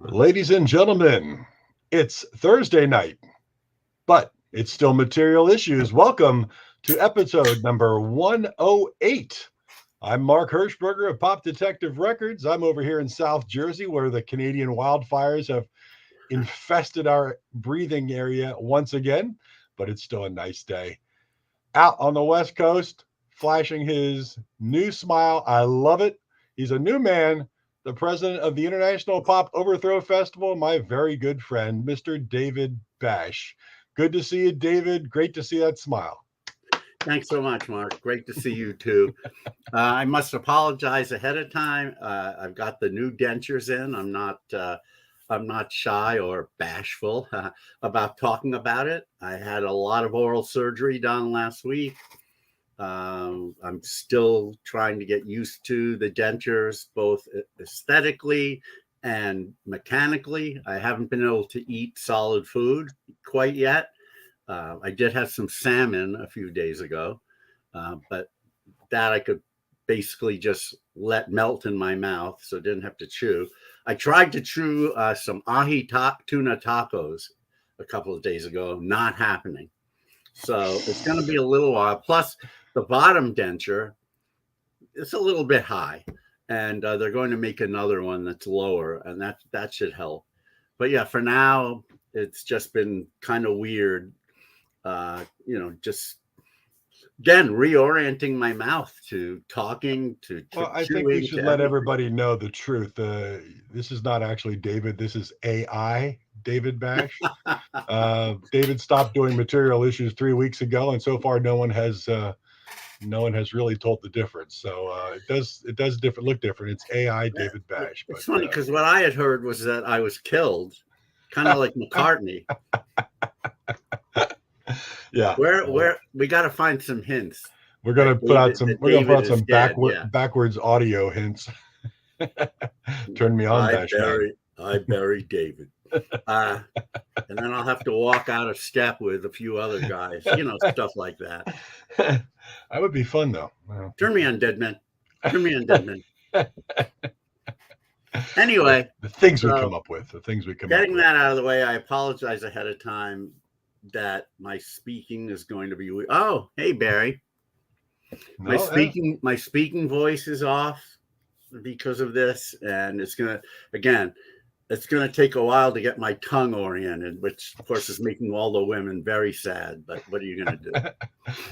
Ladies and gentlemen, it's Thursday night, but it's still material issues. Welcome to episode number 108. I'm Mark Hershberger of Pop Detective Records. I'm over here in South Jersey where the Canadian wildfires have infested our breathing area once again, but it's still a nice day. Out on the West Coast, flashing his new smile. I love it. He's a new man, the president of the International Pop Overthrow Festival, my very good friend, Mr. David Bash. Good to see you, David. Great to see that smile. Thanks so much, Mark. Great to see you too. I must apologize ahead of time. I've got the new dentures in. I'm not shy or bashful about talking about it. I had a lot of oral surgery done last week. I'm still trying to get used to the dentures, both aesthetically and mechanically. I haven't been able to eat solid food quite yet. I did have some salmon a few days ago, but that I could basically just let melt in my mouth, so I didn't have to chew. I tried to chew some tuna tacos a couple of days ago, not happening. So it's going to be a little while. Plus, the bottom denture, it's a little bit high, and they're going to make another one that's lower, and that should help. But yeah, for now, it's just been kind of weird. Just again reorienting my mouth to talking to Well, I think we should let everybody know the truth. This is not actually David. This is AI David Bash. David stopped doing material issues 3 weeks ago, and so far no one has really told the difference. So it does look different. It's AI David Bash. It's funny because what I had heard was that I was killed, kind of like McCartney. Yeah. Where we got to find some hints. We're gonna put out some backwards audio hints. Turn me on, I buried David. And then I'll have to walk out of step with a few other guys, stuff like that. That would be fun, though. Turn me on, dead man. Turn me on, dead man. Anyway, the things we come up with. Getting that out of the way, I apologize ahead of time that my speaking is going to be. Oh, hey, Barry. My speaking voice is off because of this, and it's gonna take a while to get my tongue oriented, which of course is making all the women very sad. But what are you gonna do?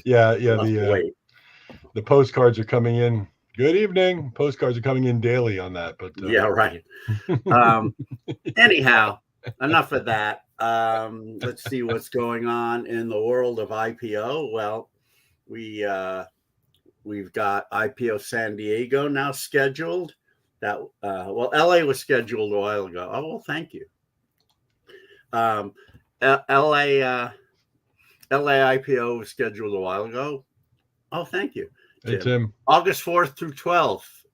Yeah. The postcards are coming in. Good evening. Postcards are coming in daily on that. But yeah, right. Anyhow, enough of that. Let's see what's going on in the world of IPO. Well, we've got IPO San Diego now scheduled. That LA was scheduled a while ago. Oh well, thank you. LA IPO was scheduled a while ago. Oh, thank you, Tim. Hey, Tim. August 4th through 12th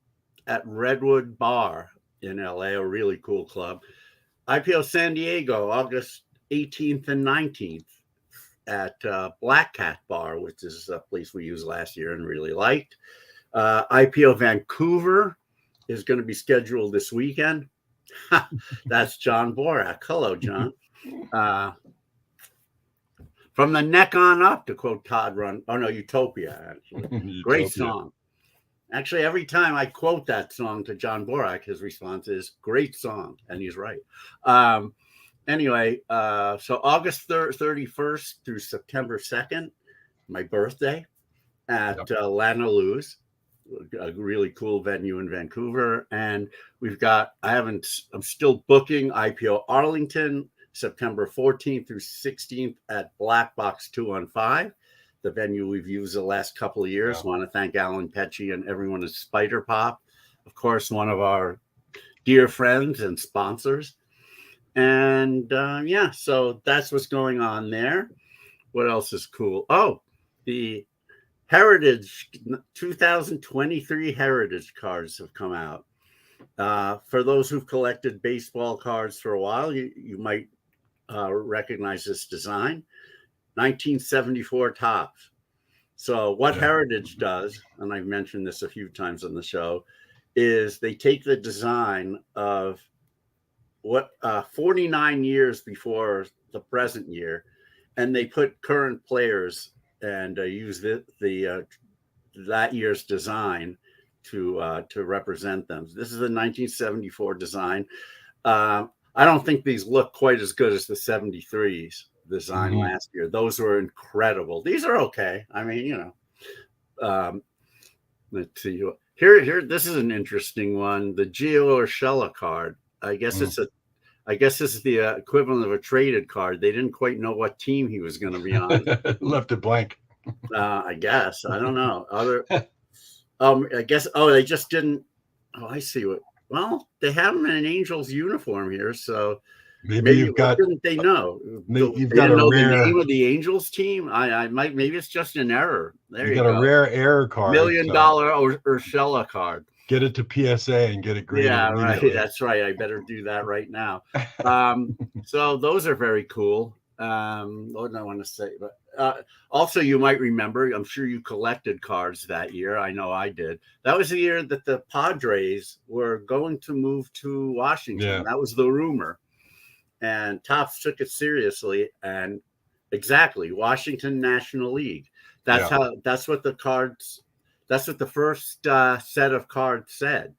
at Redwood Bar in LA, a really cool club. IPO San Diego, August 18th and 19th at Black Cat Bar, which is a place we used last year and really liked. IPO Vancouver is going to be scheduled this weekend. That's John Borak. Hello, John. From the neck on up, to quote Todd Run. Oh, no, Utopia, actually. Great song. Actually, every time I quote that song to John Borak, his response is, great song. And he's right. Anyway, so August 31st through September 2nd, my birthday, at Lana Lou's, a really cool venue in Vancouver. And I'm still booking IPO Arlington, September 14th through 16th at Black Box 215, the venue we've used the last couple of years. Yeah. Want to thank Alan Pecci and everyone at Spider Pop, of course, one of our dear friends and sponsors. And so that's what's going on there. What else is cool? Oh, the Heritage 2023 Heritage cards have come out. For those who've collected baseball cards for a while, you might recognize this design. 1974 Topps. So what Heritage does, and I've mentioned this a few times on the show, is they take the design of 49 years before the present year, and they put current players and use that year's design to represent them. This is a 1974 design. I don't think these look quite as good as the 73's design last year. Those were incredible. These are okay. I mean, let's see here. This is an interesting one. The Gio Urshela card. I guess this is the equivalent of a traded card. They didn't quite know what team he was going to be on. Left it blank. I guess. I don't know. I guess. Oh, they just didn't. Oh, I see what. Well, they have him in an Angels uniform here, so maybe you've got. Didn't they know? You've got a rare the name of the Angels team. I might. Maybe it's just an error. There you got go. A rare error card. $1 million Urshela card. Get it to PSA and get it graded. Yeah, right. That's right. I better do that right now. So those are very cool. What did I want to say? But also, you might remember, I'm sure you collected cards that year. I know I did. That was the year that the Padres were going to move to Washington. Yeah. That was the rumor. And Topps took it seriously. And exactly, Washington National League. That's what the first set of cards said.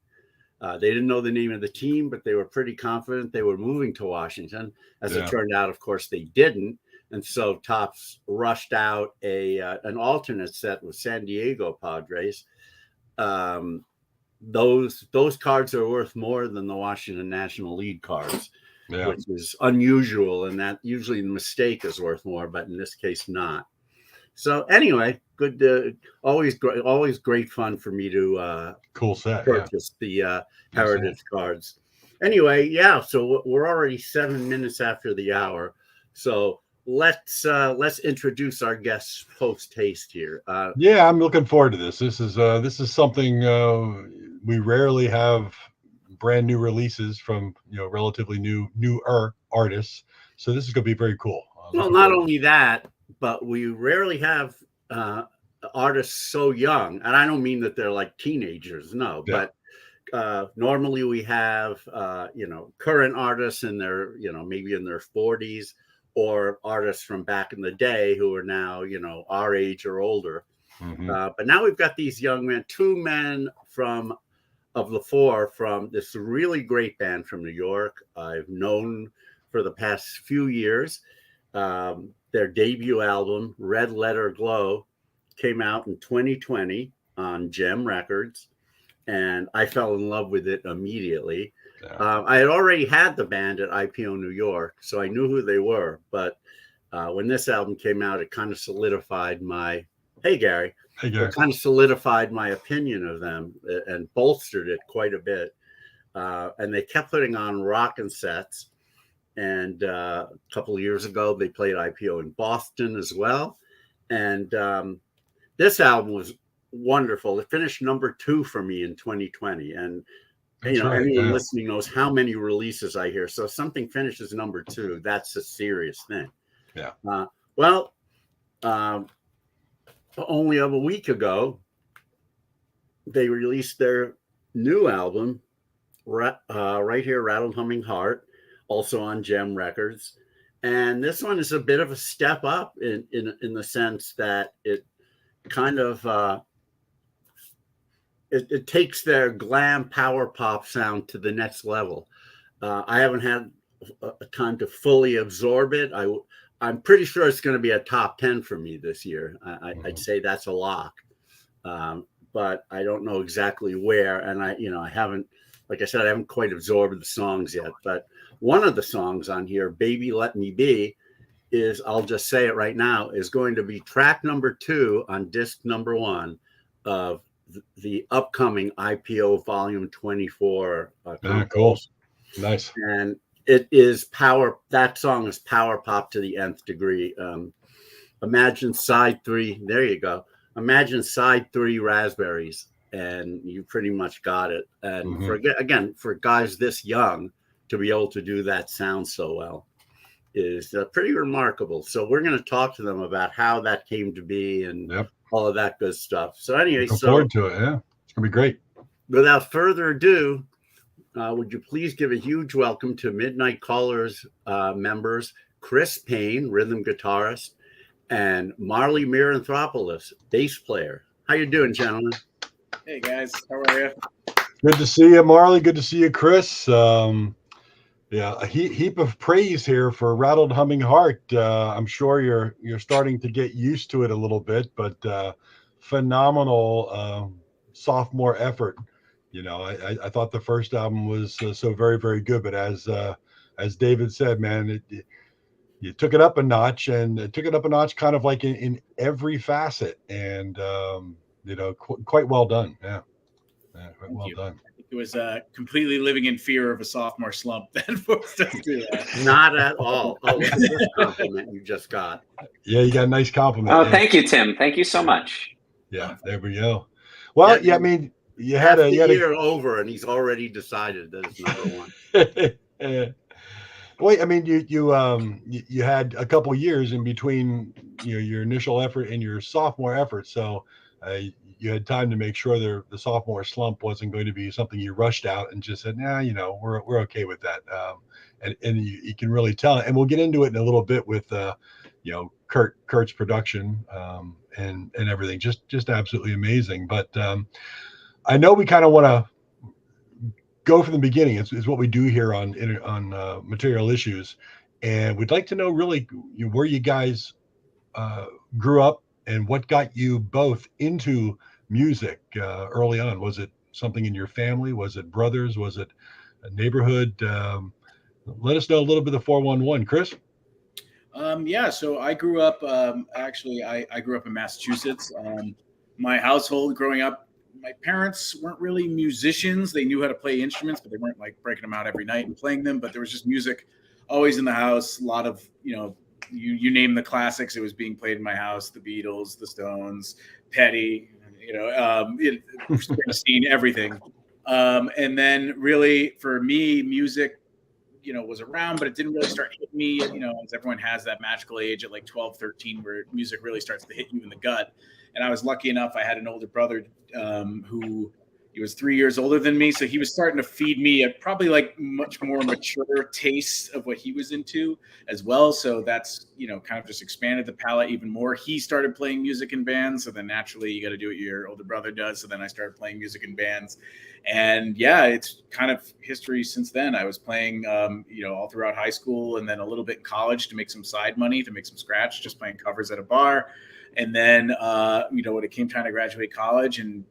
They didn't know the name of the team, but they were pretty confident they were moving to Washington. As it turned out, of course, they didn't. And so Topps rushed out an alternate set with San Diego Padres. Those cards are worth more than the Washington National League cards, which is unusual. And that usually the mistake is worth more, but in this case, not. So anyway, good. Always great fun for me to cool set purchase the heritage cards. Anyway, so we're already 7 minutes after the hour. So let's introduce our guests post haste here. I'm looking forward to this. This is something we rarely have brand new releases from relatively newer artists. So this is going to be very cool. Well, not only that, but we rarely have artists so young, and I don't mean that they're like teenagers, no, but normally we have current artists in their maybe in their 40s, or artists from back in the day who are now our age or older. But now we've got these young men, two men of the four from this really great band from New York I've known for the past few years. Their debut album, Red Letter Glow, came out in 2020 on Gem Records, and I fell in love with it immediately. I had already had the band at IPO New York, so I knew who they were. But when this album came out, it kind of solidified my It kind of solidified my opinion of them and bolstered it quite a bit. And they kept putting on rockin' sets. And a couple of years ago, they played IPO in Boston as well. And this album was wonderful. It finished number 2 for me in 2020. And, anyone listening knows how many releases I hear. So if something finishes number 2, that's a serious thing. Yeah. Only a week ago, they released their new album, right here, Rattled Humming Heart, also on Gem Records. And this one is a bit of a step up in the sense that it kind of it takes their glam power pop sound to the next level. I haven't had a time to fully absorb it. I'm pretty sure it's going to be a top 10 for me this year. I'd say that's a lock, but I don't know exactly where. And I haven't, like I said, I haven't quite absorbed the songs yet. But one of the songs on here, Baby Let Me Be, is, I'll just say it right now, is going to be track number 2 on disc number 1 of the upcoming IPO Volume 24. Cool. Nice. And it is power. That song is power pop to the nth degree. Imagine side 3. There you go. Imagine side 3 Raspberries, and you pretty much got it. And for guys this young to be able to do that sound so well is pretty remarkable. So we're going to talk to them about how that came to be and all of that good stuff. So anyway, looking forward to it. Yeah, it's gonna be great. Without further ado, would you please give a huge welcome to Midnight Callers members, Chris Payne, rhythm guitarist, and Marley Miranthropoulos, bass player. How you doing, gentlemen? Hey guys, how are you? Good to see you, Marley. Good to see you, Chris. Yeah, a heap of praise here for Rattled Humming Heart. I'm sure you're starting to get used to it a little bit, but phenomenal sophomore effort. You know, I thought the first album was so very, very good, but as David said, man, you took it up a notch, and it took it up a notch kind of like in every facet, and quite well done. Yeah, quite Thank well you. done. It was completely living in fear of a sophomore slump that forced us to. Not at all. Oh, look at this compliment you just got. Yeah, you got a nice compliment. Oh, yeah. Thank you, Tim. Thank you so much. Yeah, there we go. Well, yeah, I mean, you had half a the year over, and he's already decided that it's number one. Well, I mean, you had a couple years in between, your initial effort and your sophomore effort, so you had time to make sure the sophomore slump wasn't going to be something you rushed out and just said, nah, we're okay with that, and you can really tell, and we'll get into it in a little bit with Kurt's production, and everything, just absolutely amazing. But I know we kind of want to go from the beginning. Is what we do here on Material Issues, and we'd like to know really where you guys grew up and what got you both into music early on. Was it something in your family? Was it brothers? Was it a neighborhood? Let us know a little bit of the 411, Chris. Yeah, so I grew up. Actually, I grew up in Massachusetts. My household growing up, my parents weren't really musicians. They knew how to play instruments, but they weren't like breaking them out every night and playing them. But there was just music always in the house. A lot of, you name the classics, it was being played in my house. The Beatles, the Stones, Petty, Springsteen, everything. And then really for me, music, was around, but it didn't really start hitting me, as everyone has that magical age at like 12, 13, where music really starts to hit you in the gut. And I was lucky enough, I had an older brother who he was 3 years older than me. So he was starting to feed me a probably like much more mature taste of what he was into as well. So that's, kind of just expanded the palette even more. He started playing music in bands. So then naturally you got to do what your older brother does. So then I started playing music in bands. And yeah, it's kind of history since then. I was playing, all throughout high school and then a little bit in college to make some side money, to make some scratch, just playing covers at a bar. And then, when it came time to graduate college and,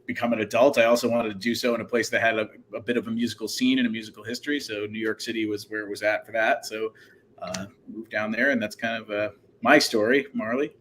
become an adult, I also wanted to do so in a place that had a bit of a musical scene and a musical history. So New York City was where it was at for that. So moved down there, and that's kind of my story, Marley.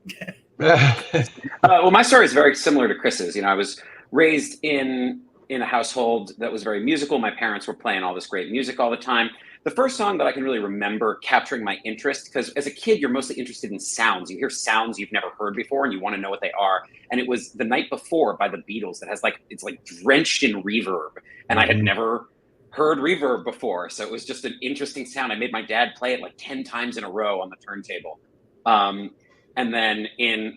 Well, my story is very similar to Chris's. I was raised in a household that was very musical. My parents were playing all this great music all the time. The first song that I can really remember capturing my interest, because as a kid, you're mostly interested in sounds. You hear sounds you've never heard before and you want to know what they are. And it was The Night Before by the Beatles that has it's drenched in reverb. And I had never heard reverb before. So it was just an interesting sound. I made my dad play it like 10 times in a row on the turntable. And then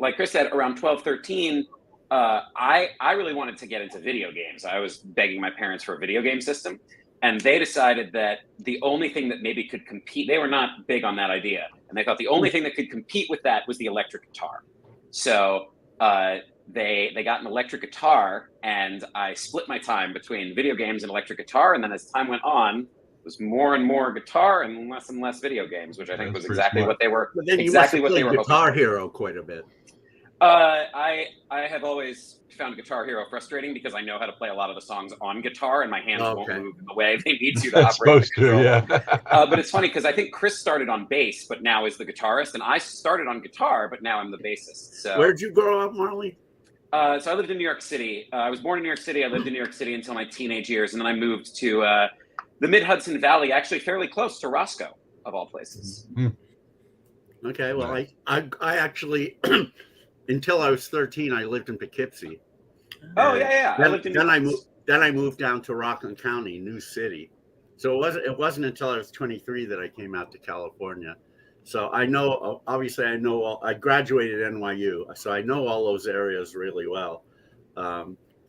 like Chris said, around 12, 13, I really wanted to get into video games. I was begging my parents for a video game system. And they decided that the only thing that maybe could compete, they were not big on that idea. And they thought the only thing that could compete with that was the electric guitar. So they got an electric guitar, and I split my time between video games and electric guitar. And then as time went on, it was more and more guitar and less video games, which I think was exactly what they were. But then exactly what they were. Guitar Hero quite a bit. I have always found Guitar Hero frustrating because I know how to play a lot of the songs on guitar and my hands won't move in the way they need to That's operate the supposed controller. to, yeah. But it's funny because I think Chris started on bass, but now is the guitarist, and I started on guitar, but now I'm the bassist. So where'd you grow up, Marley? So I lived in New York City. I was born in New York City. I lived in New York City until my teenage years, and then I moved to the Mid-Hudson Valley, actually fairly close to Roscoe, of all places. Okay, well, I actually... Until I was 13, I lived in Poughkeepsie. Oh yeah. Then I moved down to Rockland County, New City. So it wasn't until I was 23 that I came out to California. So I know, obviously, I graduated at NYU, so I know all those areas really well.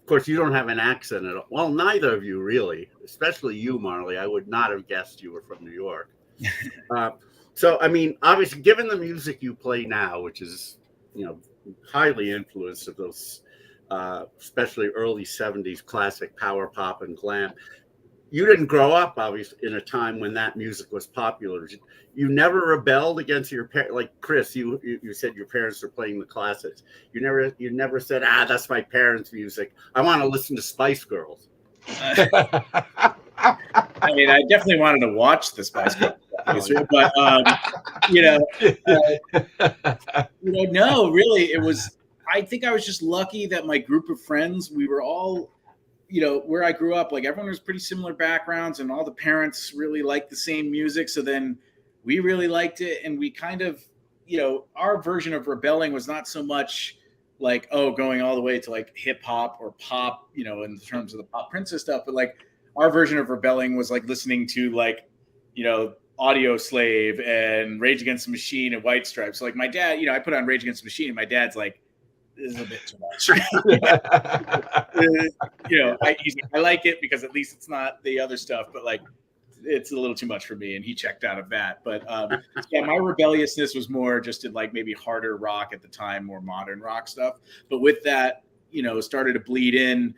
Of course, you don't have an accent at all. Well, neither of you really, especially you, Marley. I would not have guessed you were from New York. So, I mean, obviously, given the music you play now, which is, highly influenced of those, especially early 70s classic power pop and glam, you didn't grow up, obviously, in a time when that music was popular. You never rebelled against your parents. Like Chris, you said your parents were playing the classics. You never said, that's my parents' music. I want to listen to Spice Girls. I mean, I definitely wanted to watch the Spice Girls, but no, really, it was. I think I was just lucky that my group of friends, we were all, where I grew up, like everyone was pretty similar backgrounds, and all the parents really liked the same music. So then we really liked it, and we kind of, our version of rebelling was not so much like going all the way to like hip hop or pop, in terms of the pop princess stuff, but like our version of rebelling was like listening to like, Audio Slave and Rage Against the Machine and White Stripes. So like my dad, I put on Rage Against the Machine, and my dad's like, this is a bit too much. I like it because at least it's not the other stuff, but like it's a little too much for me, and he checked out of that. But my rebelliousness was more just in like maybe harder rock at the time, more modern rock stuff. But with that, started to bleed in.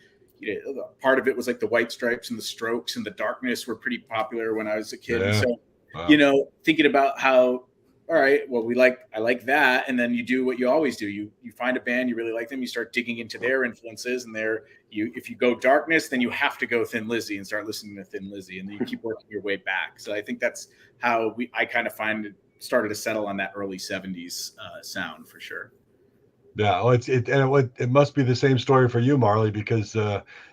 Part of it was like the White Stripes and the Strokes and the Darkness were pretty popular when I was a kid. Yeah. And so, Wow. Thinking about how, all right, well, I like that. And then you do what you always do. You find a band, you really like them, you start digging into their influences, and if you go Darkness, then you have to go Thin Lizzy and start listening to Thin Lizzy, and then you keep working your way back. So I think that's how I kind of started to settle on that early 70s sound for sure. Yeah, well, it must be the same story for you, Marley, because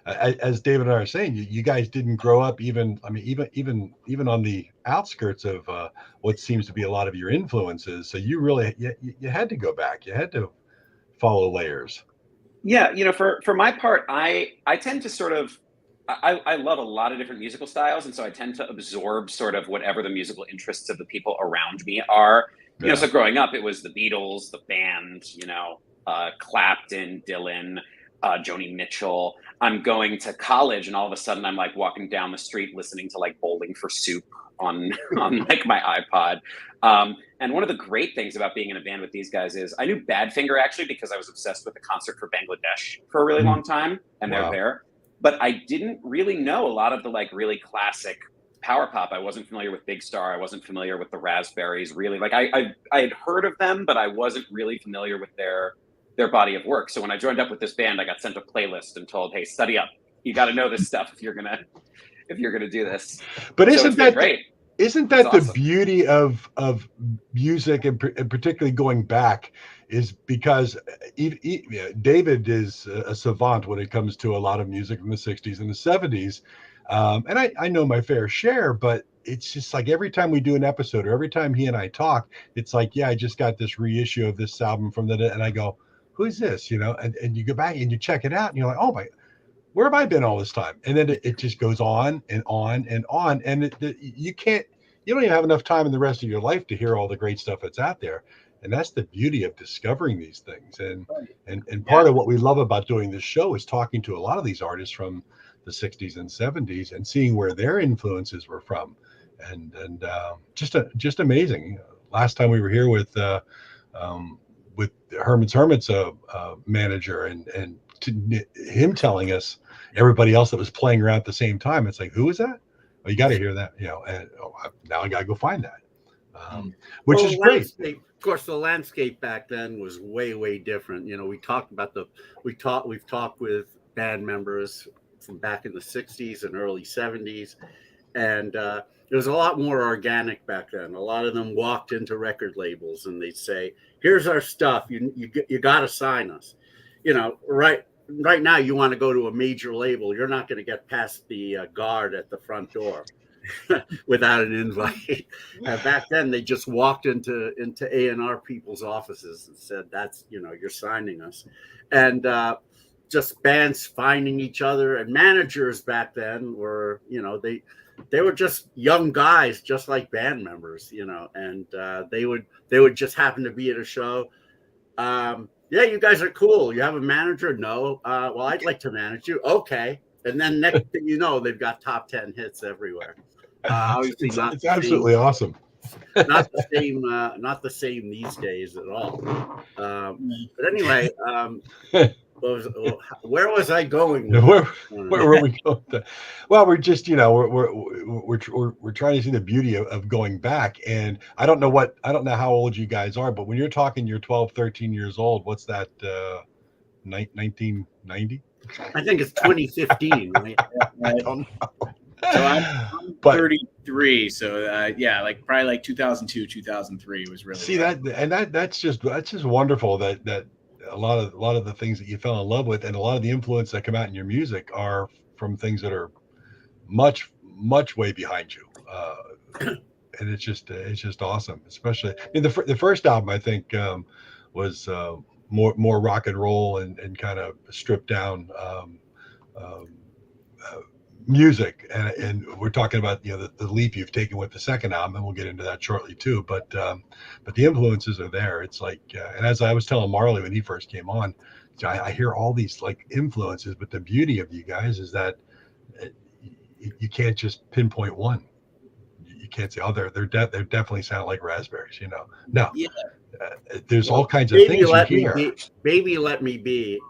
as David and I are saying, you guys didn't grow up even on the outskirts of what seems to be a lot of your influences. So you really you had to go back. You had to follow layers. Yeah, for my part, I tend to sort of I love a lot of different musical styles, and so I tend to absorb sort of whatever the musical interests of the people around me are. Yeah. So growing up, it was the Beatles, the band, Clapton, Dylan, Joni Mitchell. I'm going to college, and all of a sudden, I'm like walking down the street listening to like Bowling for Soup on like my iPod. And one of the great things about being in a band with these guys is I knew Badfinger actually because I was obsessed with the Concert for Bangladesh for a really long time, and Wow. they're there. But I didn't really know a lot of the like really classic power pop. I wasn't familiar with Big Star. I wasn't familiar with the Raspberries. Really, like I had heard of them, but I wasn't really familiar with their body of work. So when I joined up with this band, I got sent a playlist and told, "Hey, study up. You got to know this stuff if you're gonna do this." But so isn't that great? Isn't that the awesome. beauty of music, and particularly going back, is because David is a savant when it comes to a lot of music from the 60s and the 70s. And I know my fair share, but it's just like every time we do an episode or every time he and I talk, it's like, I just got this reissue of this album from and I go, who's this? And you go back and you check it out and you're like, oh my, where have I been all this time? And then it just goes on and on and on. And you don't even have enough time in the rest of your life to hear all the great stuff that's out there. And that's the beauty of discovering these things. And part of what we love about doing this show is talking to a lot of these artists from the 60s and 70s and seeing where their influences were from. And just amazing. Last time we were here with Hermit's manager and him telling us everybody else that was playing around at the same time. It's like, who is that? Oh, you got to hear that, and now I got to go find that, which is great. Of course, the landscape back then was way, way different. We talked about we've talked with band members from back in the 60s and early 70s. And it was a lot more organic back then. A lot of them walked into record labels and they'd say, here's our stuff. You got to sign us. Right now you want to go to a major label. You're not going to get past the guard at the front door without an invite. Back then they just walked into A&R people's offices and said, that's, you're signing us. And just bands finding each other, and managers back then were, they were just young guys, just like band members, and they would just happen to be at a show. Yeah, you guys are cool. You have a manager? No. Well, I'd like to manage you. Okay. And then next thing you know, they've got top 10 hits everywhere. Obviously, it's absolutely awesome. Not the same these days at all. But anyway, where was I going? Where were we going to? Well, we're just, we're trying to see the beauty of going back. And I don't know how old you guys are, but when you're talking you're 12, 13 years old, what's that, 1990? I think it's 2015, right? I don't know. So I'm 33, so yeah, like probably like 2002, 2003 was really. See that, and that's just wonderful that a lot of the things that you fell in love with and a lot of the influence that come out in your music are from things that are much way behind you, and it's just awesome. Especially in the first album, I think was more rock and roll and kind of stripped down. Music, and we're talking about the leap you've taken with the second album, and we'll get into that shortly too. But the influences are there. It's like, and as I was telling Marley when he first came on, I hear all these like influences, but the beauty of you guys is that you can't just pinpoint one. You can't say, oh, they're definitely sound like Raspberries. No, yeah. There's all kinds of things you hear. Baby Let Me Be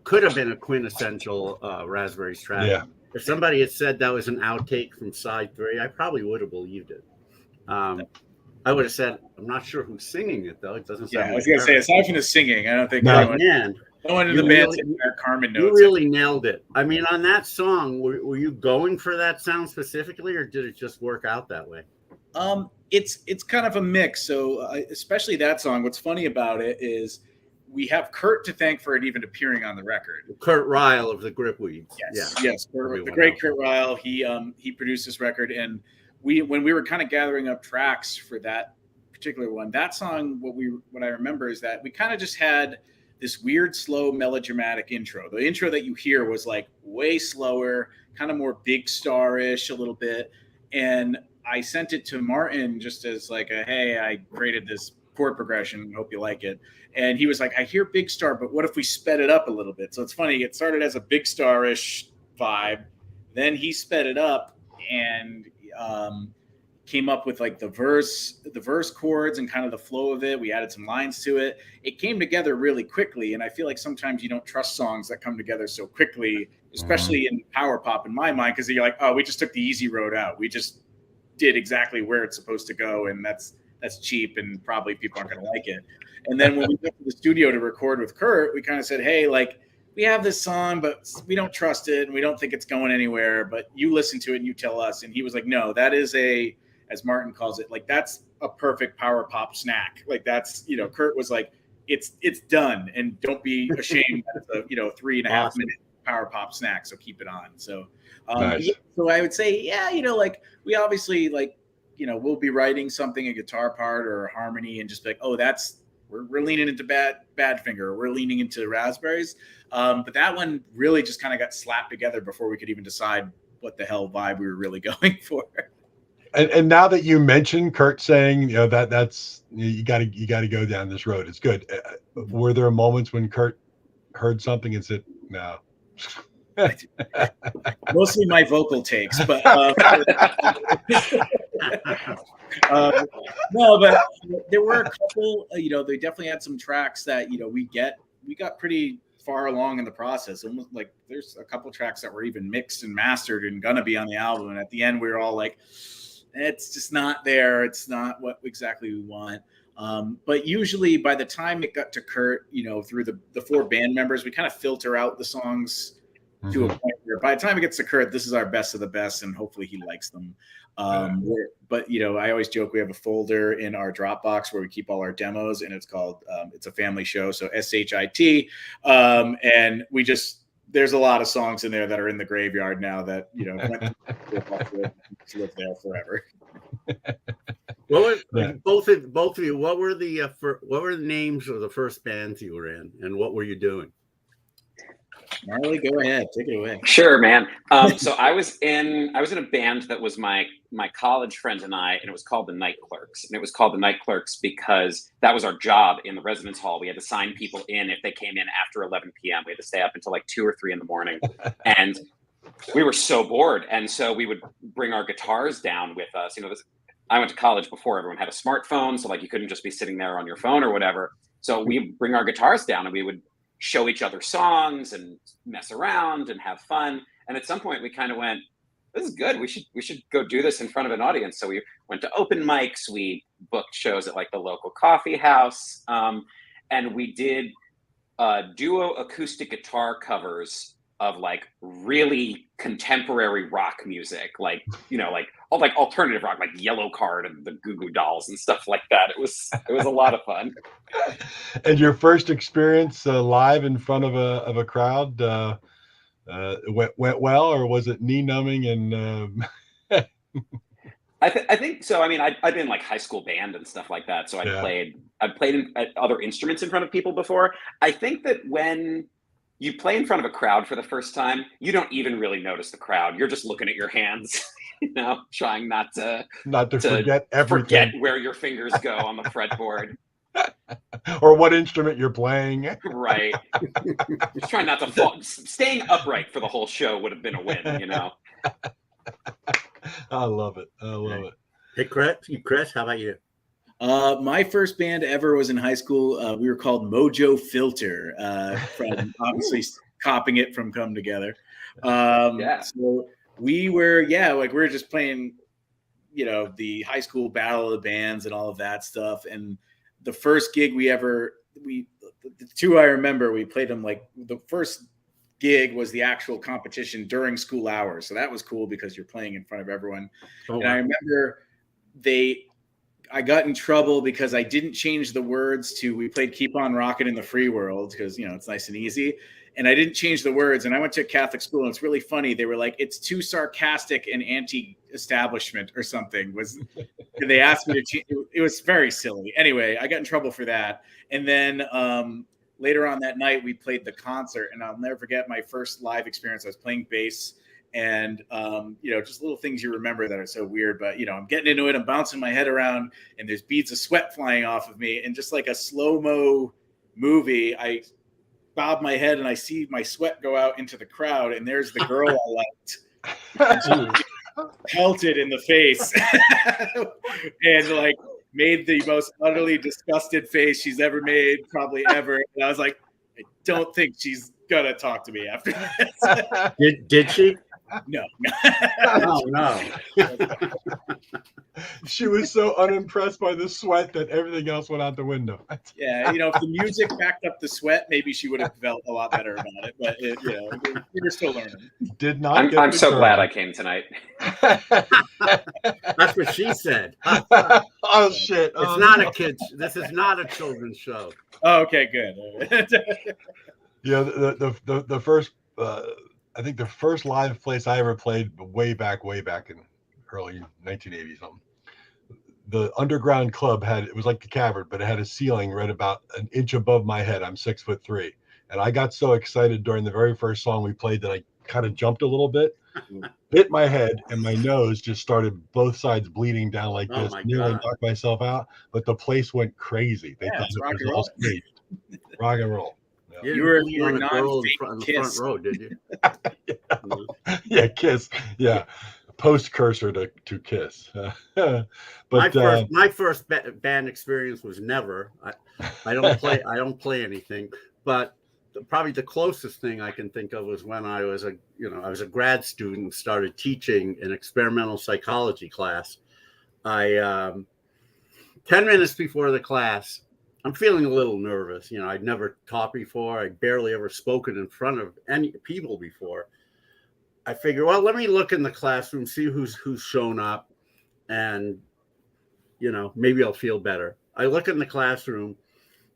could have been a quintessential Raspberries track. Yeah. If somebody had said that was an outtake from side 3, I probably would have believed it. I would have said, I'm not sure who's singing it, though. It doesn't sound. Yeah, I was going to say, aside from the singing, I don't think no one in the band Carmen knows. You really nailed it. I mean, on that song, were you going for that sound specifically, or did it just work out that way? It's kind of a mix. So especially that song, what's funny about it is we have Kurt to thank for it even appearing on the record. Kurt Ryle of the Gripweeds. Yes, the great Kurt Ryle. He produced this record, and when we were kind of gathering up tracks for that particular one, that song, what I remember is that we kind of just had this weird, slow, melodramatic intro. The intro that you hear was like way slower, kind of more Big Star-ish a little bit, and I sent it to Martin just as like hey, I created this chord progression. Hope you like it. And he was like, I hear Big Star, but what if we sped it up a little bit? So it's funny. It started as a Big Star-ish vibe. Then he sped it up and came up with like the verse chords and kind of the flow of it. We added some lines to it. It came together really quickly. And I feel like sometimes you don't trust songs that come together so quickly, especially in power pop in my mind, because you're like, oh, we just took the easy road out. We just did exactly where it's supposed to go. And that's cheap and probably people aren't going to like it. And then when we went to the studio to record with Kurt, we kind of said, hey, like, we have this song, but we don't trust it and we don't think it's going anywhere, but you listen to it and you tell us. And he was like, no, that is as Martin calls it, like, that's a perfect power pop snack. Like, that's, Kurt was like, it's done. And don't be ashamed that it's a, 3.5 minute power pop snack. So keep it on. So, nice. So I would say, like, we obviously like, we'll be writing something, a guitar part or a harmony, and just be like, oh, we're leaning into Badfinger, or we're leaning into Raspberries. But that one really just kind of got slapped together before we could even decide what the hell vibe we were really going for. And now that you mentioned Kurt saying, that's you got to go down this road, it's good. Were there moments when Kurt heard something and said, no? Mostly my vocal takes, but no, but there were a couple, they definitely had some tracks that, we got pretty far along in the process. Almost like there's a couple tracks that were even mixed and mastered and gonna be on the album. And at the end, we were all like, it's just not there. It's not what exactly we want. But usually by the time it got to Kurt, through the 4 band members, we kind of filter out the songs to a point where by the time it gets to Kurt, this is our best of the best, and hopefully he likes them. But I always joke we have a folder in our Dropbox where we keep all our demos, and it's called It's a Family Show, so SHIT. And there's a lot of songs in there that are in the graveyard now that live there forever. Both of you, what were the names of the first bands you were in, and what were you doing? Marley, go ahead, take it away. Sure, man. So I was in a band that was my college friend and I, and it was called the Night Clerks. And it was called the Night Clerks because that was our job in the residence hall. We had to sign people in if they came in after 11 p.m. We had to stay up until like 2 or 3 in the morning, and we were so bored. And so we would bring our guitars down with us. I went to college before everyone had a smartphone, so like you couldn't just be sitting there on your phone or whatever. So we bring our guitars down and we would show each other songs and mess around and have fun. And at some point we kind of went, this is good. We should go do this in front of an audience. So we went to open mics. We booked shows at like the local coffee house. And we did duo acoustic guitar covers of like really contemporary rock music, like all like alternative rock, like Yellow Card and the Goo Goo Dolls and stuff like that. It was a lot of fun. And your first experience live in front of a crowd went well, or was it knee numbing? And I think so. I mean, I've been in like high school band and stuff like that, so I've played other instruments in front of people before. I think that when you play in front of a crowd for the first time, you don't even really notice the crowd. You're just looking at your hands, trying not to forget everything. Forget where your fingers go on the fretboard. Or what instrument you're playing. Right. Just trying not to fall. Staying upright for the whole show would have been a win, I love it. Hey, Chris, how about you? My first band ever was in high school. We were called Mojo Filter, from obviously copying it from Come Together. So we were, we were just playing, the high school battle of the bands and all of that stuff. And the first gig the two I remember, we played them like the first gig was the actual competition during school hours. So that was cool because you're playing in front of everyone. Oh, and wow. I remember I got in trouble because I didn't change the words to, we played Keep On Rockin' in the Free World because, it's nice and easy. And I didn't change the words. And I went to a Catholic school, and it's really funny. They were like, it's too sarcastic and anti-establishment or something. They asked me to change. It was very silly. Anyway, I got in trouble for that. And then later on that night, we played the concert. And I'll never forget my first live experience. I was playing bass. And, just little things you remember that are so weird, but, I'm getting into it. I'm bouncing my head around and there's beads of sweat flying off of me. And just like a slow-mo movie, I bob my head and I see my sweat go out into the crowd. And there's the girl I liked. She pelted in the face and like made the most utterly disgusted face she's ever made, probably ever. And I was like, I don't think she's going to talk to me after this. Did she? No. Oh, no. She was so unimpressed by the sweat that everything else went out the window. Yeah, if the music backed up the sweat, maybe she would have felt a lot better about it. But we're still learning. Did not. I'm so glad I came tonight. That's what she said. Oh shit! It's not a kids. This is not a children's show. Oh, okay, good. The first. I think the first live place I ever played way back in early 1980s something. The underground club it was like the Cavern, but it had a ceiling right about an inch above my head. I'm 6'3", and I got so excited during the very first song we played that I kind of jumped a little bit, hit my head, and my nose just started both sides bleeding down like this. Nearly knocked myself out, but the place went crazy. They thought it was all staged. Rock and roll. You were not on the front row, did you? Yeah, Kiss. Yeah, post-cursor to Kiss. But my first band experience was never. I don't play anything. But probably the closest thing I can think of was when I was a grad student, started teaching an experimental psychology class. 10 minutes before the class, I'm feeling a little nervous. I'd never taught before. I'd barely ever spoken in front of any people before. I figure, well, let me look in the classroom, see who's shown up, and, maybe I'll feel better. I look in the classroom.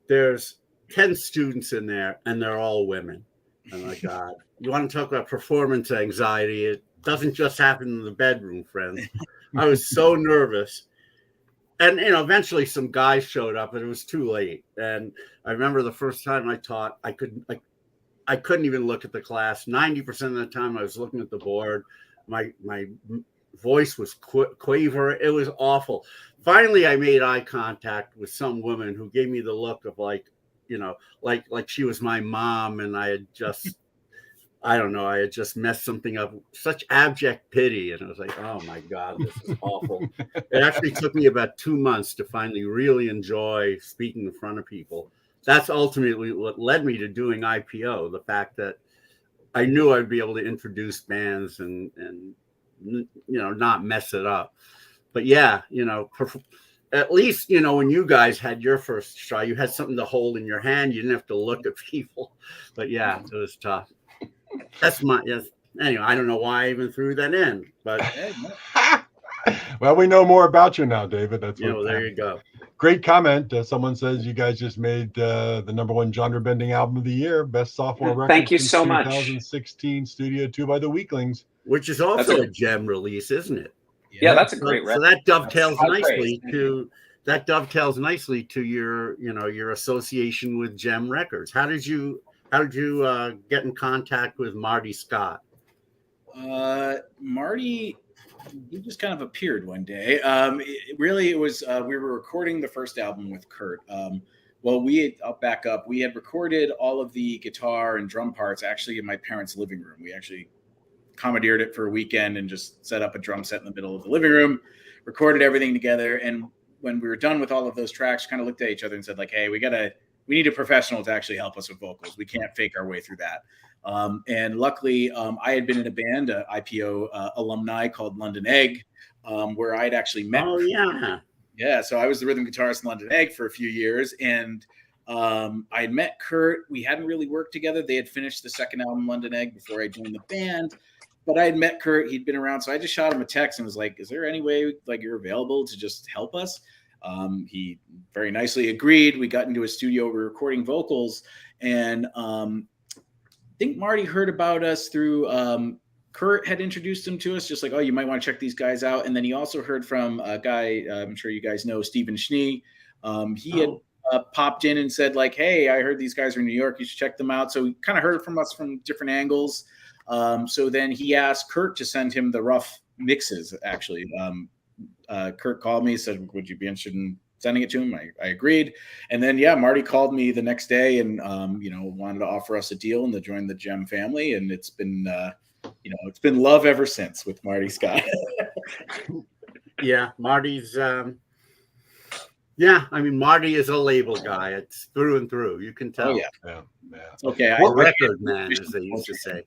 There's 10 students in there, and they're all women. Oh, my God. You want to talk about performance anxiety? It doesn't just happen in the bedroom, friends. I was so nervous. And, eventually some guys showed up, and it was too late. And I remember the first time I taught, I couldn't even look at the class. 90% of the time I was looking at the board. My voice was quaver. It was awful. Finally, I made eye contact with some woman who gave me the look of like she was my mom, and I had just, I don't know, I had just messed something up. Such abject pity, and I was like, oh my God, this is awful. It actually took me about 2 months to finally really enjoy speaking in front of people. That's ultimately what led me to doing IPO. The fact that I knew I'd be able to introduce bands and not mess it up. But yeah, at least, when you guys had your first try, you had something to hold in your hand. You didn't have to look at people. But yeah, it was tough. Anyway, I don't know why I even threw that in, but well, we know more about you now, David. That's there you go. Great comment. Someone says you guys just made the #1 genre bending album of the year, best sophomore record. Thank you so much. 2016 Studio 2 by the Weaklings, which is also a gem release, isn't it? Yeah, that's a great record. So that dovetails nicely to your association with Gem Records. How did you get in contact with Marty Scott? Marty, he just kind of appeared one day. It was we were recording the first album with Kurt. I'll back up. We had recorded all of the guitar and drum parts actually in my parents' living room. We actually commandeered it for a weekend and just set up a drum set in the middle of the living room, recorded everything together. And when we were done with all of those tracks, kind of looked at each other and said, like, hey, we need a professional to actually help us with vocals. We can't fake our way through that. And luckily, I had been in a band, IPO alumni called London Egg, where I'd actually met. Oh, yeah. Yeah, so I was the rhythm guitarist in London Egg for a few years. And I had met Kurt. We hadn't really worked together. They had finished the second album, London Egg, before I joined the band. But I had met Kurt. He'd been around. So I just shot him a text and was like, is there any way like you're available to just help us? He very nicely agreed. We got into a studio. We were recording vocals. And I think Marty heard about us through Kurt had introduced him to us, just like, oh, you might want to check these guys out. And then he also heard from a guy, I'm sure you guys know, Stephen Schnee. He had popped in and said like, hey, I heard these guys are in New York. You should check them out. So he kind of heard from us from different angles. So then he asked Kurt to send him the rough mixes, actually. Kurt called me, said, would you be interested in sending it to him? I agreed. And then, Marty called me the next day and, wanted to offer us a deal and to join the Gem family. And it's been, it's been love ever since with Marty Scott. Yeah, Marty's, Marty is a label guy. It's through and through. You can tell. Oh, yeah. Okay. A record man, as they used to say.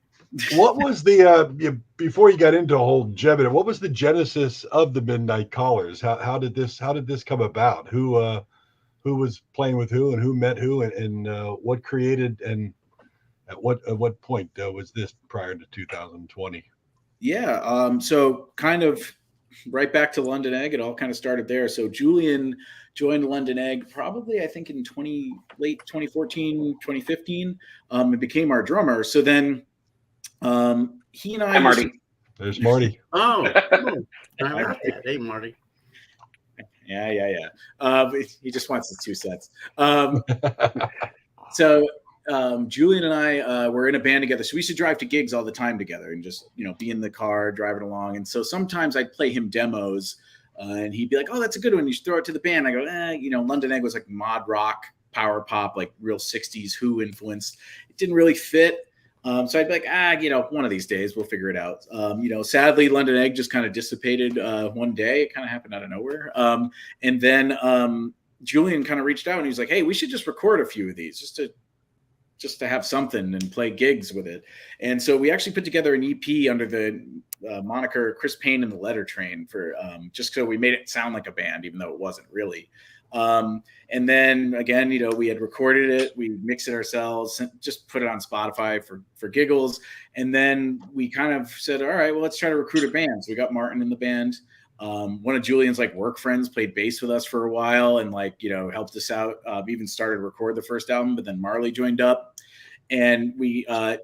What was the before you got into a whole Gem, what was the genesis of the Midnight Callers? How did this come about? Who was playing with who and who met who and what created and at what point was this prior to 2020? Yeah, so kind of right back to London Egg. It all kind of started there. So Julian joined London Egg probably I think in late 2014, 2015, and became our drummer. So then he and I. Hi, Marty. There's Marty. Oh, hey, Marty. Yeah. He just wants his 2 cents. So Julian and I were in a band together. So we used to drive to gigs all the time together and just, be in the car, driving along. And so sometimes I'd play him demos and he'd be like, oh, that's a good one. You should throw it to the band. I go, London Egg was like mod rock, power pop, like real 60s Who influenced. It didn't really fit. So I'd be like, one of these days we'll figure it out. Sadly, London Egg just kind of dissipated one day. It kind of happened out of nowhere. And then Julian kind of reached out and he was like, hey, we should just record a few of these just to have something and play gigs with it. And so we actually put together an EP under the moniker Chris Payne and the Letter Train for just so we made it sound like a band, even though it wasn't really. And then again, we had recorded it, we mixed it ourselves, just put it on Spotify for giggles. And then we kind of said, all right, well, let's try to recruit a band. So we got Martin in the band. One of Julian's work friends played bass with us for a while and helped us out, even started to record the first album, but then Marley joined up and Martin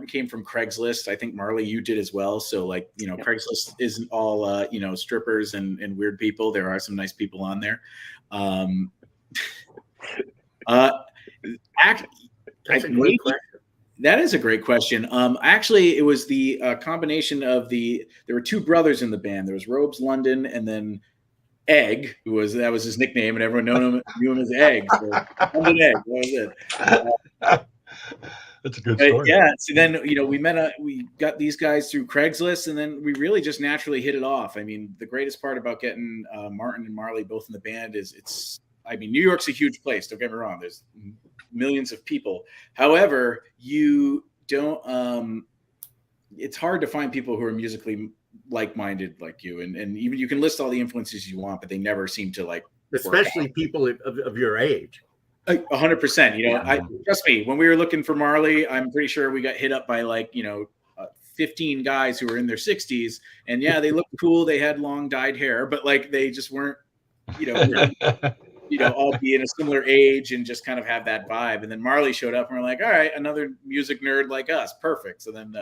came from Craigslist. I think Marley, you did as well. So Craigslist isn't all, strippers and weird people. There are some nice people on there. That's a great question. That is a great question. Actually, it was the combination of there were two brothers in the band. There was Robes London and then Egg, that was his nickname, and everyone knew him as Egg. So London Egg, that was it. That's a good story. Yeah. So then, we got these guys through Craigslist, and then we really just naturally hit it off. I mean, the greatest part about getting Martin and Marley both in the band is New York's a huge place. Don't get me wrong. There's millions of people. However, you don't. It's hard to find people who are musically like-minded like you, and even you can list all the influences you want, but they never seem to like. Especially people of your age. 100%. Trust me. When we were looking for Marley, I'm pretty sure we got hit up by 15 guys who were in their 60s, and yeah, they looked cool. They had long dyed hair, but they just weren't, all be in a similar age and just kind of have that vibe. And then Marley showed up, and we're like, all right, another music nerd like us, perfect. So then,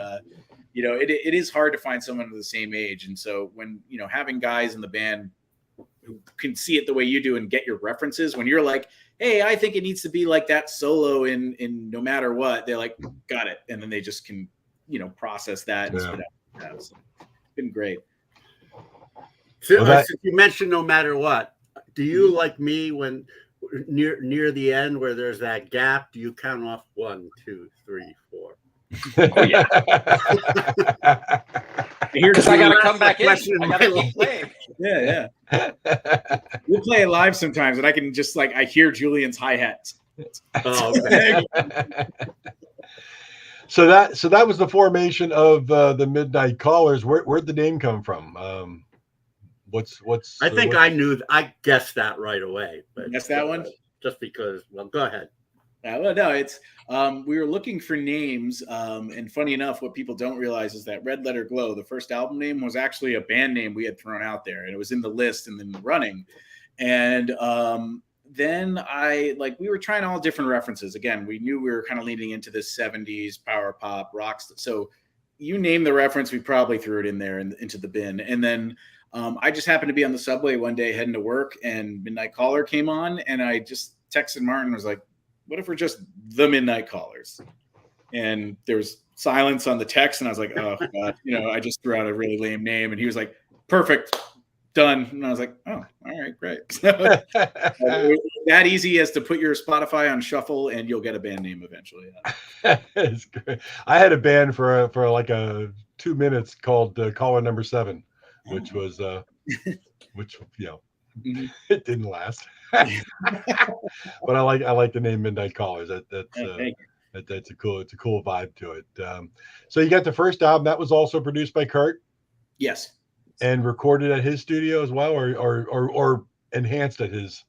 it is hard to find someone of the same age, and so when having guys in the band who can see it the way you do and get your references, when you're like, hey, I think it needs to be like that solo in No Matter What, they're like, got it. And then they just can, process that. And spit out. So it's been great. So, since you mentioned No Matter What, do you, like me, when near the end where there's that gap, do you count off 1, 2, 3, 4? Oh, yeah. Because I got to come back in. I got to keep playing. Yeah. We'll play it live sometimes, and I can just I hear Julian's hi-hats. Oh, okay. So that was the formation of the Midnight Callers. Where'd the name come from? I guessed that right away. But guess that one? Just because. Well, go ahead. Well, no, it's we were looking for names, and funny enough, what people don't realize is that Red Letter Glow, the first album name, was actually a band name we had thrown out there, and it was in the list and in the running. And then we were trying all different references. Again, we knew we were kind of leaning into this 70s power pop rock. So you name the reference, we probably threw it in there into the bin. And then I just happened to be on the subway one day heading to work, and Midnight Caller came on, and I just texted Martin, was like, what if we're just the Midnight Callers? And there was silence on the text, and I was like, oh God, I just threw out a really lame name. And he was like, perfect, done. And I was like, oh, all right, great. So, that easy as to put your Spotify on shuffle, and you'll get a band name eventually. It's great. I had a band for 2 minutes called Caller Number 7, which was it didn't last. But I like the name Midnight Callers. That's a cool vibe to it. So you got the first album that was also produced by Kurt. Yes. And recorded at his studio as well, or enhanced at his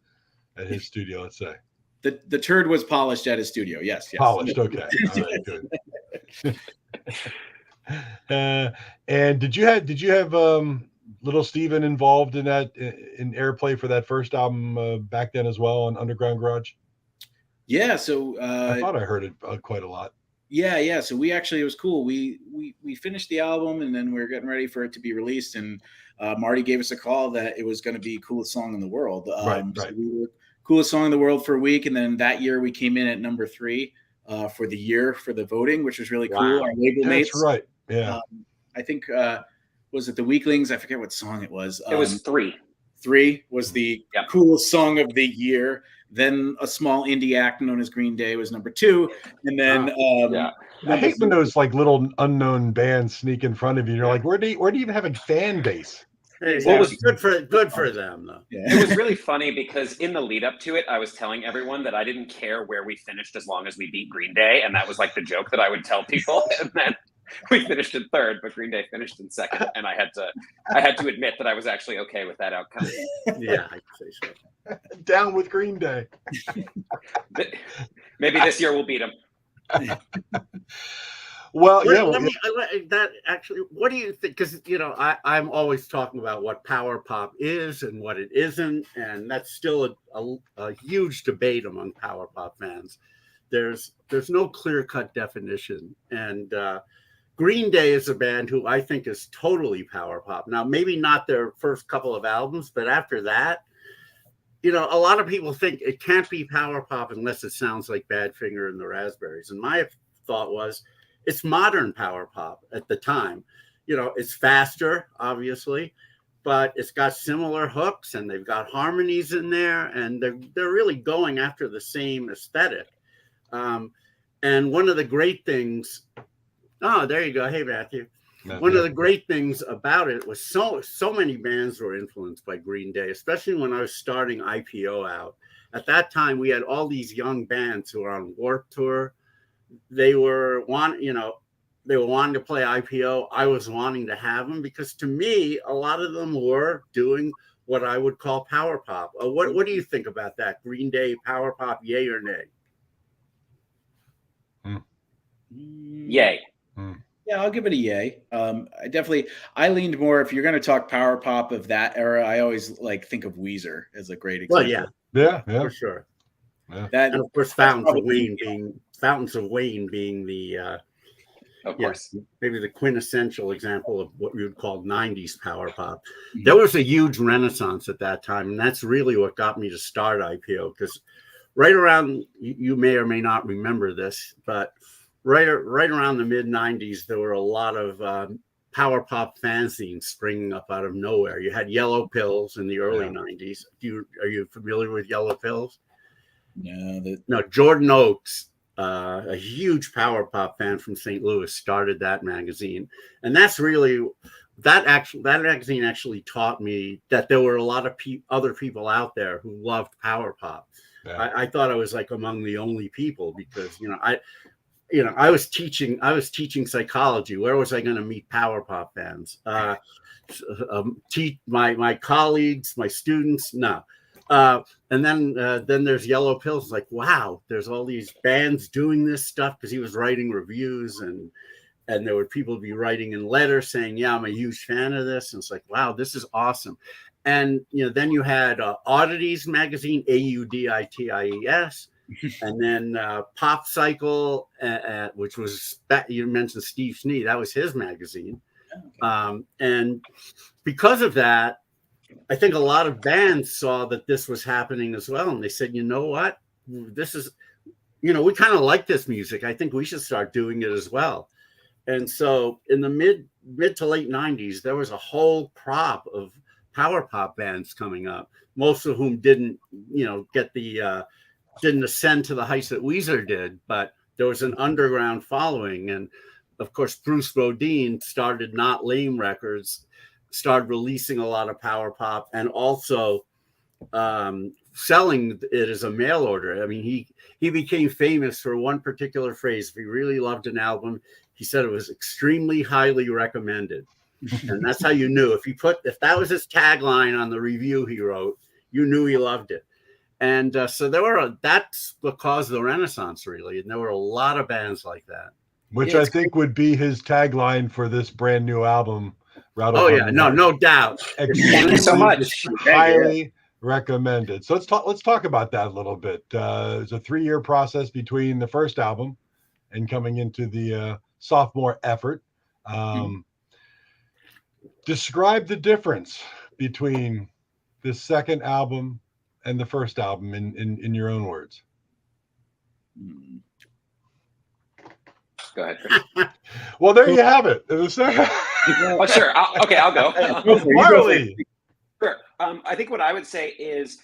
studio. Let's say the turd was polished at his studio. Yes. Polished. Okay. All right. Good. And did you have Little Steven involved in that in airplay for that first album back then as well on Underground Garage? Yeah. So I thought I heard it quite a lot. Yeah. So it was cool. We finished the album, and then we were getting ready for it to be released, and Marty gave us a call that it was going to be coolest song in the world. Right. So we were coolest song in the world for a week, and then that year we came in at number 3 for the year for the voting, which was really cool. Wow. Our label mates. That's right. Yeah. I think was it the Weaklings? I forget what song it was. It was 3. 3 was the coolest song of the year. Then a small indie act known as Green Day was number 2, and then I hate when those little unknown bands sneak in front of you. You're like, where do you even have a fan base? Hey, well, it was good for them though. Yeah. It was really funny because in the lead up to it, I was telling everyone that I didn't care where we finished as long as we beat Green Day, and that was the joke that I would tell people. And then we finished in 3rd, but Green Day finished in 2nd, and I had to admit that I was actually okay with that outcome. Yeah, I'd say so. Down with Green Day. Maybe this year we'll beat them. Well, what do you think? Because I'm always talking about what power pop is and what it isn't, and that's still a huge debate among power pop fans. There's no clear-cut definition, and Green Day is a band who I think is totally power pop. Now, maybe not their first couple of albums, but after that, you know, a lot of people think it can't be power pop unless it sounds like Badfinger and the Raspberries. And my thought was, it's modern power pop at the time. You know, it's faster, obviously, but it's got similar hooks and they've got harmonies in there, and they're really going after the same aesthetic. And one of the great things, oh, there you go. Hey, Matthew. One of the great things about it was so many bands were influenced by Green Day, especially when I was starting IPO out. At that time, we had all these young bands who were on Warped Tour. They were wanting to play IPO. I was wanting to have them because, to me, a lot of them were doing what I would call power pop. What do you think about that? Green Day power pop, yay or nay? Yay. Yeah, I'll give it a yay. I leaned more, if you're going to talk power pop of that era, I always like think of Weezer as a great example. Well, yeah, for sure. Yeah. And of course, Fountains of Wayne being the of course, maybe the quintessential example of what we would call 90s power pop. Mm-hmm. There was a huge renaissance at that time, and that's really what got me to start IPO, because right around, you may or may not remember this, but right around the mid 90s, there were a lot of power pop fanzines springing up out of nowhere. You had Yellow Pills in the early 90s. Are you familiar with Yellow Pills? No, Jordan Oakes, a huge power pop fan from St. Louis, started that magazine. And that's really, that magazine actually taught me that there were a lot of other people out there who loved power pop. Yeah. I thought I was like among the only people, because, I was teaching psychology. Where was I going to meet power pop fans? My colleagues, my students, no. And then there's Yellow Pills. Like, wow, there's all these bands doing this stuff, because he was writing reviews, and there were people be writing in letters saying, yeah, I'm a huge fan of this. And it's like, wow, this is awesome. And then you had Oddities magazine, AUDITIES. And then Pop Cycle, which was, you mentioned Steve Snee, that was his magazine. And because of that, I think a lot of bands saw that this was happening as well. And they said, you know what, this is, we kind of like this music. I think we should start doing it as well. And so in the mid to late 90s, there was a whole crop of power pop bands coming up, most of whom didn't ascend to the heights that Weezer did, but there was an underground following. And of course, Bruce Bodine started Not Lame Records, started releasing a lot of power pop, and also selling it as a mail order. I mean, he became famous for one particular phrase. If he really loved an album, he said it was extremely highly recommended. And that's how you knew. If that was his tagline on the review he wrote, you knew he loved it. And so that's what caused the Renaissance, really. And there were a lot of bands like that. Which I think would be his tagline for this brand new album, Rattled Humming Heart. No doubt. Thank you so much. Highly recommended. So let's talk about that a little bit. It's a 3-year process between the first album and coming into the sophomore effort. Describe the difference between the second album and the first album in your own words. Go ahead, Chris. Well, there you have it. Oh, sure. I'll go. Marley. Sure. I think what I would say is,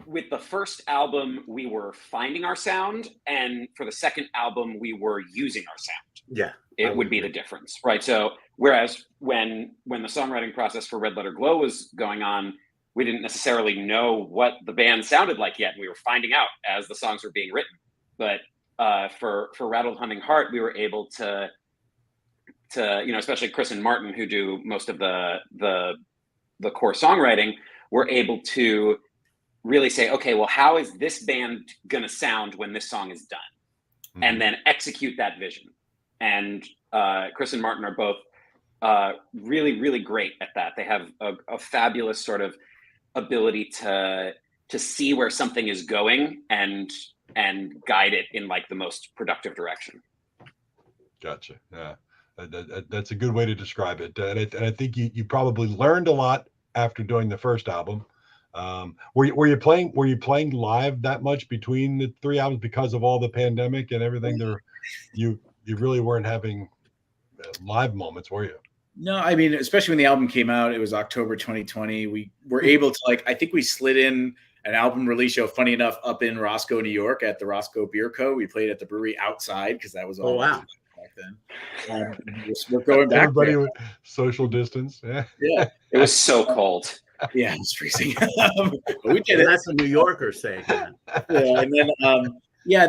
with the first album, we were finding our sound, and for the second album, we were using our sound. Yeah. It would be the difference, right? So whereas when the songwriting process for Red Letter Glow was going on, we didn't necessarily know what the band sounded like yet. We were finding out as the songs were being written. But for Rattled Humming Heart, we were able to especially Chris and Martin, who do most of the core songwriting, were able to really say, okay, well, how is this band going to sound when this song is done? Mm-hmm. And then execute that vision. And Chris and Martin are both really, really great at that. They have a fabulous sort of ability to see where something is going and guide it in like the most productive direction. Gotcha. Yeah, that's a good way to describe it. And I think you probably learned a lot after doing the first album, Were you playing live that much between the 3 albums because of all the pandemic and everything? You really weren't having live moments, were you? No, I mean, especially when the album came out, it was October 2020. We were able to I think we slid in an album release show, funny enough, up in Roscoe, New York at the Roscoe Beer Co. We played at the brewery outside because that was all back then. We're going back. Everybody with social distance. Yeah. Yeah. It was so cold. Yeah, it was freezing. But we did it. That's a New Yorker saying that. Yeah, and then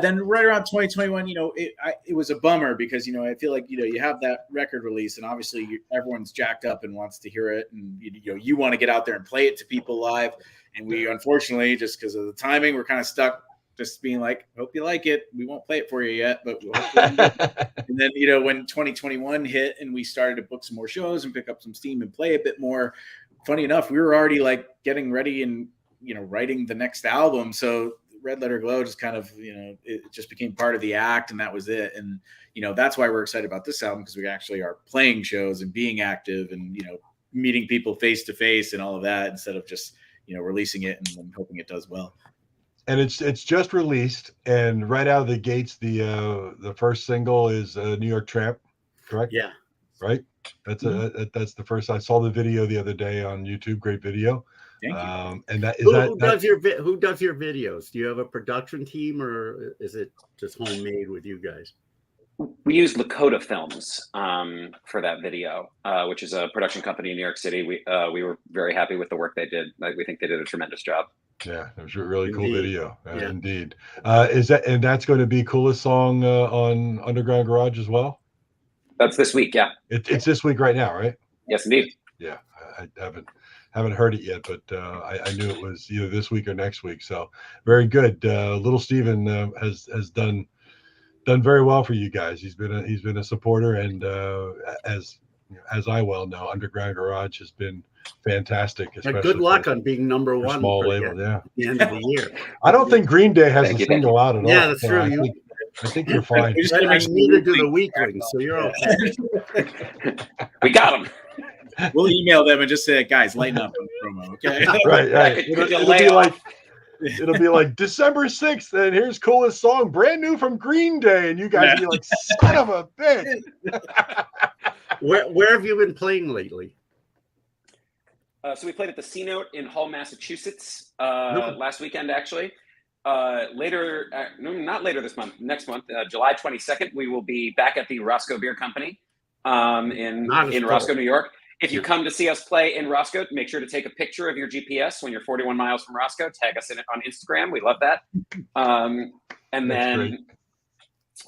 then right around 2021, it was a bummer because I feel like you have that record release and obviously everyone's jacked up and wants to hear it, and you want to get out there and play it to people live, and we unfortunately, just because of the timing, we're kind of stuck just being like, hope you like it. We won't play it for you yet, but we'll and then when 2021 hit and we started to book some more shows and pick up some steam and play a bit more. Funny enough, we were already getting ready and writing the next album, so Red Letter Glow just kind of it just became part of the act, and that was it. And that's why we're excited about this album, because we actually are playing shows and being active and meeting people face to face and all of that, instead of just releasing it and then hoping it does well. And it's just released, and right out of the gates, the first single is New York Tramp, correct? Yeah. Right. That's that's the first. I saw the video the other day on YouTube. Great video. Thank you. And that is Who does your videos? Do you have a production team, or is it just homemade with you guys? We used Lakota Films for that video, which is a production company in New York City. We were very happy with the work they did. We think they did a tremendous job. Yeah, it was a really cool Indeed. video. Yeah. Indeed. That's going to be Coolest Song on Underground Garage as well? That's this week, yeah. It's this week right now, right? Yes, indeed. Yeah, I haven't heard it yet, but I knew it was either this week or next week. So very good. Little Steven has done very well for you guys. He's been a supporter, and as I well know, Underground Garage has been fantastic. Good luck on being number one. Small label, yeah. At the end of the year. I don't think Green Day has a single out at all. Yeah, that's true. I think you're fine. Neither do the Weaklings, so you're okay. We got them. We'll email them and just say, guys, lighten up on the promo, okay? Right. It'll be like December 6th, and here's Coolest Song, brand new from Green Day, and you guys be like, son of a bitch. Where have you been playing lately? So we played at the C Note in Hull, Massachusetts last weekend, actually. Not later this month, next month, July 22nd, we will be back at the Roscoe Beer Company in Roscoe, New York. If you come to see us play in Roscoe, make sure to take a picture of your GPS when you're 41 miles from Roscoe. Tag us in it on Instagram. We love that. And then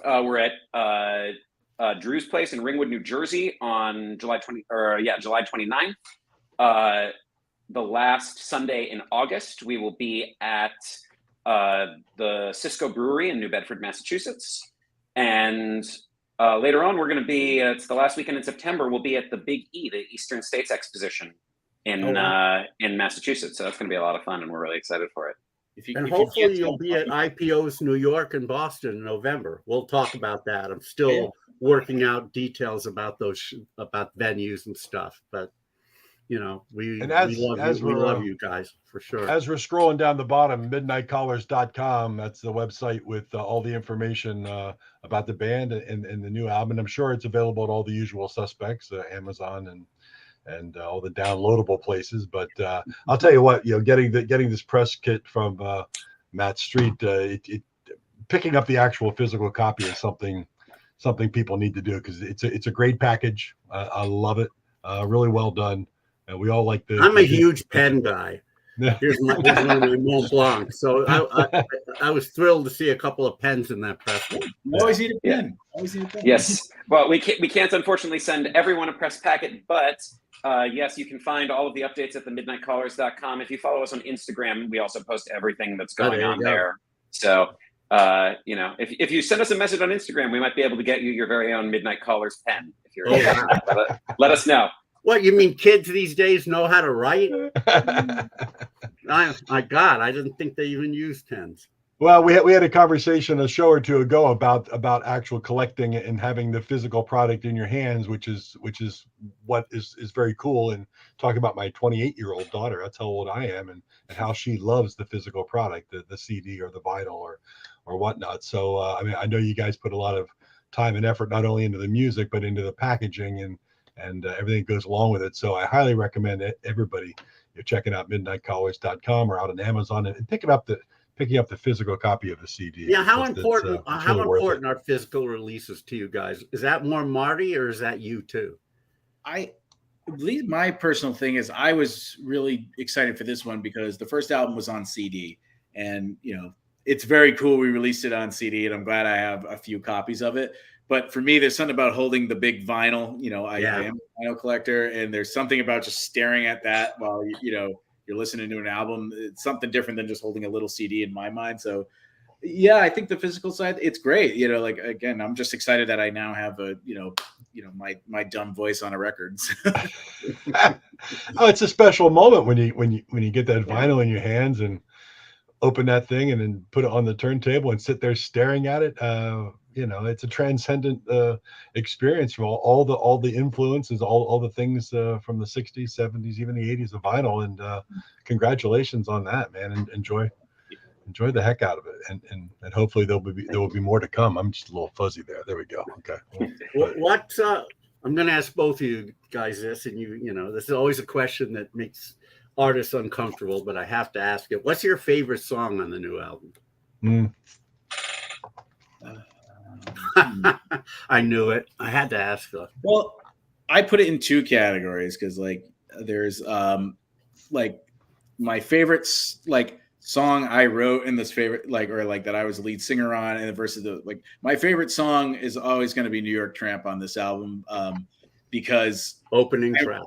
we're at Drew's Place in Ringwood, New Jersey on July 29th. The last Sunday in August, we will be at the Cisco Brewery in New Bedford, Massachusetts. And later on, we're going to be, it's the last weekend in September, we'll be at the Big E, the Eastern States Exposition in Massachusetts. So that's going to be a lot of fun, and we're really excited for it. Hopefully you'll be at IPOs New York and Boston in November. We'll talk about that. I'm still working out details about about venues and stuff, but we love you guys for sure. As we're scrolling down the bottom, midnightcallers.com, that's the website with all the information about the band and the new album. I'm sure it's available at all the usual suspects, Amazon and all the downloadable places. But I'll tell you what, getting this press kit from Matt Street, picking up the actual physical copy is something people need to do, because it's a great package. I love it. Really well done. And we all like I'm a huge pen guy. Here's one of my Mont Blanc. So I was thrilled to see a couple of pens in that press. You always need a pen. Yes. Well, we can't unfortunately send everyone a press packet, but yes, you can find all of the updates at the midnightcallers.com. If you follow us on Instagram, we also post everything that's going on there. So, if you send us a message on Instagram, we might be able to get you your very own Midnight Callers pen. If you're let us know. What, you mean kids these days know how to write? My God, I didn't think they even used pens. Well, we had a conversation a show or two ago about actual collecting and having the physical product in your hands, which is what is very cool. And talking about my 28-year-old daughter, that's how old I am, and how she loves the physical product, the CD or the vinyl or whatnot. So I mean, I know you guys put a lot of time and effort not only into the music but into the packaging and everything that goes along with it. So I highly recommend everybody checking out midnightcallers.com or out on Amazon and picking up the physical copy of the CD. Yeah, how important really are physical releases to you guys? Is that more Marty or is that you too? I believe my personal thing is I was really excited for this one because the first album was on CD, and it's very cool we released it on CD, and I'm glad I have a few copies of it. But for me, there's something about holding the big vinyl. I am a vinyl collector, and there's something about just staring at that while you're listening to an album. It's something different than just holding a little CD in my mind. So yeah, I think the physical side, it's great. Like, again, I'm just excited that I now have my dumb voice on a record. Oh, it's a special moment when you get that vinyl in your hands and open that thing and then put it on the turntable and sit there staring at it. It's a transcendent experience from all the influences, all the things from the 60s, 70s, even the 80s of vinyl. And congratulations on that, man. And enjoy the heck out of it. And hopefully there will be more to come. I'm just a little fuzzy there. There we go. Okay. Well, I'm going to ask both of you guys this, and this is always a question that makes artists uncomfortable, but I have to ask it. What's your favorite song on the new album? I knew it. I had to ask her. Well, I put it in two categories because there's my favorites, song I wrote in this favorite that I was the lead singer on, and versus my favorite song is always going to be New York Tramp on this album, because opening track.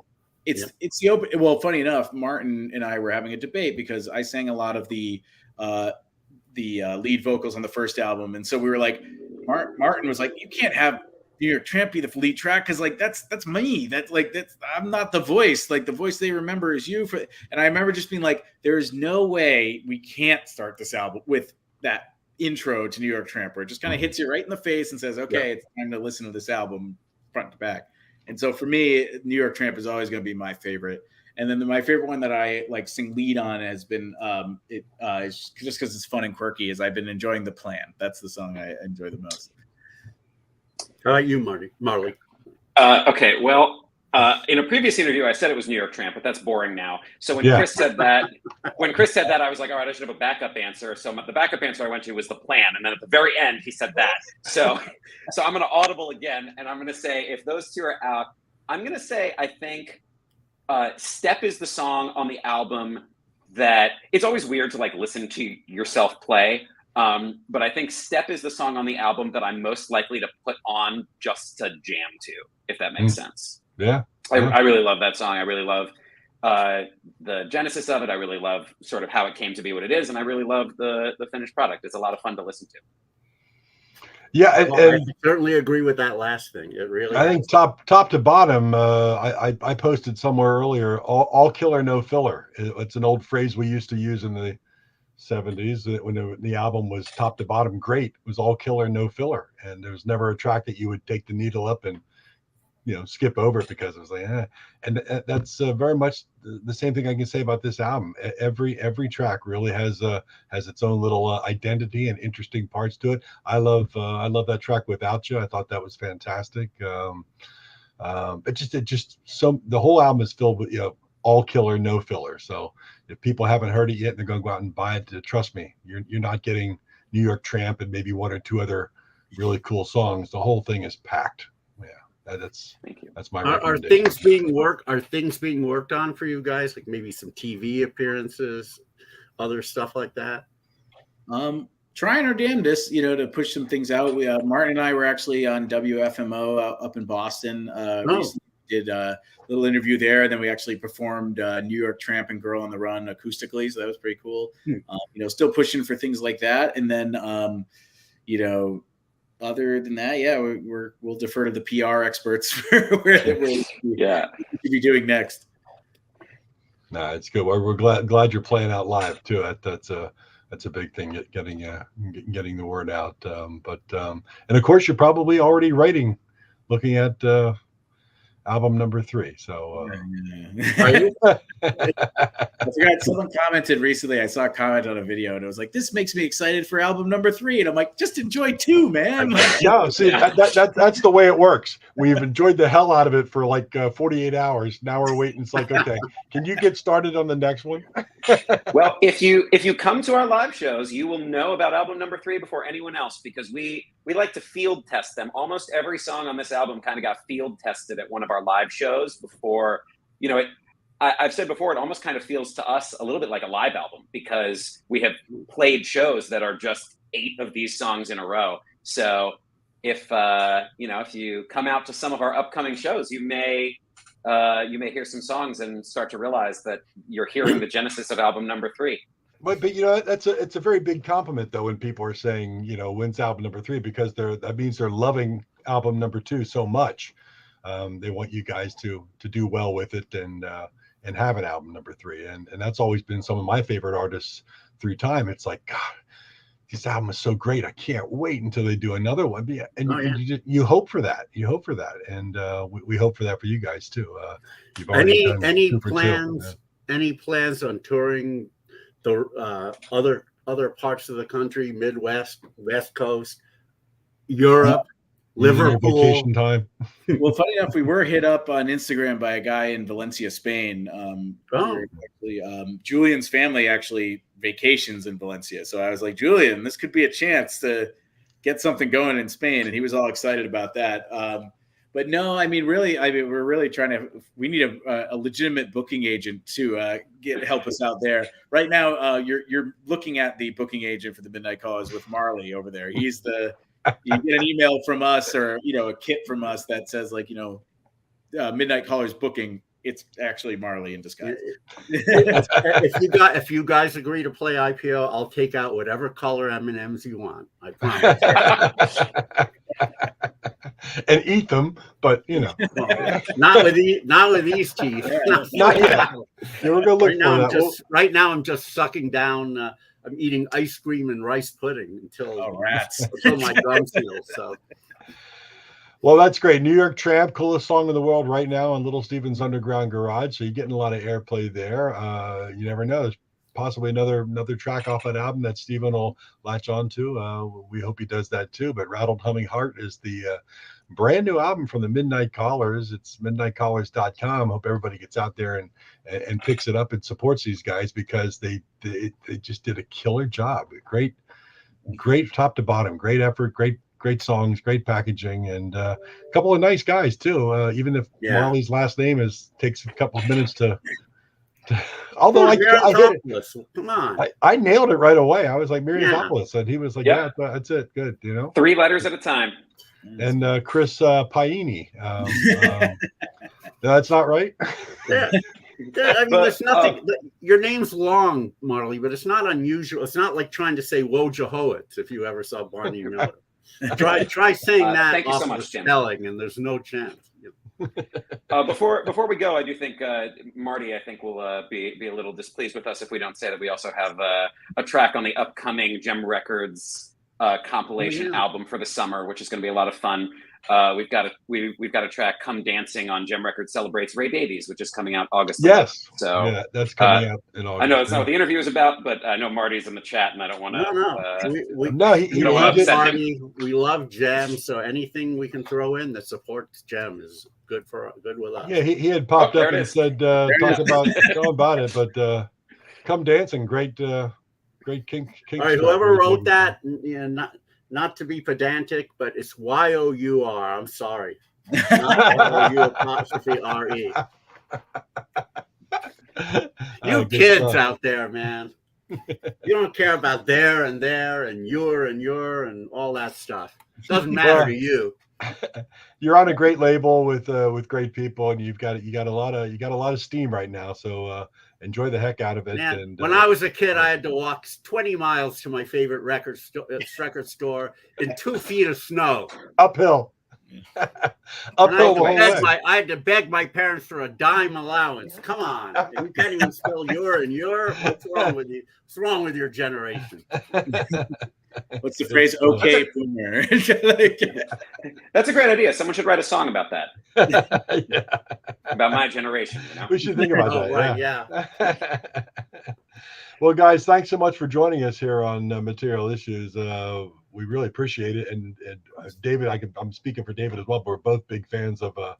It's the open. Well, funny enough, Martin and I were having a debate because I sang a lot of the lead vocals on the first album, and so we were like, Martin was like, you can't have New York Tramp be the lead track because that's me. That's I'm not the voice. The voice they remember is you. And I remember just being like, there's no way we can't start this album with that intro to New York Tramp, where it just kind of hits you right in the face and says, okay, It's time to listen to this album front to back. And so for me, New York Tramp is always going to be my favorite. And then my favorite one that I sing lead on has been just because it's fun and quirky, is I've been enjoying The Plan. That's the song I enjoy the most. How about you, Marley? Okay, well, in a previous interview, I said it was New York Tramp, but that's boring now. So when Chris said that, I was like, all right, I should have a backup answer. So the backup answer I went to was The Plan, and then at the very end, he said that. So I'm going to audible again, and I'm going to say if those two are out, I'm going to say I think Step is the song on the album that it's always weird to listen to yourself play. But I think Step is the song on the album that I'm most likely to put on just to jam to, if that makes sense. Yeah. I really love that song. I really love the genesis of it. I really love sort of how it came to be what it is. And I really love the finished product. It's a lot of fun to listen to. Yeah, I certainly agree with that last thing. It really. I think top to bottom. I posted somewhere earlier. All killer, no filler. It's an old phrase we used to use in the 70s when the album was top to bottom great. It was all killer, no filler, and there was never a track that you would take the needle up and skip over it because it was and that's very much the same thing I can say about this album. Every track really has its own little identity and interesting parts to it. I love that track Without You. I thought that was fantastic. It just so the whole album is filled with all killer, no filler. So if people haven't heard it yet, they're going to go out and buy it. Trust me, you're not getting New York Tramp and maybe one or two other really cool songs. The whole thing is packed. That's my recommendation. Are things being worked on for you guys? Like maybe some TV appearances, other stuff like that? Trying our damnedest, to push some things out. Martin and I were actually on WFMO up in Boston. Recently did a little interview there, and then we actually performed New York Tramp and Girl on the Run acoustically, so that was pretty cool. Still pushing for things like that, and then other than that, we'll defer to the PR experts for where we'll be doing next. Nah, it's good. We're glad you're playing out live too. That's that's a big thing, getting the word out. And of course, you're probably already looking at album number 3. So I forgot, someone commented recently. I saw a comment on a video, and it was like, "This makes me excited for album number 3." And I'm like, "Just enjoy 2, man." No, see, that's the way it works. We've enjoyed the hell out of it for like 48 hours. Now we're waiting. It's like, okay, can you get started on the next one? Well, if you come to our live shows, you will know about album number 3 before anyone else, because we like to field test them. Almost every song on this album kind of got field tested at one of our live shows before. I've said before, it almost kind of feels to us a little bit like a live album, because we have played shows that are just 8 of these songs in a row. So if you come out to some of our upcoming shows, you may hear some songs and start to realize that you're hearing the genesis of album number 3. But it's a very big compliment though when people are saying, when's album number 3, because that means they're loving album number 2 so much. They want you guys to do well with it and have an album number 3, and that's always been some of my favorite artists through time. It's like, God, this album is so great. I can't wait until they do another one. And you hope for that. And we hope for that for you guys too. You've already any plans on touring the other parts of the country, Midwest, West Coast, Europe, Liverpool? Vacation time. Well, funny enough, we were hit up on Instagram by a guy in Valencia, Spain. Julian's family actually vacations in Valencia. So I was like, Julian, this could be a chance to get something going in Spain. And he was all excited about that. But no, we're really we need a legitimate booking agent to help us out there. Right now, you're looking at the booking agent for the Midnight Callers with Marley over there. He's you get an email from us or, a kit from us that says like, Midnight Callers booking. It's actually Marley in disguise. If you guys agree to play IPO, I'll take out whatever color M&Ms you want. I promise. And eat them, but not with these teeth. Not yet. We're gonna look right now I'm just sucking down. I'm eating ice cream and rice pudding until my gums heal. So. Well, that's great. New York Tramp, coolest song in the world right now on Little Steven's Underground Garage. So you're getting a lot of airplay there. You never know. There's possibly another track off that album that Steven will latch on to. We hope he does that too. But Rattled Humming Heart is the brand new album from the Midnight Callers. It's midnightcallers.com. Hope everybody gets out there and picks it up and supports these guys, because they just did a killer job. Great top to bottom. Great effort. Great songs, great packaging, and a couple of nice guys too. Even if Marley's last name takes a couple of minutes to although I hit it. Come on, I nailed it right away. I was like Myriadopoulos, and he was like, "Yeah, that's it, good." 3 letters at a time. And Chris Paini. That's not right. Yeah. There's nothing. Your name's long, Marley, but it's not unusual. It's not like trying to say Wojciechowicz if you ever saw Barney Miller. Try saying that. Thank you off so much, of Jim. spelling, and there's no chance. Before we go, I do think Marty, will be a little displeased with us if we don't say that we also have a track on the upcoming Gem Records compilation album for the summer, which is going to be a lot of fun. We've got a track, "Come Dancing," on Gem Records Celebrates Ray Davies, which is coming out August 11th. Yes, so that's coming out in August. I know it's not what the interview is about, but I know Marty's in the chat, and I don't want to. We love Gem, so anything we can throw in that supports Gem is good with us. Yeah, he had popped up and said talk about it, but "Come Dancing," great King. All right, whoever wrote that, not to be pedantic, but it's Y-O-U-R. I'm sorry. Not Y-O-U-R-E. You kids out there, man. You don't care about there and your and all that stuff. It doesn't matter to you. You're on a great label with great people, and you got a lot of steam right now. So enjoy the heck out of it. Man, and when I was a kid, I had to walk 20 miles to my favorite record store in 2 feet of snow. Uphill. Uphill the whole way. I had to beg my parents for a dime allowance. Come on. You can't even spell your and your. What's wrong with you? What's wrong with your generation? What's the phrase? Okay, boomer. That's a great idea. Someone should write a song about that. Yeah. About my generation. We should think about that. Right, yeah. Well, guys, thanks so much for joining us here on Material Issues. We really appreciate it. And David, I'm speaking for David as well. But we're both big fans of the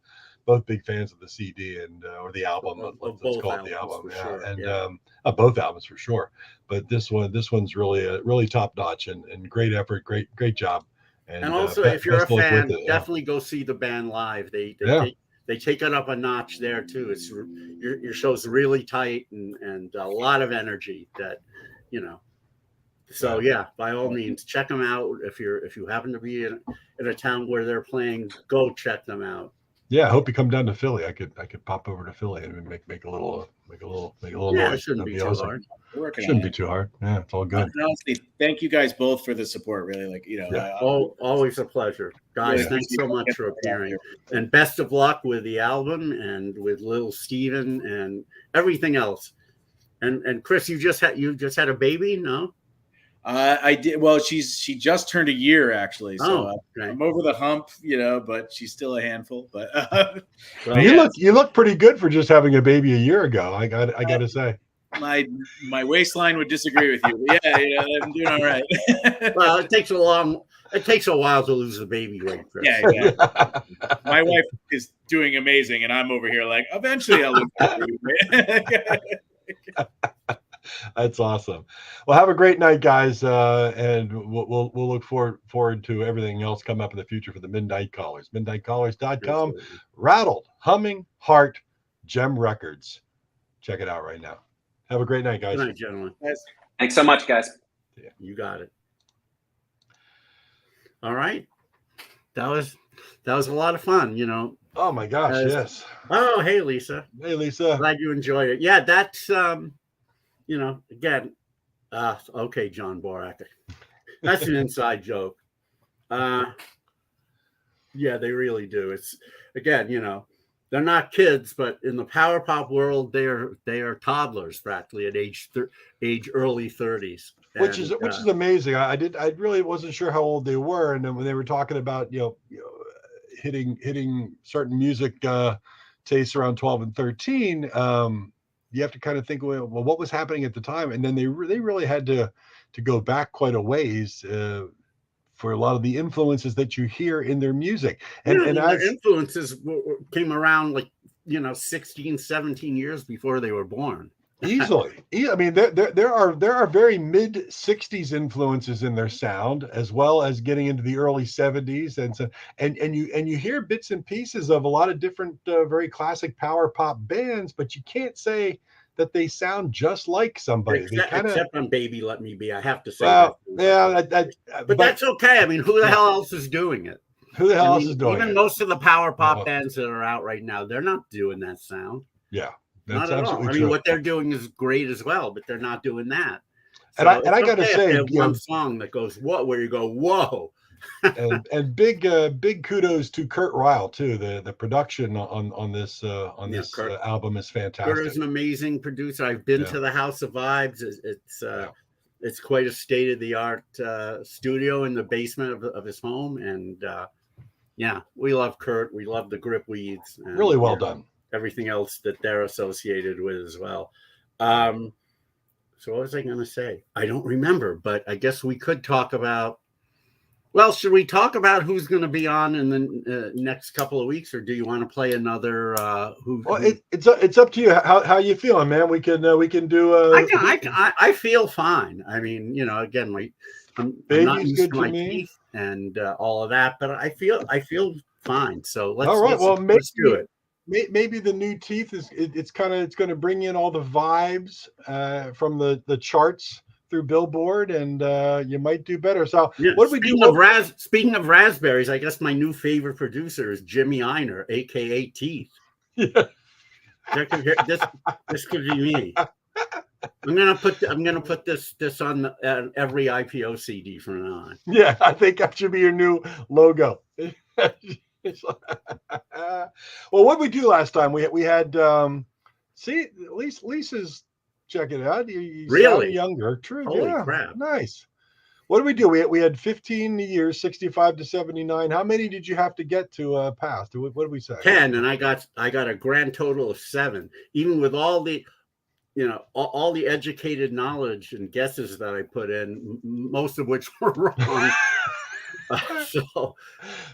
CD and or the album. Let's call it the album. Yeah. Sure. And both albums for sure. But this one's really top notch and great effort, great job. And also, if you're a fan, definitely go see the band live. They take it up a notch there too. It's your show's really tight and a lot of energy that, you know. So yeah, by all means, check them out. If you happen to be in a town where they're playing, go check them out. Yeah, I hope you come down to Philly. I could pop over to Philly and make a little Yeah, noise. it shouldn't be too hard. Shouldn't be too hard. Yeah, it's all good. Honestly, thank you guys both for the support. Really, Always a pleasure, guys. Yeah. Thanks so much for appearing, and best of luck with the album and with Little Steven and everything else. And Chris, you just had a baby, no? I did. Well, she just turned a year actually, so okay. I'm over the hump, but she's still a handful. But you look pretty good for just having a baby a year ago. I got to say. My waistline would disagree with you. But yeah, I'm doing all right. Well, it takes a while to lose the baby weight, Chris. Yeah, exactly. My wife is doing amazing, and I'm over here like, eventually I'll lose the baby weight. That's awesome. Well, have a great night, guys, and we'll look forward to everything else coming up in the future for the Midnight Callers. MidnightCallers.com. Rattled Humming Heart, Gem Records. Check it out right now. Have a great night, guys. Good night, gentlemen. Thanks so much, guys. Yeah, you got it. All right, that was a lot of fun. Oh my gosh, yes. Oh, hey, Lisa. Hey, Lisa. Glad you enjoyed it. Yeah, that's again, okay, John Borak. That's an inside joke. Yeah, they really do. It's again, they're not kids, but in the power pop world, they are toddlers practically at age early 30s. Which is amazing. I really wasn't sure how old they were, and then when they were talking about hitting certain music tastes around 12 and 13. You have to kind of think, well, what was happening at the time? And then they really had to go back quite a ways for a lot of the influences that you hear in their music. And their influences came around 16, 17 years before they were born. Easily. I mean, there are very mid 60s influences in their sound, as well as getting into the early 70s, and you hear bits and pieces of a lot of different very classic power pop bands, but you can't say that they sound just like somebody. Except on "Baby Let Me Be," I have to say. Well, yeah, but that's okay. I mean, who the hell else is doing it? Who the hell else is doing it? Even most of the power pop bands that are out right now, they're not doing that sound. Yeah. That's not at all. I mean, what they're doing is great as well, but they're not doing that. So and I got to say, one song that goes where you go, whoa. and big kudos to Kurt Ryle too. The production on this album is fantastic. Kurt is an amazing producer. I've been to the House of Vibes. It's quite a state of the art studio in the basement of his home, and we love Kurt. We love the Grip Weeds. And, really well done. Everything else that they're associated with as well. So what was I going to say? I don't remember, but I guess we could talk about. Well, should we talk about who's going to be on in the next couple of weeks, or do you want to play another? It's up to you. How you feeling, man? We can do. I feel fine. I mean, again, I'm not used to my teeth and all of that, but I feel fine. So let's do it. Maybe the new teeth it's going to bring in all the vibes from the charts through Billboard, and you might do better. So what do we do? Speaking of raspberries, I guess my new favorite producer is Jimmy Einer, aka Teeth. Yeah. This could be me. I'm gonna put this on every IPO CD from now on. Yeah, I think that should be your new logo. Well, what did we do last time? We had see, at least Lisa's checking it out. You sound Really? younger. True. Holy Yeah. crap. Nice. What did we do? We had 15 years, 65 to 79. How many did you have to get to pass? What did we say? 10, and I got a grand total of 7, even with all the all the educated knowledge and guesses that I put in, most of which were wrong. So,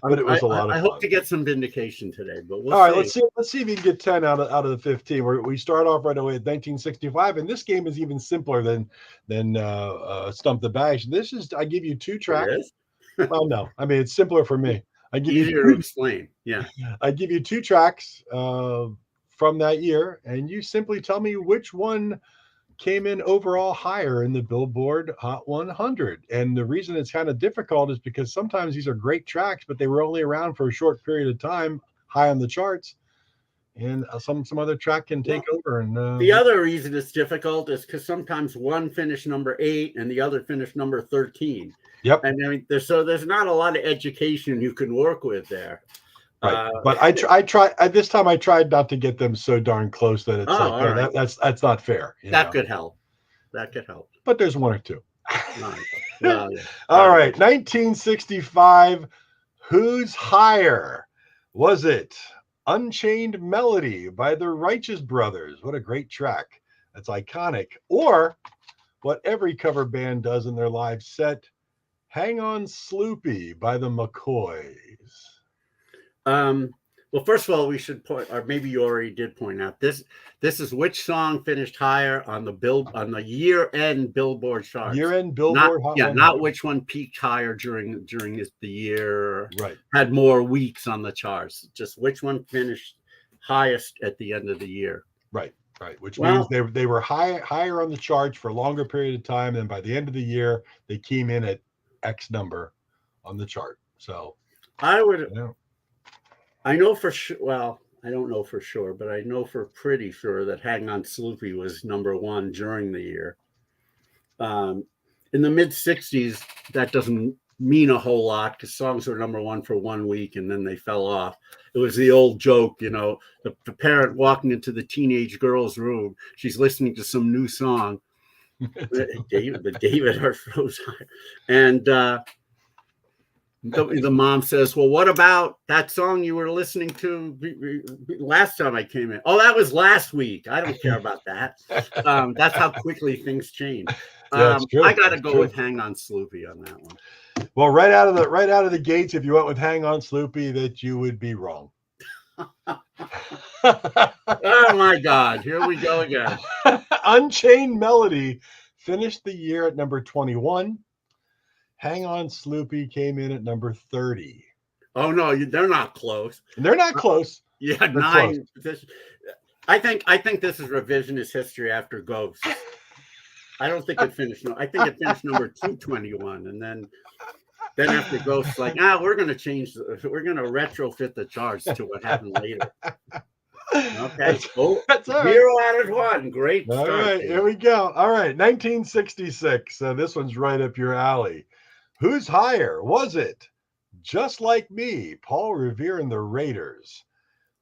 but it was a lot of fun. I hope to get some vindication today. But we'll all right, see. let's see if you can get 10 out of the 15. We start off right away at 1965, and this game is even simpler than Stump the Bash. I give you 2 tracks. Well, no, I mean it's simpler for me. I give Easier to explain. Yeah, I give you 2 tracks from that year, and you simply tell me which one came in overall higher in the Billboard Hot 100. And the reason it's kind of difficult is because sometimes these are great tracks, but they were only around for a short period of time, high on the charts, and some other track can take over. And the other reason it's difficult is because sometimes one finished number 8 and the other finished number 13. Yep. And I mean, there's not a lot of education you can work with there. Right. But I try this time. I tried not to get them so darn close that it's that's not fair. That could help. But there's 1 or 2. Well, yeah. All right. 1965. Who's higher? Was it Unchained Melody by the Righteous Brothers? What a great track. That's iconic. Or what every cover band does in their live set, Hang On Sloopy by the McCoys. Well, first of all, we should point, or maybe you already did point out, this is which song finished higher on the year-end Billboard charts. Year-end Billboard. Not which one peaked higher during the year. Right. Had more weeks on the charts. Just which one finished highest at the end of the year. Right. Which means they were higher on the charts for a longer period of time, and by the end of the year, they came in at X number on the chart. So I would. I know for sure. Well, I don't know for sure, but I know for pretty sure that Hang On Sloopy was number 1 during the year. In the mid 60s, that doesn't mean a whole lot because songs were number 1 for 1 week and then they fell off. It was the old joke, the parent walking into the teenage girl's room. She's listening to some new song. David Hershberger, and the mom says, well, what about that song you were listening to last time I came in? Oh, that was last week. I don't care about that. That's how quickly things change. I got to go with Hang On Sloopy on that one. Well, right out of the gates, if you went with Hang On Sloopy, that you would be wrong. Oh my God, here we go again. Unchained Melody finished the year at number 21. Hang On Sloopy came in at number 30. Oh no, they're not close. They're not close. Yeah, they're 9. Close. I think this is revisionist history after Ghost. I don't think it finished. I think it finished number 221, and then after Ghost, like, we're going to retrofit the charts to what happened later. Okay, that's all right. 0 out of 1. Great start. All right, here we go. All right, 1966. This one's right up your alley. Who's higher? Was it Just Like Me, Paul Revere and the Raiders?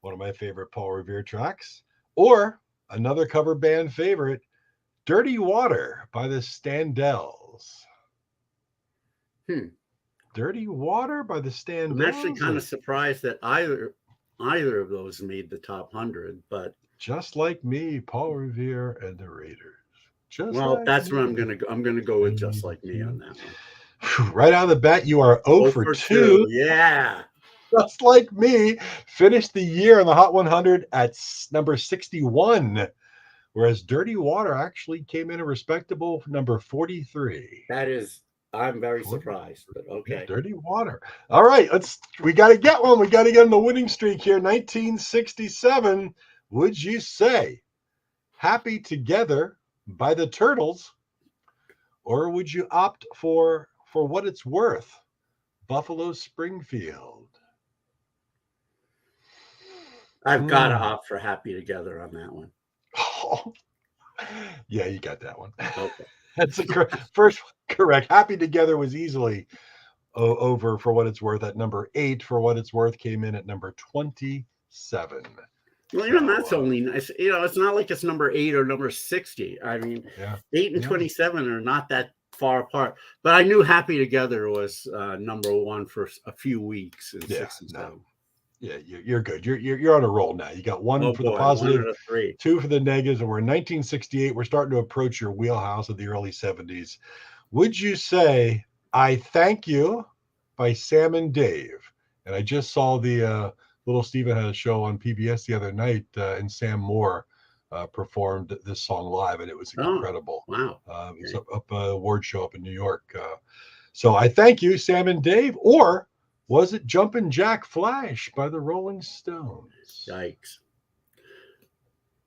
One of my favorite Paul Revere tracks. Or another cover band favorite, Dirty Water by the Standells. Dirty Water by the Standells. I'm actually kind of surprised that either of those made the top 100, but Just Like Me, Paul Revere and the Raiders. That's where I'm gonna go with Just Like Me on that one. Right out of the bat, you are 0 for 2. Yeah. Just Like Me finished the year on the Hot 100 at number 61, whereas Dirty Water actually came in a respectable number 43. I'm very surprised, but okay. Dirty Water. All right, we got to get one. We got to get on the winning streak here. 1967, would you say Happy Together by the Turtles, or would you opt for what it's worth, Buffalo Springfield? I've got to opt for Happy Together on that one. Oh, yeah, you got that one. Okay. That's the first correct. Happy Together was easily over For What It's Worth at number 8. For What It's Worth came in at number 27. Well, even that's only nice. It's not like it's number 8 or number 60. I mean, 8 and 27 are not that far apart. But I knew Happy Together was number 1 for a few weeks in 67. No. Yeah, you're good. You're on a roll now. You got one for the positive, 3. 2 for the negatives, and we're in 1968. We're starting to approach your wheelhouse of the early 70s. Would you say I Thank You by Sam and Dave? And I just saw the Little Steven had a show on PBS the other night, and Sam Moore performed this song live, and it was incredible. Wow. It was up award show up in New York. So I Thank You, Sam and Dave, or was it Jumpin' Jack Flash by the Rolling Stones? Yikes.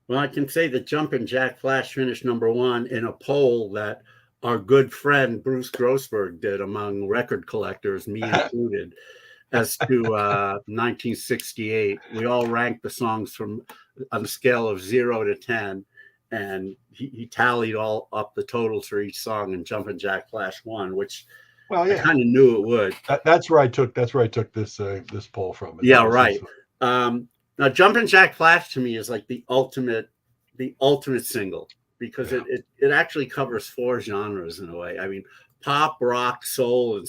Well, I can say that Jumpin' Jack Flash finished number 1 in a poll that our good friend Bruce Grossberg did among record collectors, me included, as to 1968. We all ranked the songs on a scale of 0 to 10, and he tallied all up the totals for each song, and Jumpin' Jack Flash won, which I kind of knew it would. That's where I took this poll from. Yeah, right. Now, Jumpin' Jack Flash to me is like the ultimate single, because it actually covers 4 genres in a way. I mean, pop, rock, soul, and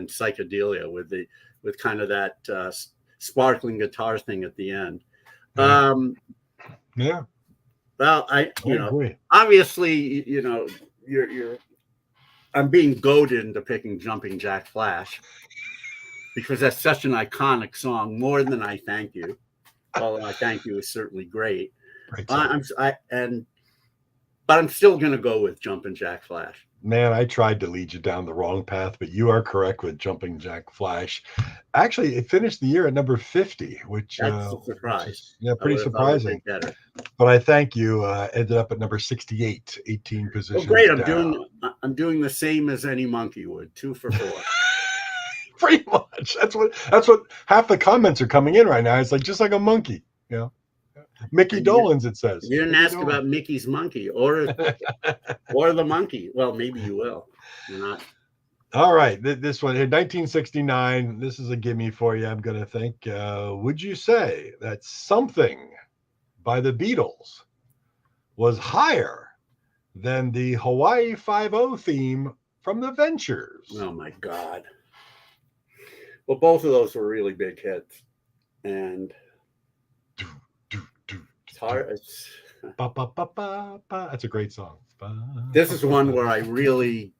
psychedelia with kind of that sparkling guitar thing at the end. Well, I agree. Obviously, you're I'm being goaded into picking Jumping Jack Flash because that's such an iconic song, more than I Thank You. Although I Thank You is certainly great. But I'm still going to go with Jumping Jack Flash. Man, I tried to lead you down the wrong path, but you are correct with Jumping Jack Flash. Actually, it finished the year at number 50, which that's a surprise. Pretty surprising. But I Thank You ended up at number 68, 18 positions. Oh, great! I'm doing the same as any monkey would, 2 for 4. Pretty much. That's what half the comments are coming in right now. It's like just like a monkey, Mickey Dolenz, it says. You didn't ask about Mickey's monkey or the monkey. Well, maybe you will. You're not. All right. This one here, 1969. This is a gimme for you, I'm going to think. Would you say that Something by the Beatles was higher than the Hawaii Five-0 theme from the Ventures? Oh, my God. Well, both of those were really big hits. And it's hard. That's a great song. This is one where I really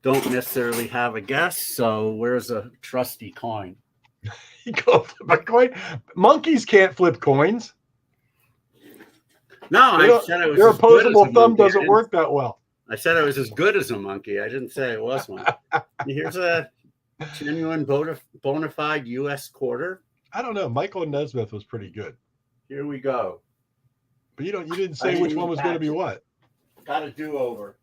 don't necessarily have a guess. So where's a trusty coin? You go flip a coin. Monkeys can't flip coins. No, I said it was. Your opposable thumb doesn't work that well. I said I was as good as a monkey. I didn't say it was one. Here's a genuine bona fide U.S. quarter. I don't know. Michael Nesmith was pretty good. Here we go. But you didn't say which one was going to be what. Got a do-over.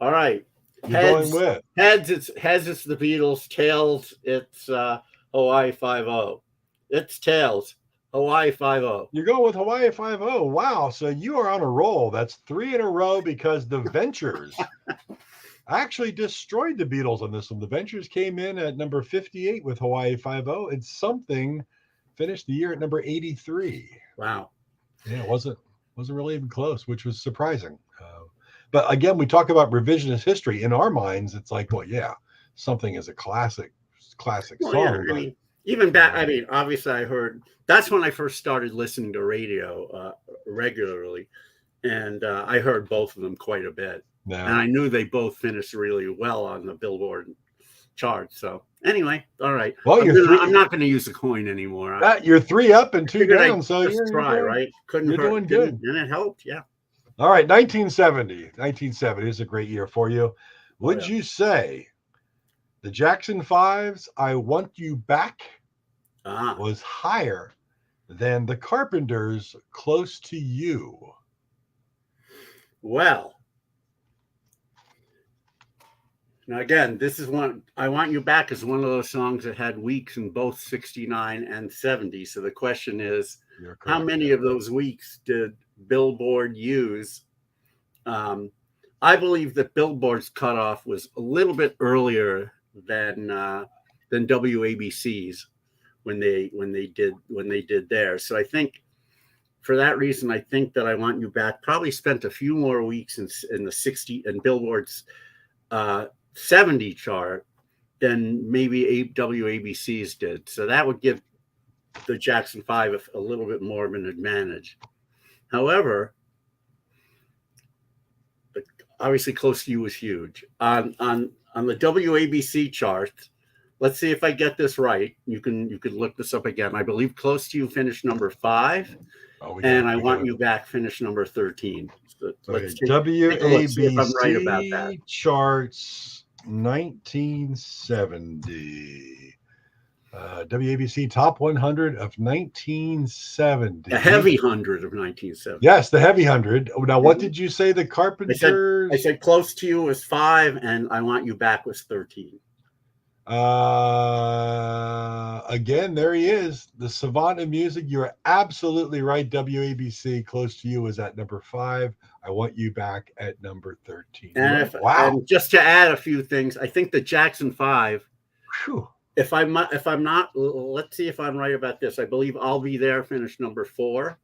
All right. Going with heads. It's the Beatles. Tails. It's Hawaii Five-0. It's tails. Hawaii Five-0. You're going with Hawaii Five-0. Wow. So you are on a roll. That's 3 in a row because the Ventures actually destroyed the Beatles on this one. The Ventures came in at number 58 with Hawaii Five-0, and Something finished the year at number 83. Wow. Yeah, it wasn't really even close, which was surprising. But again, we talk about revisionist history. In our minds, it's like, well, yeah, Something is a classic song. Yeah, I mean, even back, obviously I heard, that's when I first started listening to radio regularly. And I heard both of them quite a bit. Yeah. And I knew they both finished really well on the Billboard chart. So anyway, all right. Well, I'm not going to use a coin anymore. You're 3 up and 2 down. So you're right. You're doing good. And it helped. Yeah. All right. 1970. 1970 is a great year for you. Would you say the Jackson 5's I Want You Back was higher than the Carpenters' Close to You? Well, now again, this is one, I Want You Back is one of those songs that had weeks in both 69 and 70. So the question is, how many of those weeks did Billboard use I believe that Billboard's cutoff was a little bit earlier than WABC's when they did theirs. So I think for that reason, I think that I Want You Back probably spent a few more weeks in the 60 and Billboard's 70 chart than maybe WABC's did. So that would give the Jackson 5 a little bit more of an advantage. However, obviously Close to You was huge. On the WABC chart, let's see if I get this right. You can look this up again. I believe Close to You finished number 5, and I Want You Back finished number 13. So let's take a look, see if I'm right about that. Charts 1970. WABC Top 100 of 1970. The Heavy 100 of 1970. Yes, the Heavy 100. Now, what did you say? The Carpenters? I said Close to You was 5, and I Want You Back was 13. Again, there he is, the savant of music. You're absolutely right. WABC Close to You is at number 5. I Want You Back at number 13. And and just to add a few things, I think the Jackson 5. Whew. If I'm not, let's see if I'm right about this. I believe I'll Be There finished number 4.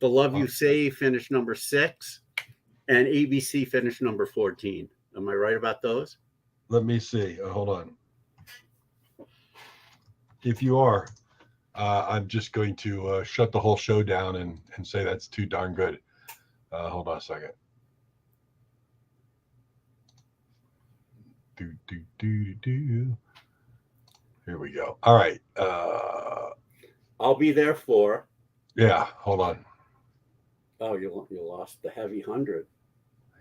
The Love You Save finished number 6, and ABC finished number 14. Am I right about those? Let me see. Hold on. If you are, I'm just going to shut the whole show down and say that's too darn good. Hold on a second. Here we go. All right. I'll Be There 4. Yeah. Hold on. Oh, you lost the Heavy 100.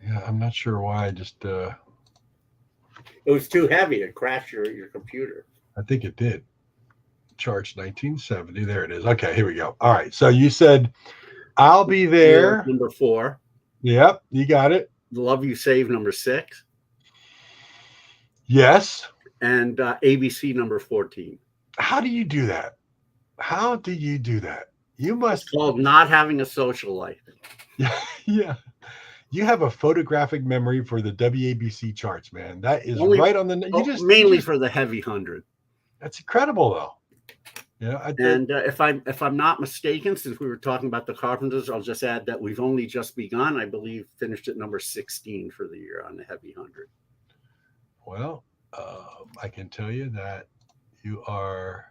Yeah, I'm not sure why. I just. It was too heavy. It crashed your computer. I think it did. Charts 1970. There it is. Okay, here we go. All right. So you said I'll Be There. Number 4. Yep, you got it. Love You Save number 6. Yes. And ABC number 14. How do you do that? How do you do that? You must. It's called not having a social life. Yeah. You have a photographic memory for the WABC charts, man. That is right on the. Mainly for the Heavy 100. That's incredible, though. Yeah. And if I'm not mistaken, since we were talking about the Carpenters, I'll just add that We've Only Just Begun, I believe, finished at number 16 for the year on the Heavy 100. Well, I can tell you that you are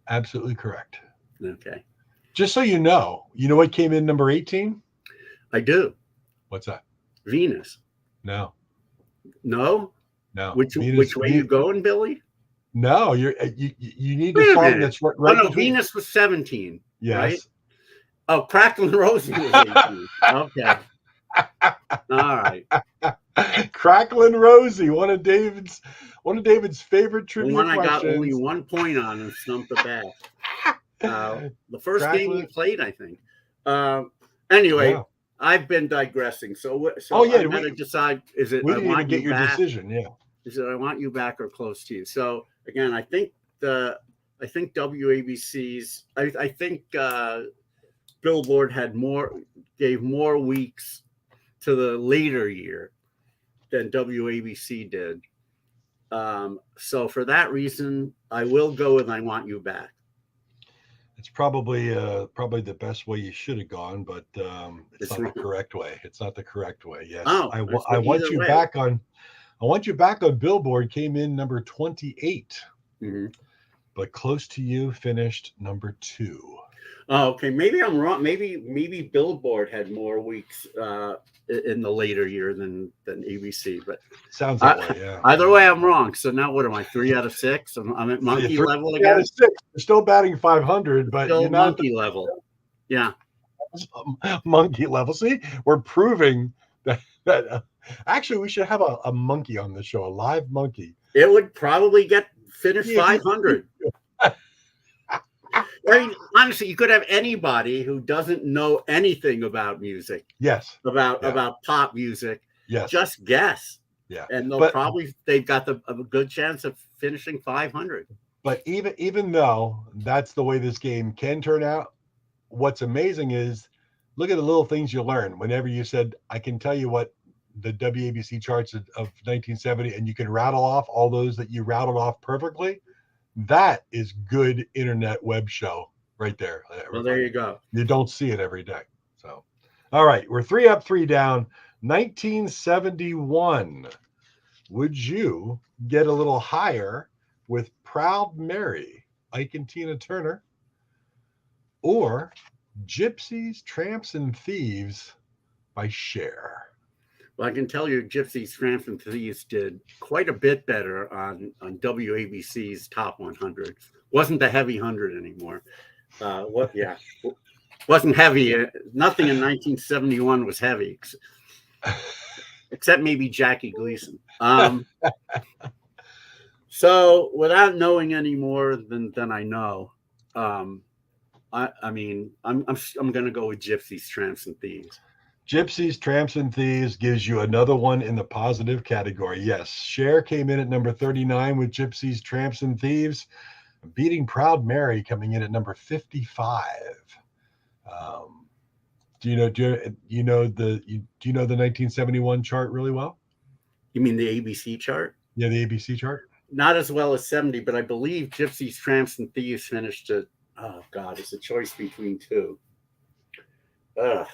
absolutely correct. Okay. Just so you know what came in number 18? I do. What's that? Venus. No. No? No. Which way you going, Billy? No, you need to song that's right. Oh, no, Venus was 17. Yes. Right? Oh, Cracklin' Rosie was 18. Okay. All right. Cracklin' Rosie, one of David's favorite trivia one questions. I got only 1 point on and stumped the back. The first game we played, I think. Anyway, yeah. I've been digressing. So I got to decide: is it? We didn't even get your decision. Yeah. Is it I Want You Back or Close to You? So again, I think WABC's. I think Billboard gave more weeks to the later year than WABC did. So for that reason, I will go with I Want You Back. It's probably the best way you should have gone, but it's not the correct way. It's not the correct way. Yes, I Want You Back on. I Want You Back on Billboard came in number 28, but Close to You finished number 2. Oh, okay. Maybe I'm wrong. Maybe Billboard had more weeks in the later year than ABC, but sounds that way. Yeah. Either way, I'm wrong. So now what am I? 3 out of 6? I'm at monkey level again. 3 out of 6. You're still batting 500, but still you're monkey level. Yeah. Monkey level. See, we're proving that actually we should have a monkey on the show, a live monkey. It would probably finish 500. I mean, honestly, you could have anybody who doesn't know anything about music. Yes. About pop music. Yes. Just guess. Yeah. And they've got a good chance of finishing 500. But even though that's the way this game can turn out, what's amazing is Look at the little things you learn. Whenever you said, I can tell you what the WABC charts of 1970, and you can rattle off all those that you rattled off perfectly. That is good internet web show right there. Well, there you go. You don't see it every day. So, all right, we're 3 up, 3 down. 1971. Would you get a little higher with Proud Mary, Ike and Tina Turner, or Gypsies, Tramps, and Thieves by Cher? Well, I can tell you Gypsies, Tramps, and Thieves did quite a bit better on WABC's Top 100. Wasn't the heavy 100 anymore. Wasn't heavy. Nothing in 1971 was heavy, except maybe Jackie Gleason. So without knowing any more than I know, I'm going to go with Gypsies, Tramps, and Thieves. Gypsies, Tramps, and Thieves gives you another one in the positive category. Yes, Cher came in at number 39 with Gypsies, Tramps, and Thieves, beating Proud Mary coming in at number 55. Do you know the 1971 chart really well? You mean the ABC chart? Yeah, the ABC chart. Not as well as 70, but I believe Gypsies, Tramps, and Thieves finished at, oh God, it's a choice between two. Let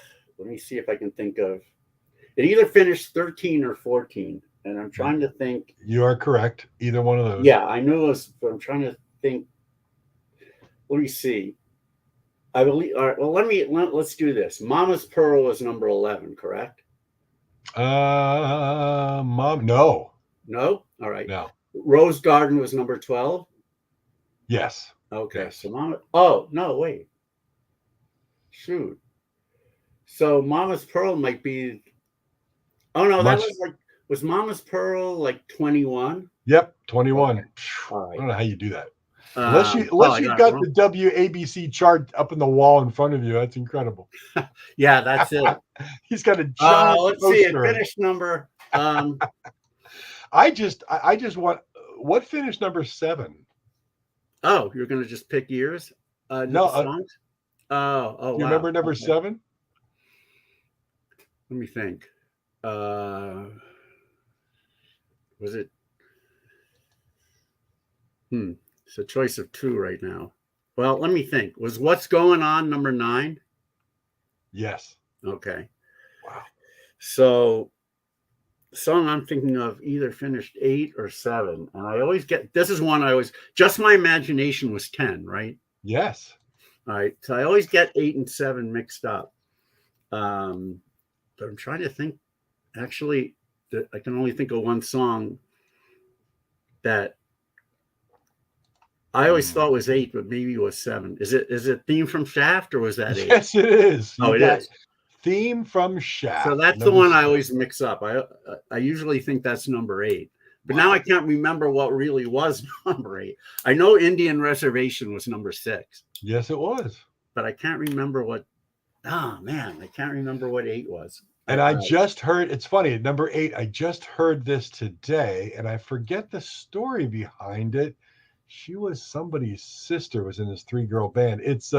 me see if I can think of it. Either finished 13 or 14, and I'm trying to think. You are correct. Either one of those. Yeah, I knew this, but I'm trying to think. Let me see. I believe. All right. Well, let's do this. Mama's Pearl was number 11, correct? Mom, no. No. All right. No. Rose Garden was number 12. Yes. Okay. Yes. So Mama. Oh no! Wait. Shoot. So Mama's Pearl might be. Oh no, that was Mama's Pearl like 21. Yep, 21. Okay. All right. I don't know how you do that. Unless you've got the WABC chart up in the wall in front of you, that's incredible. Yeah, that's it. He's got a giant let's poster. see a finished number. I just want what finished number 7? Oh, you're gonna just pick years? No. Songs? Oh, you remember number 7? Let me think. Was it? It's a choice of 2 right now. Well, let me think. Was What's Going On number 9? Yes. Okay. Wow. So, the song I'm thinking of either finished 8 or 7, and I always get. This is one I always. Just My Imagination was 10, right? Yes. All right. So I always get 8 and 7 mixed up. But I'm trying to think. Actually, I can only think of one song that I always thought was 8, but maybe it was 7. Is it Theme from Shaft, or was that 8? Yes, it is. Oh, it is. Theme from Shaft. So that's the one I always mix up. I usually think that's number 8. But now I can't remember what really was number 8. I know Indian Reservation was number 6. Yes, it was. But I can't remember what. Oh man, I can't remember what 8 was. And I just heard, it's funny, number 8, I just heard this today, and I forget the story behind it. She was somebody's sister, was in this 3-girl band. It's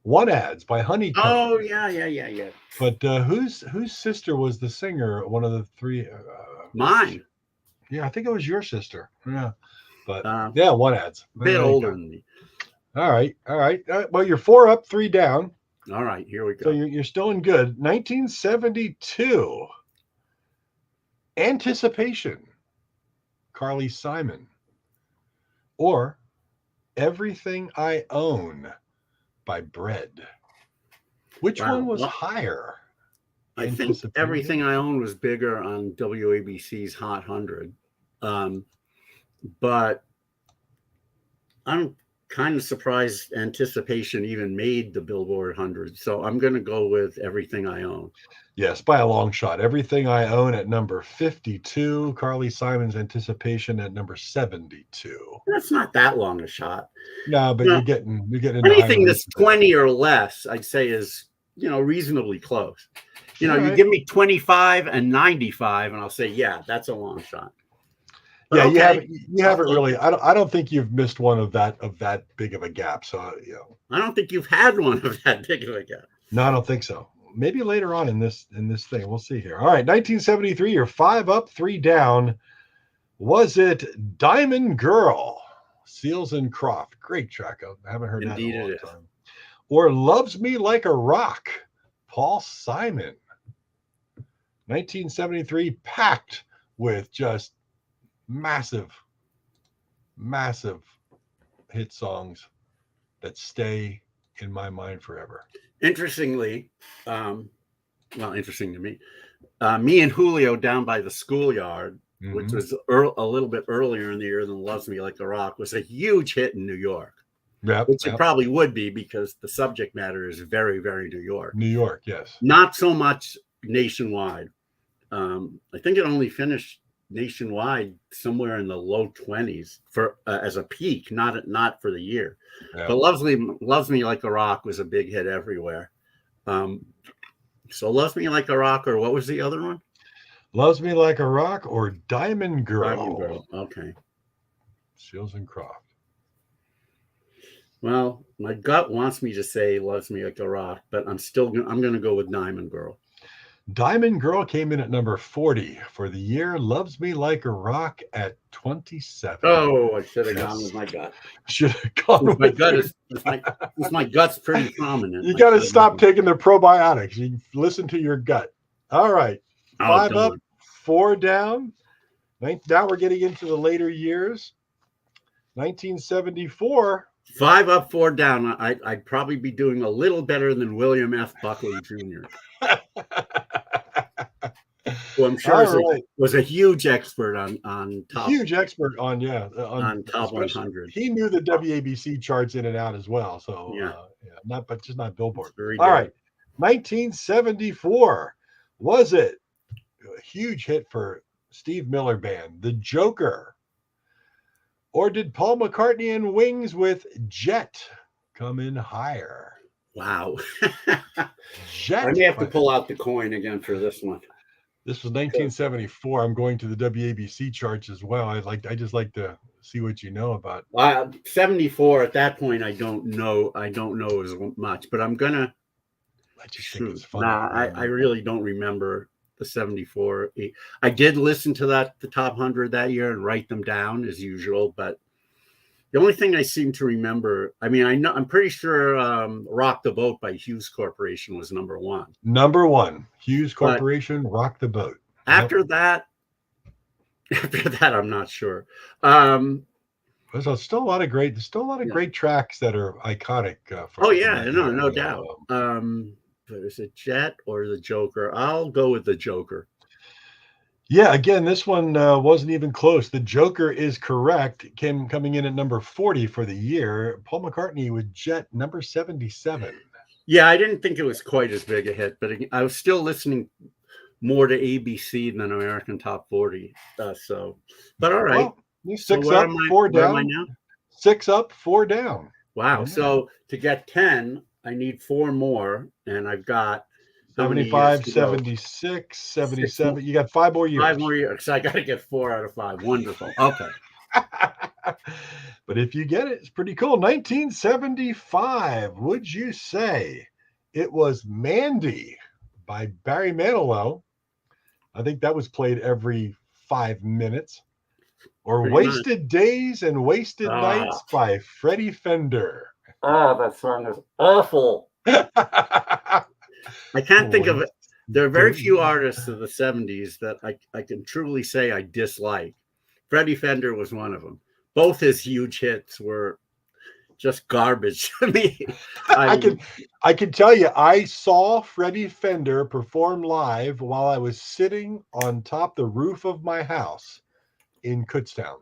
One Ads by Honeycomb. Oh, yeah. But whose sister was the singer, one of the 3? Mine. Yeah, I think it was your sister. Yeah. But yeah, One Ads. A bit older than me. All right. Well, you're 4 up, 3 down. All right, here we go. So you're still in good. 1972. Anticipation. Carly Simon. Or Everything I Own by Bread. Which one was higher? I think Everything I Own was bigger on WABC's Hot 100. But I'm kind of surprised Anticipation even made the Billboard 100. So I'm going to go with Everything I Own. Yes, by a long shot. Everything I Own at number 52. Carly Simon's Anticipation at number 72. That's not that long a shot. No, but you're getting anything that's 20 or less, I'd say is, reasonably close. You give me 25 and 95 and I'll say, yeah, that's a long shot. Yeah, okay. you haven't really. I don't think you've missed one of that big of a gap. So I don't think you've had one of that big of a gap. No, I don't think so. maybe later on in this thing. We'll see here. All right, 1973, you're 5 up, 3 down. Was it Diamond Girl? Seals and Croft. Great track. I haven't heard Indeed that in a long it is. time. Or Loves Me Like a Rock? Paul Simon. 1973, packed with just massive hit songs that stay in my mind forever. Interestingly, interesting to me, me and Julio down by the schoolyard, which was a little bit earlier in the year than Loves Me Like a Rock, was a huge hit in New York. Which it probably would be because the subject matter is very, very New York. New York, yes. Not so much nationwide. I think it only finished nationwide somewhere in the low 20s for as a peak, not for the year. Yeah. But Loves Me Like a Rock was a big hit everywhere. So Loves Me Like a Rock, or what was the other one? Loves Me Like a Rock or Diamond Girl. Diamond Girl. Okay. Seals and Croft. Well, my gut wants me to say Loves Me Like a Rock, but I'm going to go with Diamond Girl. Diamond Girl came in at number 40 for the year. Loves Me Like a Rock at 27. Oh, I should have gone with my gut. Should have gone with my gut. My gut's pretty prominent. You got to stop taking the probiotics. You listen to your gut. All right. 5 up, 4 down. Now we're getting into the later years. 1974. 5 up, 4 down. I'd probably be doing a little better than William F. Buckley Jr. Who I'm sure was a huge expert on top. Huge expert on top 100. He knew the WABC charts in and out as well. So just not Billboard. All right, 1974. Was it a huge hit for Steve Miller Band, The Joker? Or did Paul McCartney and Wings with Jet come in higher? Wow. Jet. I may have to pull out the coin again for this one. This was 1974. I'm going to the WABC charts as well. I just like to see what you know about. 74 at that point, I don't know as much, but I'm gonna. I just think it's fun. I really don't remember the 74. I did listen to the top 100 that year and write them down as usual, but the only thing I seem to remember, I'm pretty sure Rock the Boat by Hughes Corporation was number 1. Number 1, Hughes Corporation, Rock the Boat. After that, I'm not sure. There's still a lot of great tracks that are iconic. No doubt. But is it Jet or the Joker? I'll go with the Joker. Yeah, again, this one wasn't even close. The Joker is correct. Coming in at number 40 for the year. Paul McCartney with Jet, number 77. Yeah, I didn't think it was quite as big a hit, but I was still listening more to ABC than American Top 40. But all right. Well, 6 up, 4 down. Where am I now? 6 up, 4 down. Wow. So to get 10, I need 4 more, and I've got 75, 76, 77. You got 5 more years. 5 more years. So I got to get 4 out of 5. Wonderful. Okay. But if you get it, it's pretty cool. 1975. Would you say it was Mandy by Barry Manilow? I think that was played every 5 minutes. Or pretty Wasted much. Days and Wasted Nights by Freddie Fender. Oh, that song is awful. I can't think of it. There are very few artists of the 70s that I can truly say I dislike. Freddie Fender was one of them. Both his huge hits were just garbage to me. I can tell you, I saw Freddie Fender perform live while I was sitting on top the roof of my house in Kutztown,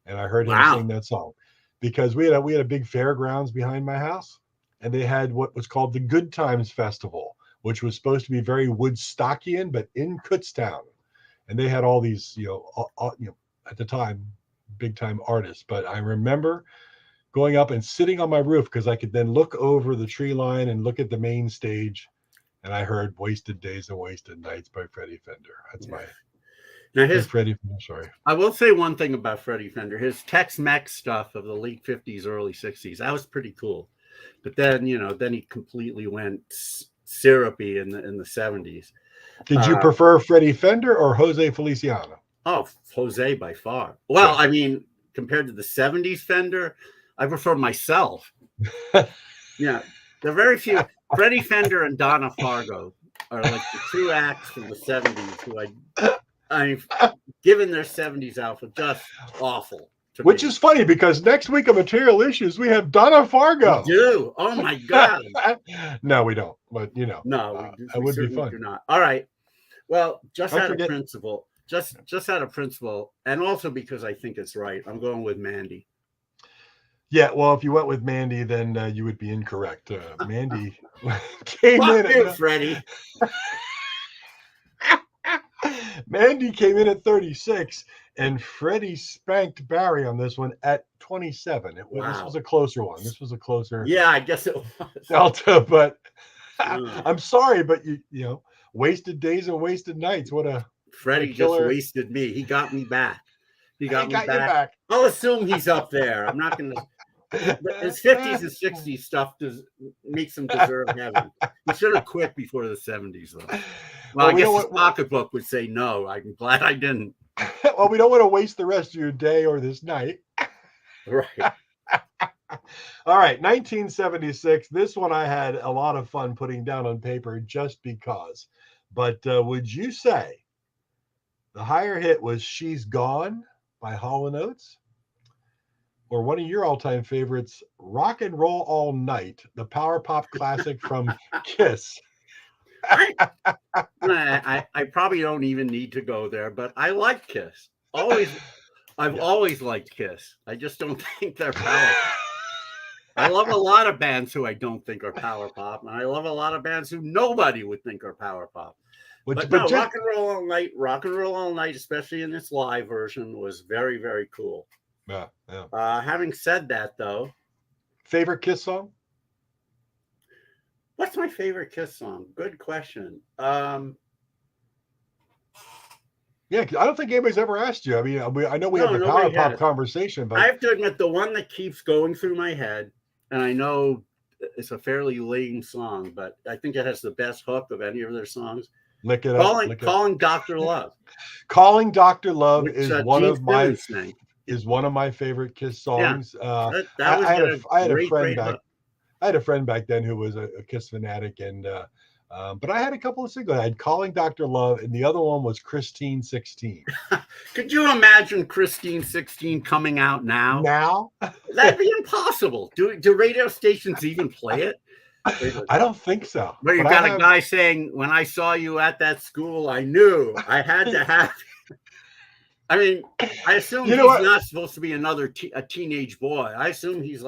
and I heard him sing that song because we had a big fairgrounds behind my house, and they had what was called the Good Times Festival, which was supposed to be very Woodstockian, but in Kutztown, and they had all these at the time big time artists. But I remember going up and sitting on my roof because I could then look over the tree line and look at the main stage, and I heard "Wasted Days and Wasted Nights" by Freddie Fender. That's my. Now Freddie, sorry. I will say one thing about Freddie Fender. His Tex-Mex stuff of the late 50s, early 60s, that was pretty cool. But then, then he completely went syrupy in the 70s. Did you prefer Freddie Fender or Jose Feliciano? Oh, Jose by far. Well, I mean, compared to the 70s Fender, I prefer myself. Yeah, there are very few. Freddie Fender and Donna Fargo are like the two acts from the 70s who I've given their 70s outfit just awful. Which is funny because next week on Material Issues, we have Donna Fargo. We do. Oh, my God. No, we don't. But, you know. No, that would be fun. Do not. All right. Well, just out of principle, just out of principle, and also because I think it's right, I'm going with Mandy. Yeah, well, if you went with Mandy, then you would be incorrect. Mandy came in. Freddie. Mandy came in at 36, and Freddie spanked Barry on this one at 27. This was a closer one. This was a closer. Yeah, I guess it was. Delta, but I'm sorry, but you know, wasted days and wasted nights. What a Freddie just wasted me. He got me back. He got me back. I'll assume he's up there. I'm not going to. His 50s and 60s stuff makes him deserve heaven. He should have quit before the 70s, though. Well, I guess his pocketbook would say no. I'm glad I didn't. Well, we don't want to waste the rest of your day or this night. Right. All right, 1976. This one I had a lot of fun putting down on paper just because. But would you say the higher hit was She's Gone by Hall & Oates? Or one of your all-time favorites, Rock and Roll All Night, the power pop classic from Kiss? I probably don't even need to go there, but I like Kiss. I've always liked Kiss. I just don't think they're power pop. I love a lot of bands who I don't think are power pop, and I love a lot of bands who nobody would think are power pop. But Rock and Roll All Night, especially in this live version, was very, very cool. Yeah. Having said that, though, favorite Kiss song? What's my favorite Kiss song? Good question. Yeah, I don't think anybody's ever asked you. I mean, I know we had the power pop conversation, but I have to admit the one that keeps going through my head, and I know it's a fairly lame song, but I think it has the best hook of any of their songs. Lick It Up. Calling Dr. Love. Calling Dr. Love is one of my favorite Kiss songs. Yeah, I had a friend back then who was a Kiss fanatic, and but I had a couple of singles. I had Calling Dr. Love, and the other one was Christine 16. Could you imagine Christine 16 coming out now? That'd be impossible. Do radio stations even play it? I don't think so. But you got a guy saying, "When I saw you at that school, I knew I had to have." I mean, I assume he's not supposed to be a teenage boy. I assume he's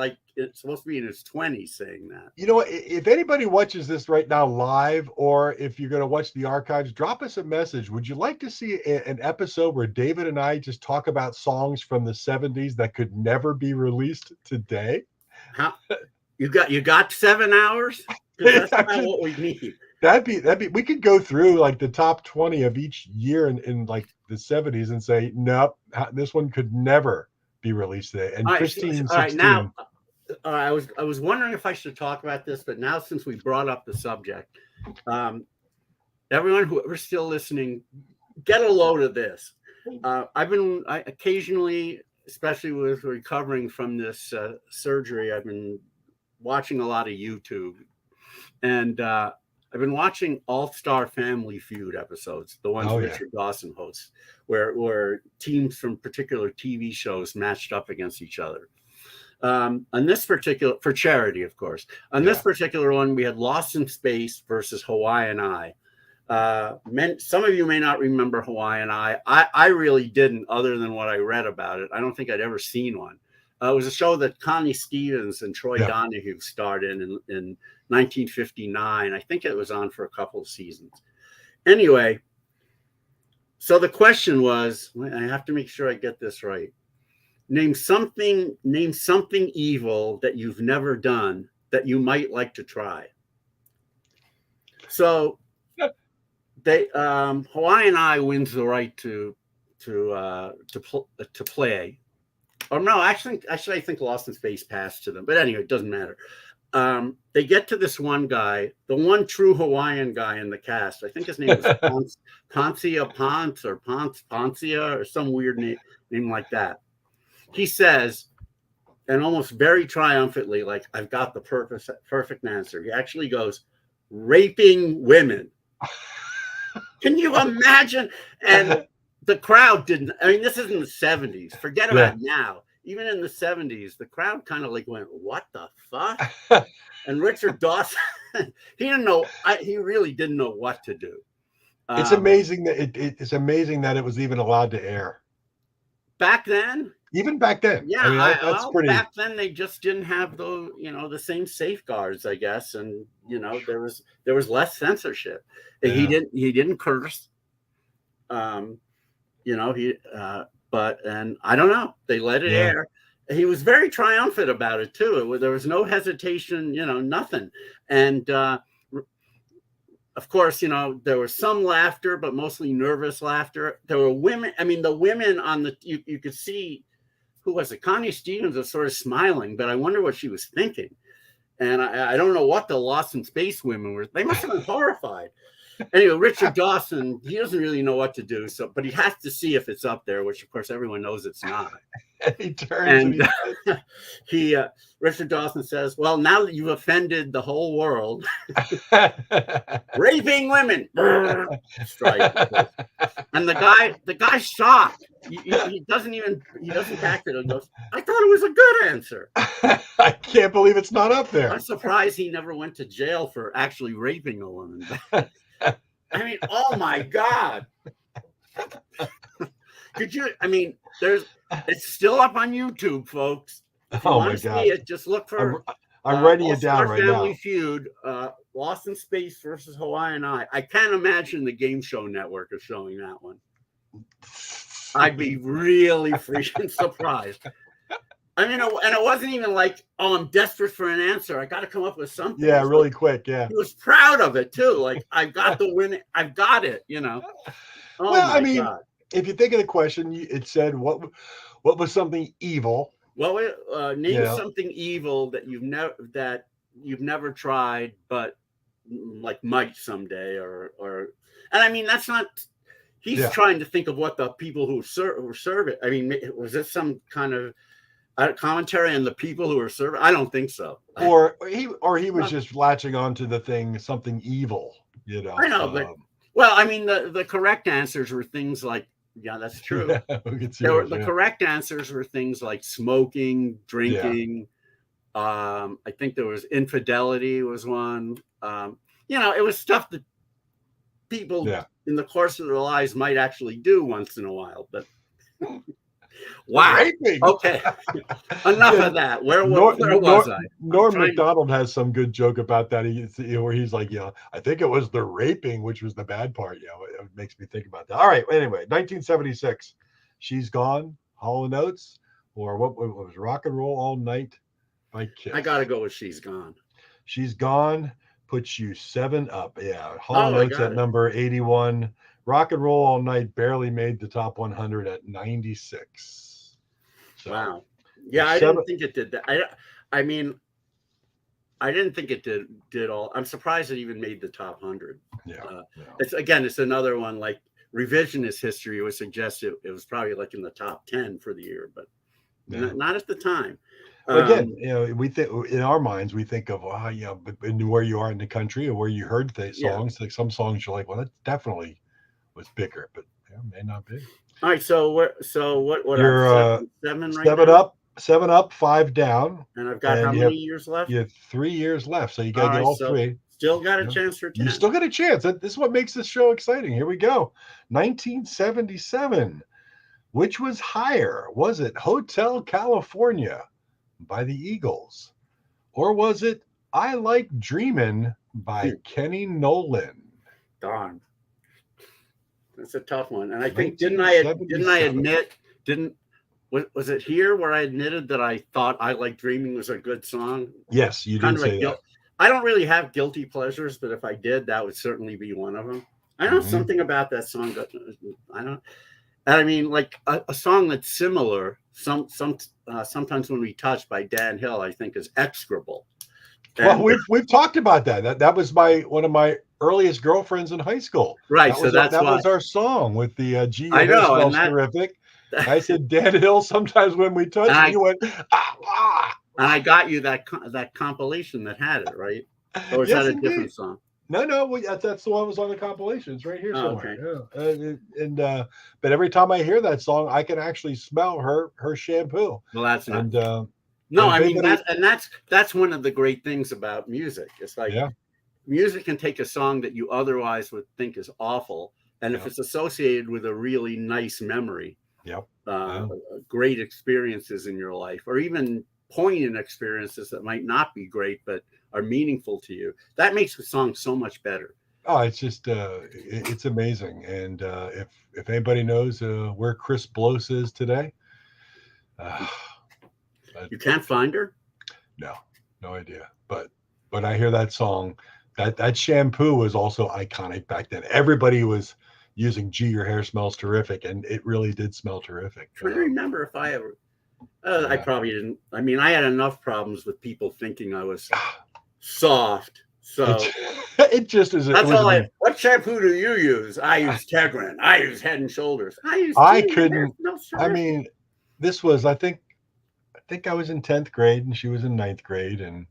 supposed to be in his 20s saying that. You know what? If anybody watches this right now live, or if you're going to watch the archives, drop us a message. Would you like to see an episode where David and I just talk about songs from the 70s that could never be released today? You got 7 hours? That's not what we need. That'd be. We could go through like the top 20 of each year in like the 70s and say, nope, this one could never be released today. And Christine 16. All right, now, I was wondering if I should talk about this, but now since we brought up the subject, everyone whoever's still listening, get a load of this. I occasionally, especially with recovering from this surgery, I've been watching a lot of YouTube, and I've been watching All-Star Family Feud episodes, the ones Richard Dawson hosts, where teams from particular TV shows matched up against each other. On this particular, for charity, of course. On this particular one, we had Lost in Space versus Hawaiian Eye. Some of you may not remember Hawaiian Eye. I really didn't, other than what I read about it. I don't think I'd ever seen one. It was a show that Connie Stevens and Troy Donahue starred in 1959. I think it was on for a couple of seasons. Anyway, so the question was, I have to make sure I get this right. Name something evil that you've never done that you might like to try. So Hawaiian Eye wins the right to play. Or no, actually, I think Lost in Space passed to them. But anyway, it doesn't matter. they get to this one guy, the one true Hawaiian guy in the cast. I think his name was Poncia Ponce or Poncia or some weird name like that. He says, and almost very triumphantly, like, I've got the perfect answer. He actually goes, raping women. Can you imagine? And the crowd didn't. I mean, this is in the 70s. Forget about now. Even in the 70s, the crowd kind of like went, what the fuck? And Richard Dawson, he didn't know. He really didn't know what to do. It's amazing that it's amazing that it was even allowed to air back then. Even back then, yeah. I mean, that's pretty. Back then, they just didn't have the same safeguards, I guess, and there was less censorship. Yeah. He didn't curse. But I don't know. They let it air. He was very triumphant about it too. There was no hesitation, nothing. And of course, there was some laughter, but mostly nervous laughter. There were women. I mean, the women on the you could see, who was it? Connie Stevens was sort of smiling, but I wonder what she was thinking. And I don't know what the Lost in Space women were. They must have been horrified. Anyway, Richard Dawson, he doesn't really know what to do. But he has to see if it's up there, which of course everyone knows it's not. He turns and Richard Dawson says, "Well, now that you've offended the whole world, raping women, strike." And the guy's shocked. He doesn't back it. He goes, "I thought it was a good answer." I can't believe it's not up there. I'm surprised he never went to jail for actually raping a woman. I mean, oh my God. Could you, I mean, it's still up on YouTube, folks. If you want to see it, just look for I'm writing it down right now. Family Feud, Lost in Space versus Hawaiian Eye. I can't imagine the Game Show Network is showing that one. I'd be really freaking surprised. I mean, and it wasn't even like, oh, I'm desperate for an answer. I got to come up with something. Yeah, really quick. Yeah. He was proud of it too. Like, I've got the win. I've got it. Oh, well, I mean, God. If you think of the question, it said, what was something evil? Well, name something evil that you've never tried, but like might someday, or. And I mean, that's not. He's trying to think of what the people who serve it. I mean, was this some kind of commentary on the people who are serving? I don't think so. Or he was just latching onto the thing, something evil, I know, but well, I mean, the correct answers were things like, yeah, that's true. The correct answers were things like smoking, drinking. I think there was infidelity was one. It was stuff that people in the course of their lives might actually do once in a while, but. Wow. Raping. Okay. Enough of that. Where was I? Norm Macdonald has some good joke about that. Where he's like, I think it was the raping, which was the bad part. It makes me think about that. All right. Anyway, 1976. She's Gone, Hall & Oates, or what was Rock and Roll All Night by Kiss? I got to go with She's Gone. She's Gone puts you 7 up. Yeah. Hall & Oates at number 81. Rock and Roll All Night barely made the top 100 at 96. So, wow. Yeah, I didn't think it did that. I mean, I didn't think it did all. I'm surprised it even made the top 100. It's another one like revisionist history would suggest it was probably like in the top 10 for the year, but not at the time. Again, we think in our minds we think of but where you are in the country or where you heard the songs. Like some songs you're like, well, that definitely was bigger, but may not be. All right, so what you're 7 7 up, 5 down, and I've got how many years left? You have 3 years left, so you got to get all 3. Still got a chance for 10. You still got a chance. This is what makes this show exciting. Here we go. 1977. Which was higher? Was it Hotel California by the Eagles, or was it I Like Dreamin' by Kenny Nolan? Darn. That's a tough one. And I think didn't I admit was it here where I admitted that I thought I Like Dreaming was a good song? Yes, you did say that. I don't really have guilty pleasures, but if I did, that would certainly be one of them. I know something about that song, but I don't. And I mean, like a song that's similar. Sometimes when we touch by Dan Hill, I think is Execrable. Well, we've talked about that. That was one of my earliest girlfriends in high school. Right. That was our song with the G. Your I hair know, and smells terrific. I said, Dan Hill, sometimes when we touch, and you went, and I got you that compilation that had it, right? Or was yes, that a indeed. different song? No, that's the one that was on the compilation. It's right here somewhere. Okay. Yeah. But every time I hear that song, I can actually smell her shampoo. Well, that's not. No, I mean that's one of the great things about music. It's like music can take a song that you otherwise would think is awful, and if it's associated with a really nice memory, great experiences in your life, or even poignant experiences that might not be great but are meaningful to you, that makes the song so much better. Oh, it's just it's amazing. And if anybody knows where Chris Bloss is today, you can't find her. No idea. But I hear that song. That shampoo was also iconic back then. Everybody was using "Gee, your hair smells terrific," and it really did smell terrific. I'm trying to remember if I ever. I probably didn't. I mean, I had enough problems with people thinking I was soft. So it just is. That's all. What shampoo do you use? I use Tegrin. I use Head and Shoulders. I couldn't. I mean, this was. I think I was in 10th grade and she was in 9th grade, and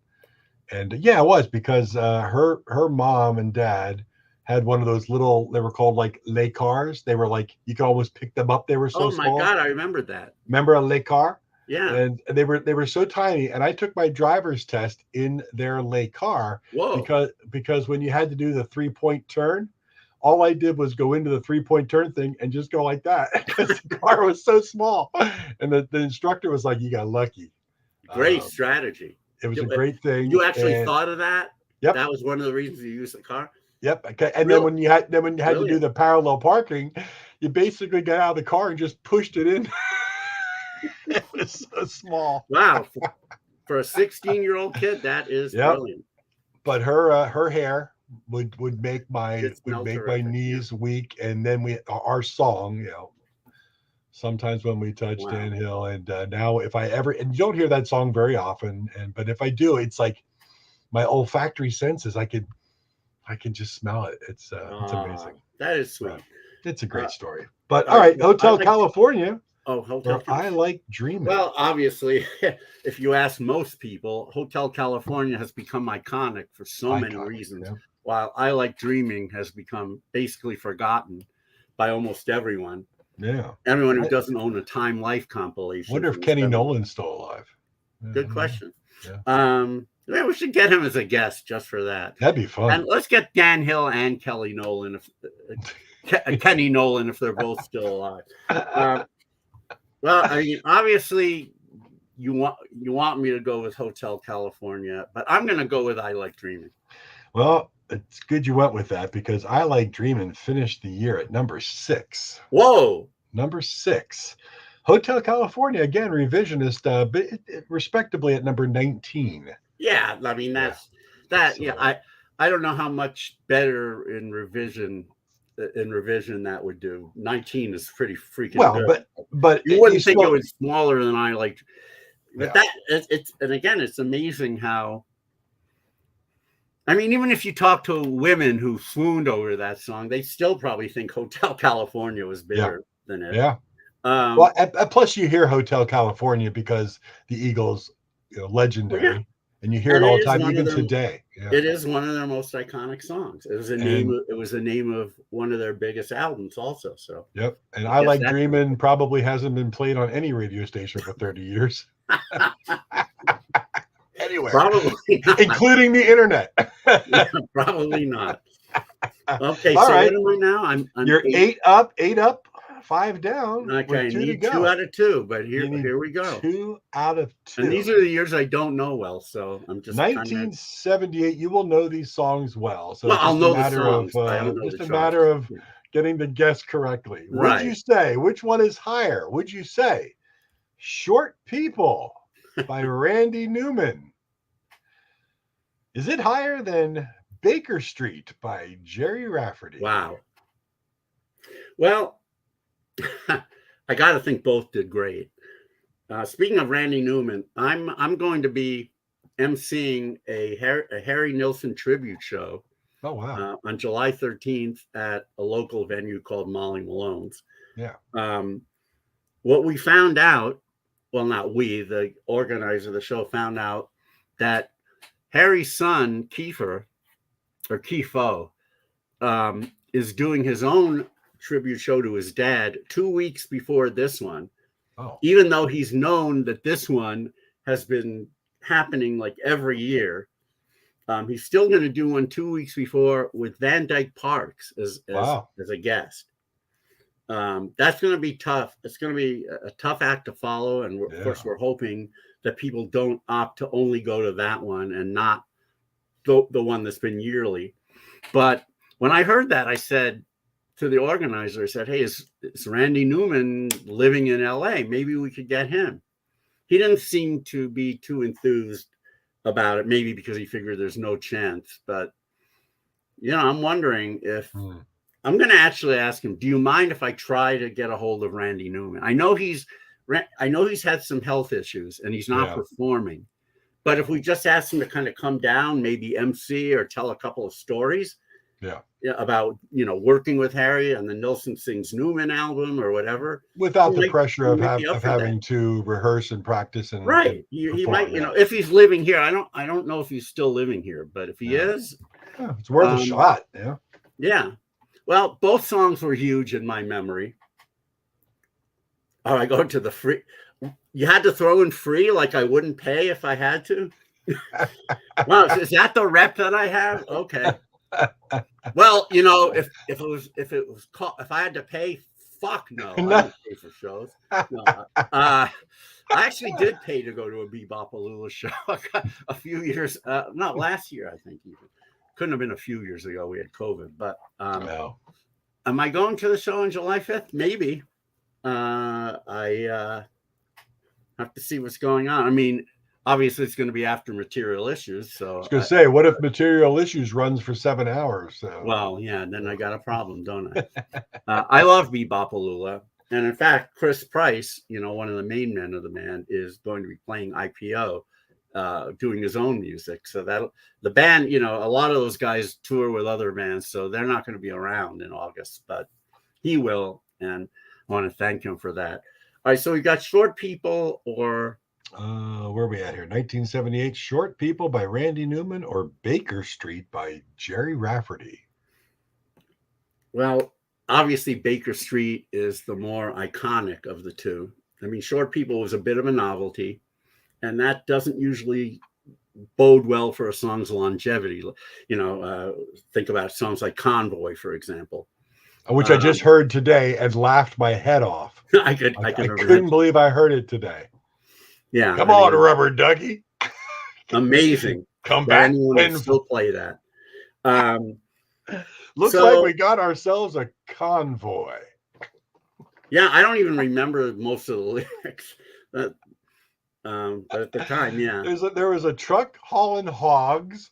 yeah, it was because her mom and dad had one of those little. They were called like lay cars. They were like you could almost pick them up. They were so small. Oh my God, I remember that. Remember a lay car? Yeah. And they were so tiny, and I took my driver's test in their lay car. Whoa. Because when you had to do the 3-point turn, all I did was go into the 3-point turn thing and just go like that because the car was so small. And the instructor was like, "You got lucky." Great strategy. It was a great thing. You actually thought of that? Yep. That was one of the reasons you used the car? Yep. Okay. And then when you had to do the parallel parking, you basically got out of the car and just pushed it in. It was so small. Wow. For a 16-year-old kid, that is brilliant. But her hair would make my knees weak. And then our song, sometimes when we touch Dan Hill, and now if I ever, and you don't hear that song very often, but if I do, it's like my olfactory senses, I can just smell it. It's amazing. That is sweet. It's a great story. But all right, Hotel California. Oh, Hotel California. I like Dreaming. Well, obviously, if you ask most people, Hotel California has become iconic for so many reasons. Yeah. While I Like Dreaming has become basically forgotten by almost everyone. Yeah. Everyone who doesn't own a Time Life compilation. I wonder if Kenny Nolan's still alive. Good question. Yeah. Yeah, we should get him as a guest just for that. That'd be fun. And let's get Dan Hill and Kelly Nolan, Kenny Nolan, if they're both still alive. Well, I mean, obviously, you want me to go with Hotel California, but I'm going to go with I Like Dreaming. Well, it's good you went with that because I Like Dreaming finished the year at number 6. Whoa. Number 6. Hotel California, again, revisionist, but respectably at number 19. Yeah, I mean, that's that. So, yeah, I don't know how much better in revision that would do. 19 is pretty freaking good. But you wouldn't think it was smaller than I Like. But it's and again, it's amazing how. I mean, even if you talk to women who swooned over that song, they still probably think Hotel California was bigger than it. Yeah. Well, plus you hear Hotel California because the Eagles, legendary, and you hear it all the time, even today. Yeah. It is one of their most iconic songs. It was the name of one of their biggest albums, also. So. Yep, and I Like Dreaming probably hasn't been played on any radio station for 30 years. Anywhere, probably not. Including the internet. Probably not. Okay, all so right. What am I now? I'm You're 8 up, 5 down. Okay, I need 2 out of 2, but here we go. 2 out of 2. And these are the years I don't know well, so I'm just 1978. You will know these songs well, so I'll know the songs. Just a matter of getting the guess correctly. Right. Would you say which one is higher? Would you say "Short People" by Randy Newman? Is it higher than Baker Street by Jerry Rafferty? Wow. Well, I got to think both did great. Speaking of Randy Newman, I'm going to be emceeing a Harry Nilsson tribute show. Oh, wow. On July 13th at a local venue called Molly Malone's. Yeah. What we found out, well, not we, the organizer of the show found out that Harry's son, Kiefer, or Kifo, is doing his own tribute show to his dad 2 weeks before this one. Oh. Even though he's known that this one has been happening like every year. He's still going to do one 2 weeks before with Van Dyke Parks as a guest. That's going to be tough. It's going to be a tough act to follow. And of course, we're hoping that people don't opt to only go to that one and not the one that's been yearly. But when I heard that, I said to the organizer, I said, hey, is Randy Newman living in LA? Maybe we could get him. He didn't seem to be too enthused about it, maybe because he figured there's no chance. But, I'm wondering if I'm going to actually ask him, do you mind if I try to get a hold of Randy Newman? I know he's had some health issues and he's not performing. But if we just ask him to kind of come down, maybe MC or tell a couple of stories about, working with Harry and the Nilsson Sings Newman album or whatever. Without the pressure of having to rehearse and practice. And right. He might, if he's living here, I don't know if he's still living here, but if he is. It's worth a shot. Yeah. Yeah. Well, both songs were huge in my memory. Oh, I go to the free. You had to throw in free, like I wouldn't pay if I had to. Wow, is that the rep that I have? Okay. Well, if I had to pay, fuck no, I wouldn't pay for shows. No, I actually did pay to go to a Bebopaloola show a few years, not last year, I think even. Couldn't have been a few years ago. We had COVID, but no. Am I going to the show on July 5th? Maybe. I have to see what's going on. I mean, obviously it's going to be after Material Issues. So I was going to say, what if Material Issues runs for 7 hours? So. Well, yeah, then I got a problem, don't I? I love Bebopaloola. And in fact, Chris Price, one of the main men of the band, is going to be playing IPO, doing his own music. So that the band, a lot of those guys tour with other bands, so they're not going to be around in August, but he will. And I want to thank him for that. All right, so we got Short People or where are we at here? 1978, Short People by Randy Newman or Baker Street by Jerry Rafferty? Well, obviously Baker Street is the more iconic of the two. I mean, Short People was a bit of a novelty, and that doesn't usually bode well for a song's longevity. Think about songs like Convoy, for example. Which I just heard today and laughed my head off. I couldn't believe I heard it today. Yeah. Come on, Rubber Ducky. Amazing. Come back. Anyone still play that. Looks like we got ourselves a convoy. Yeah, I don't even remember most of the lyrics. But at the time, yeah. There was a truck hauling hogs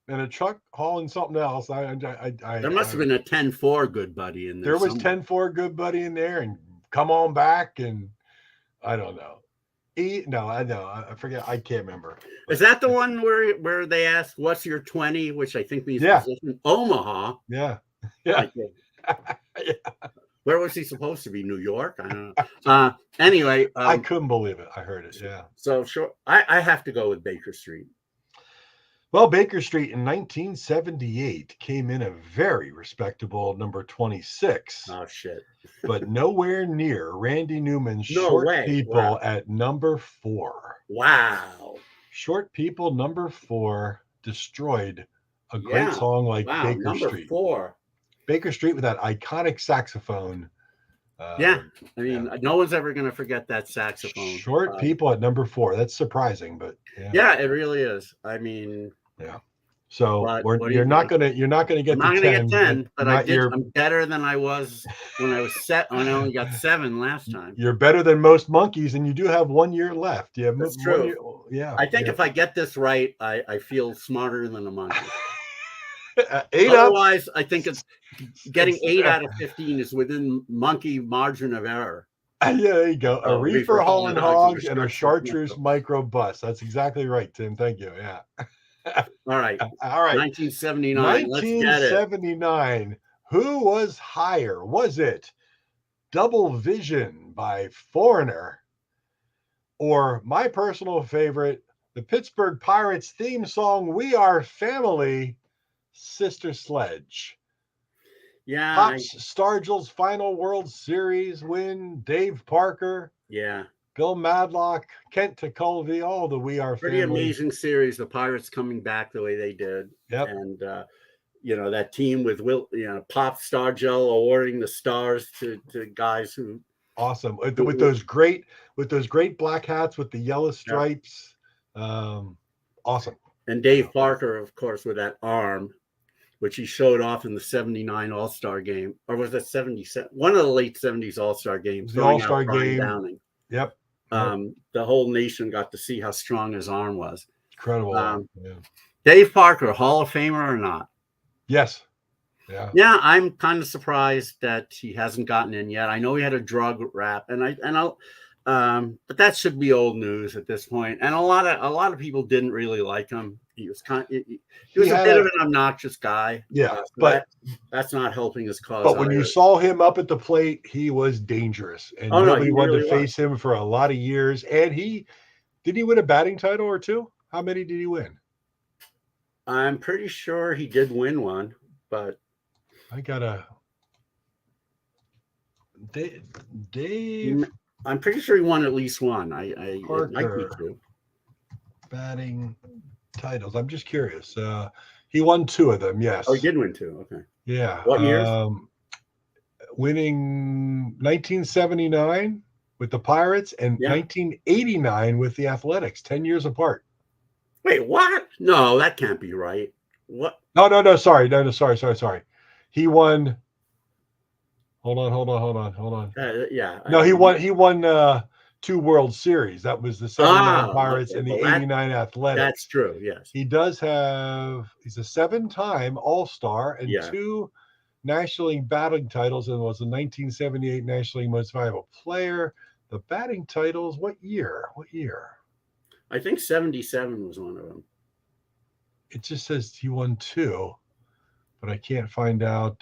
and a truck hauling something else. There must have been a 10-4 Good Buddy in there. There was 10-4 Good Buddy in there, and Come On Back, and I don't know. I forget. I can't remember. Is that the one where they ask, "What's your 20?" Which I think means position? Omaha. Yeah. Yeah. Yeah. Where was he supposed to be? New York? I don't know. Anyway, I couldn't believe it. I heard it. Yeah. So sure, I have to go with Baker Street. Well, Baker Street in 1978 came in a very respectable number 26. Oh, shit. But nowhere near Randy Newman's Short People at number 4. Wow. Short People, number 4, destroyed a great song like Baker number Street. 4. Baker Street with that iconic saxophone. I mean, no one's ever going to forget that saxophone. Short People at number 4. That's surprising, but yeah, it really is. I mean, yeah. So you're not gonna get to 10. But I'm better than I was when I was set. I only got 7 last time. You're better than most monkeys, and you do have 1 year left. Yeah, that's true. I think if I get this right, I feel smarter than a monkey. Otherwise, I think it's getting 8 out of 15 is within monkey margin of error. Yeah, there you go. A reefer hauling hogs and a chartreuse chartreuse microbus. That's exactly right, Tim. Thank you. Yeah. All right. All right. 1979. Let's get it. 1979. Who was higher? Was it Double Vision by Foreigner, or my personal favorite, the Pittsburgh Pirates theme song, We Are Family, Sister Sledge? Yeah. Pops Stargell's final World Series win, Dave Parker, Yeah. Bill Madlock, Kent Tekulve, all the We Are Pretty Family. amazing series. The Pirates coming back the way they did. Yep. And, that team with Pop Stargell awarding the stars to guys who. Awesome. With those great black hats with the yellow stripes. Awesome. And Dave Parker, of course, with that arm, which he showed off in the 79 All-Star game. Or was that 77? One of the late 70s All-Star games. The All-Star game. Downing. Yep. The whole nation got to see how strong his arm was. Incredible. Dave Parker, Hall of Famer or not? Yes. Yeah. Yeah, I'm kind of surprised that he hasn't gotten in yet. I know he had a drug rap, but that should be old news at this point. And a lot of people didn't really like him. He was a bit of an obnoxious guy. Yeah, but that's not helping his cause. But when you saw him up at the plate, he was dangerous, and nobody wanted to face him for a lot of years. And did he win a batting title or two? How many did he win? I'm pretty sure he did win one, but I gotta Dave. I'm pretty sure he won at least one. I like me too. Batting titles. I'm just curious. He won two of them. Yes. Oh, he did win two. Okay. Yeah. What years? Winning 1979 with the Pirates and 1989 with the Athletics. 10 years apart. Wait, what? No, that can't be right. What? No. Sorry. He won. Hold on. Yeah. No, he won 2 World Series. That was the 79 Pirates and the 89 Athletics. That's true. Yes. He's a 7-time All-Star and 2 National League batting titles, and was the 1978 National League Most Valuable Player. The batting titles, what year? I think 77 was one of them. It just says he won 2, but I can't find out.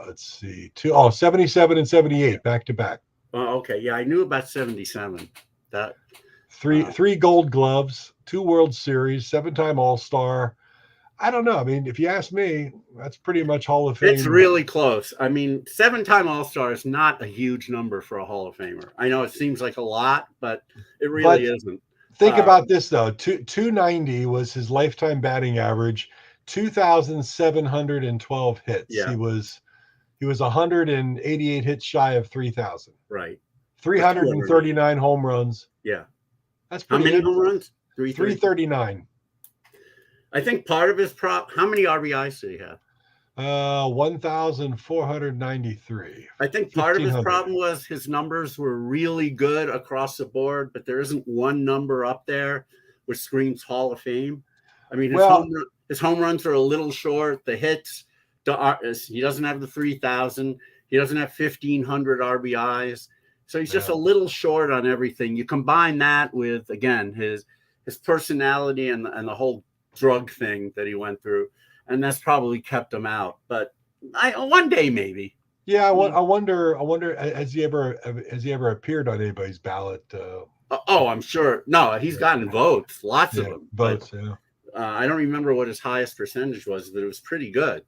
Let's see. 77 and 78 back to back. Oh, okay. Yeah, I knew about 77. That three Gold Gloves, 2 World Series, 7-time All-Star. I don't know. I mean, if you ask me, that's pretty much Hall of Fame. It's really close. I mean, 7-time All-Star is not a huge number for a Hall of Famer. I know it seems like a lot, but it really isn't. Think about this, though. 290 was his lifetime batting average, 2,712 hits. Yeah. He was 188 hits shy of 3,000. Right. 339 home runs. Yeah. That's pretty good. How many home runs? 339. I think part of his how many RBIs did he have? 1,493. I think part of his problem was his numbers were really good across the board, but there isn't one number up there which screams Hall of Fame. I mean, his home runs are a little short. The hits, he doesn't have the 3,000. He doesn't have 1,500 RBIs. So he's just a little short on everything. You combine that with, again, his personality and the whole drug thing that he went through, and that's probably kept him out. But one day maybe. Yeah, I wonder. Has he ever appeared on anybody's ballot? I'm sure. No, he's gotten votes, lots of them. Votes. But, I don't remember what his highest percentage was, but it was pretty good.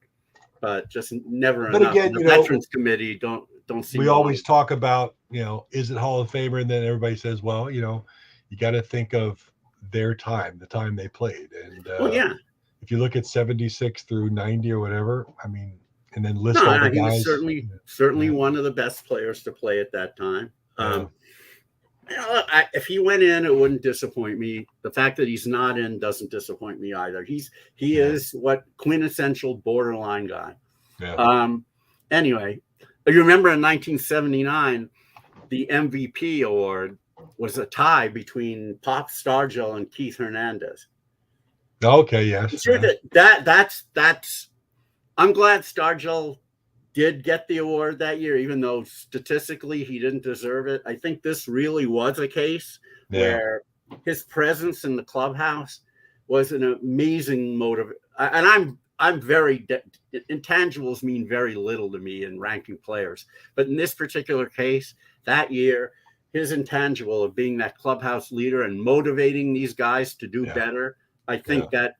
But just never enough. Again, the Veterans Committee don't see. We always talk about, is it Hall of Famer, and then everybody says, well, you got to think of their time, the time they played, and if you look at 76 through 90 or whatever, I mean, and then list all the he guys. Was certainly one of the best players to play at that time. If he went in, it wouldn't disappoint me. The fact that he's not in doesn't disappoint me either. He is what quintessential borderline guy. Anyway, you remember in 1979, the MVP award was a tie between Pop Stargell and Keith Hernandez. Okay, yes. Sure, that's. I'm glad Stargell did get the award that year, even though statistically he didn't deserve it. I think this really was a case where his presence in the clubhouse was an amazing motive. And I'm very intangibles mean very little to me in ranking players, but in this particular case, that year, his intangible of being that clubhouse leader and motivating these guys to do better. I think that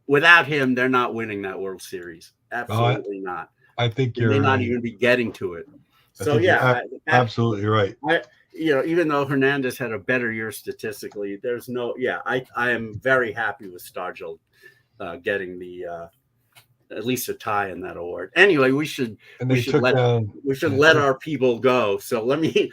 without him, they're not winning that World Series. Absolutely not. I think they may not even be getting to it. So absolutely right. Even though Hernandez had a better year statistically, there's no. I am very happy with Stargell getting the at least a tie in that award. Anyway, we should let our people go. So let me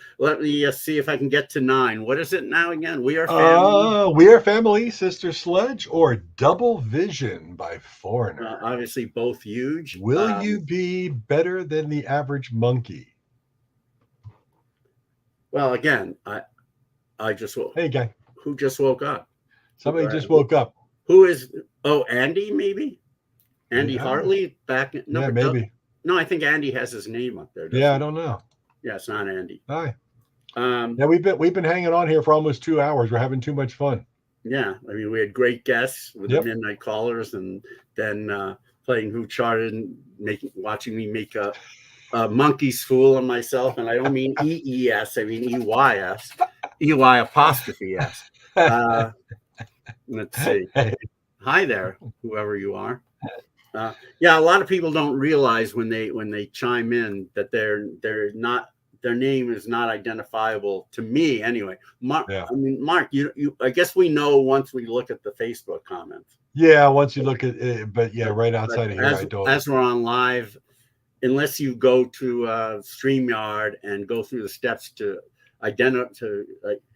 see if I can get to 9. What is it now again? We Are Family. We Are Family, Sister Sledge, or Double Vision by Foreigner. Obviously, both huge. Will you be better than the average monkey? Well, again, I just woke. Hey, guy. Who just woke up? Somebody just woke up. Who is? Oh, Andy, maybe. Andy Hartley back. No, maybe. No, I think Andy has his name up there. I don't know. Yeah, it's not Andy. Hi. We've been hanging on here for almost 2 hours. We're having too much fun. Yeah, I mean, we had great guests with the Midnight Callers, and then playing Who Charted and watching me make a monkey's fool of myself. And I don't mean EES, I mean EYS, EY apostrophe S. Let's see. Hi there, whoever you are. A lot of people don't realize when they chime in that their name is not identifiable to me anyway. Mark, I mean, Mark, you I guess we know once we look at the Facebook comments. Yeah, once you look at it, but right outside of here, I don't. As we're on live, unless you go to StreamYard and go through the steps to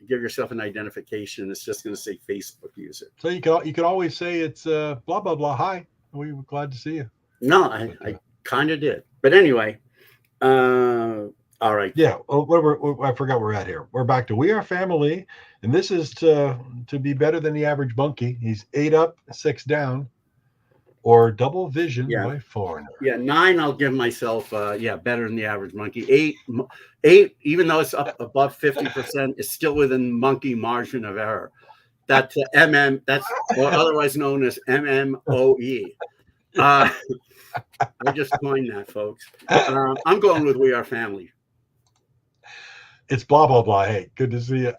give yourself an identification, it's just going to say Facebook user. So you can always say it's blah blah blah. Hi, we were glad to see you. No, I kind of did, but anyway. All right. Yeah. I forgot we're at here. We're back to We Are Family, and this is to be better than the average monkey. He's 8 up, 6 down, or Double Vision by Foreigner. 9. I'll give myself. Better than the average monkey. 8. Even though it's up above 50%, it's still within monkey margin of error. That's That's otherwise known as MMOE. I just coined that, folks. I'm going with We Are Family. It's blah, blah, blah. Hey, good to see you.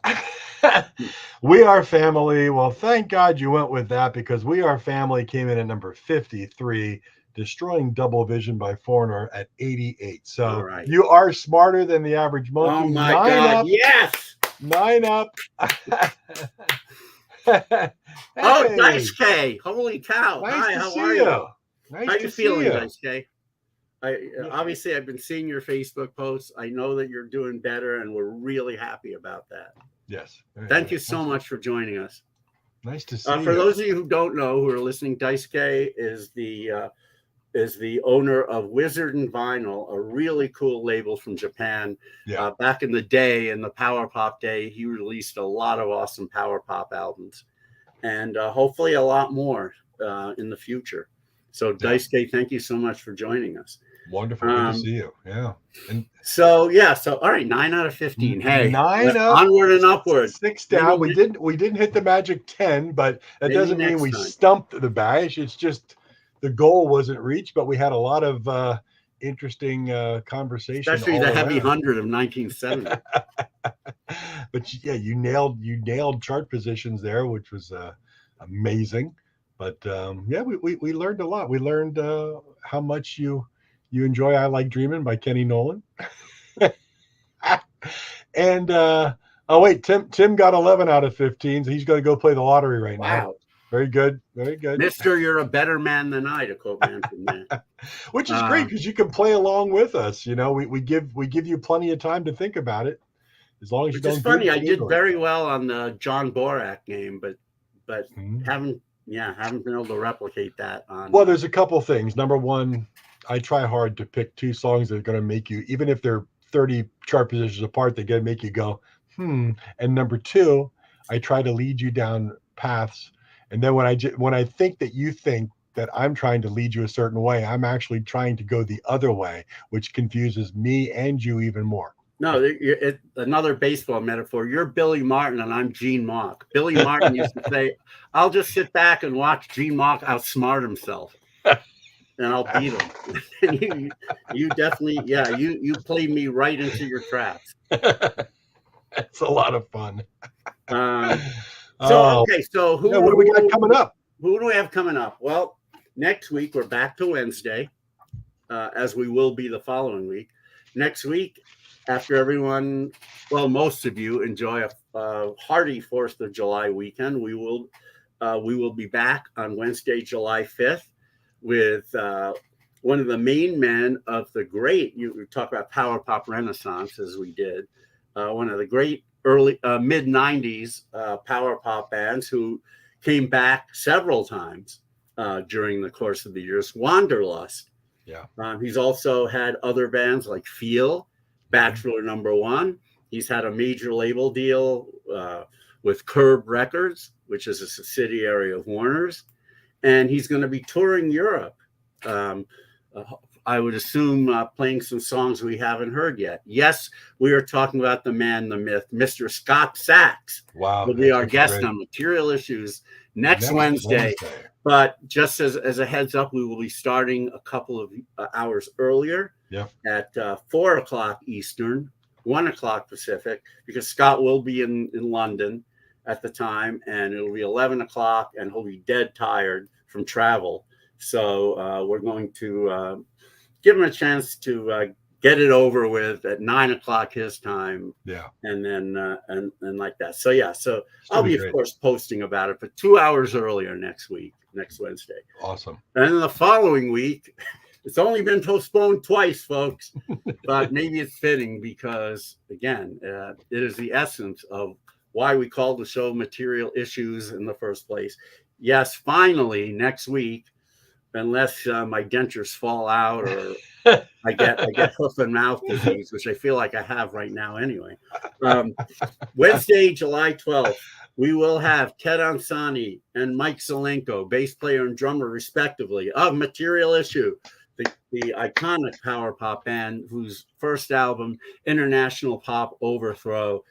We Are Family. Well, thank God you went with that, because We Are Family came in at number 53, destroying Double Vision by Foreigner at 88. So you are smarter than the average monkey. Oh, my God. Up. Yes. 9 up. Hey. Oh, Dice K. Holy cow. Nice Hi, to how see are you? Nice How to you see feeling, you. Dice K? Obviously, I've been seeing your Facebook posts. I know that you're doing better, and we're really happy about that. Yes. Thank you so much for joining us. Nice to see you. For those of you who don't know, who are listening, Dice K is the owner of Wizard and Vinyl, a really cool label from Japan. Yeah. Back in the day, in the power pop day, he released a lot of awesome power pop albums, and hopefully a lot more in the future. So Dice K, thank you so much for joining us. Wonderful. Good to see you. Yeah. And so all right, 9 out of 15. Hey, 9 up, onward and upward. 6 down. We didn't hit the magic 10, but that doesn't mean we stumped the bash. It's just the goal wasn't reached, but we had a lot of interesting conversation. Especially the heavy 100 of 1970. But you nailed chart positions there, which was amazing. But we learned a lot. We learned how much you enjoy I Like Dreaming by Kenny Nolan. And Tim got 11 out of 15, so he's going to go play the lottery right now. Wow. Very good. Very good. Mister, you're a better man than I, to quote Manson Man. Which is great, because you can play along with us. You know, we give you plenty of time to think about it. As long as you don't. It's funny, I did very well on the John Borak game, but haven't been able to replicate that on. Well, there's a couple things. Number one, I try hard to pick 2 songs that are going to make you, even if they're 30 chart positions apart, they're going to make you go, And number 2, I try to lead you down paths. And then when I think that you think that I'm trying to lead you a certain way. I'm actually trying to go the other way, which confuses me and you even more. No, it's another baseball metaphor. You're Billy Martin and I'm Gene Mauch. Billy Martin used to say, I'll just sit back and watch Gene Mauch outsmart himself. And I'll beat him. And you definitely, yeah, you played me right into your traps. It's a lot of fun. So what do we got coming up? Who do we have coming up? Well, next week we're back to Wednesday, as we will be the following week. Next week, after everyone, well, most of you enjoy a hearty 4th of July weekend, we will be back on Wednesday, July 5th, with one of the main men of the great, you talk about power pop renaissance as we did, one of the great early mid 90s power pop bands who came back several times during the course of the years, Wanderlust. Yeah. He's also had other bands like Feel, Bachelor Number One. He's had a major label deal with Curb Records, which is a subsidiary of Warner's. And he's going to be touring Europe. I would assume playing some songs we haven't heard yet. Yes, we are talking about the man, the myth, Mr. Scott Sachs. Wow. Will be our guest on Material Issues next Wednesday. But just as a heads up, we will be starting a couple of hours earlier at 4 o'clock Eastern, 1 o'clock Pacific, because Scott will be in London at the time, and it'll be 11 o'clock, and he'll be dead tired from travel. So we're going to give him a chance to get it over with at 9 o'clock his time. Yeah. And then and like that. So yeah, so I'll be of course posting about it, but 2 hours earlier next Wednesday. Awesome. And then the following week, it's only been postponed twice, folks, but maybe it's fitting because again, it is the essence of why we called the show Material Issues in the first place. Yes, finally next week, unless my dentures fall out or I get hoof and mouth disease, which I feel like I have right now anyway. Wednesday, July 12th, we will have Ted Ansani and Mike Zelenko, bass player and drummer respectively, of Material Issue, the iconic power pop band whose first album, International Pop Overthrow,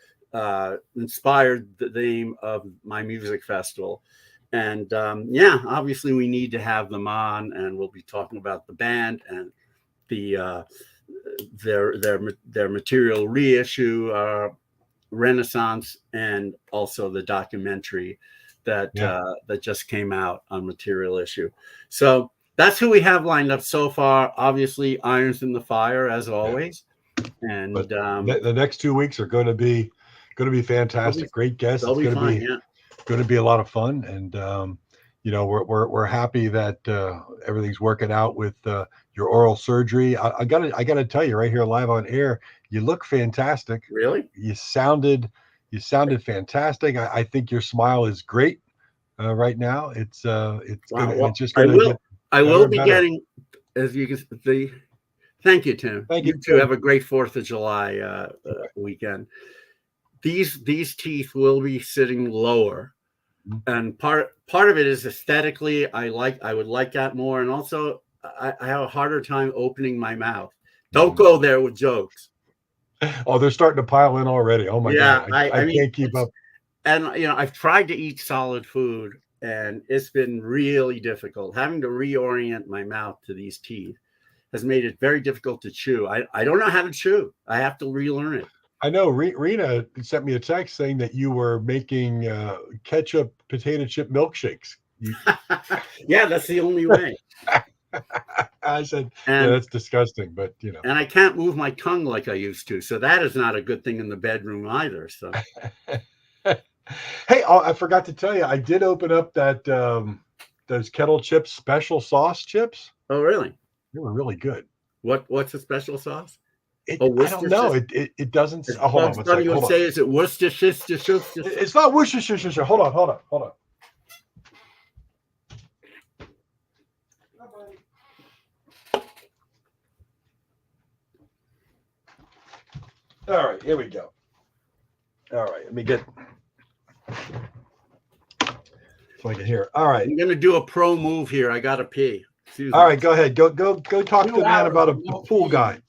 inspired the name of my music festival. And obviously we need to have them on, and we'll be talking about the band and the their material reissue, Renaissance, and also the documentary that just came out on Material Issue. So that's who we have lined up so far. Obviously, irons in the fire as always. And the next 2 weeks are going to be fantastic. Great guests. It's going to be a lot of fun, and we're happy that everything's working out with your oral surgery. I gotta tell you right here live on air, you look fantastic. Really? You sounded fantastic. I think your smile is great right now. It's just gonna I will be getting, as you can see. Thank you, Tim. Thank you too. Have a great 4th of July weekend. These teeth will be sitting lower, and part of it is aesthetically. I would like that more, and also I have a harder time opening my mouth. Don't go there with jokes. Oh, they're starting to pile in already. Oh my God, I mean, can't keep up. And I've tried to eat solid food, and it's been really difficult. Having to reorient my mouth to these teeth has made it very difficult to chew. I don't know how to chew. I have to relearn it. I know Rena sent me a text saying that you were making ketchup potato chip milkshakes. Yeah, that's the only way. I said, that's disgusting, but And I can't move my tongue like I used to, so that is not a good thing in the bedroom either. So, hey, I forgot to tell you, I did open up that those kettle chips special sauce chips. Oh, really? They were really good. What's the special sauce? I don't know. It doesn't. Hold on. Hold on. Say, is it Worcestershire? It's not Worcestershire. Hold on. All right, here we go. All right, let me get. so I can hear. All right. I'm gonna do a pro move here. I gotta pee. Excuse All me. right, go ahead. Go talk to the man about a pool guy.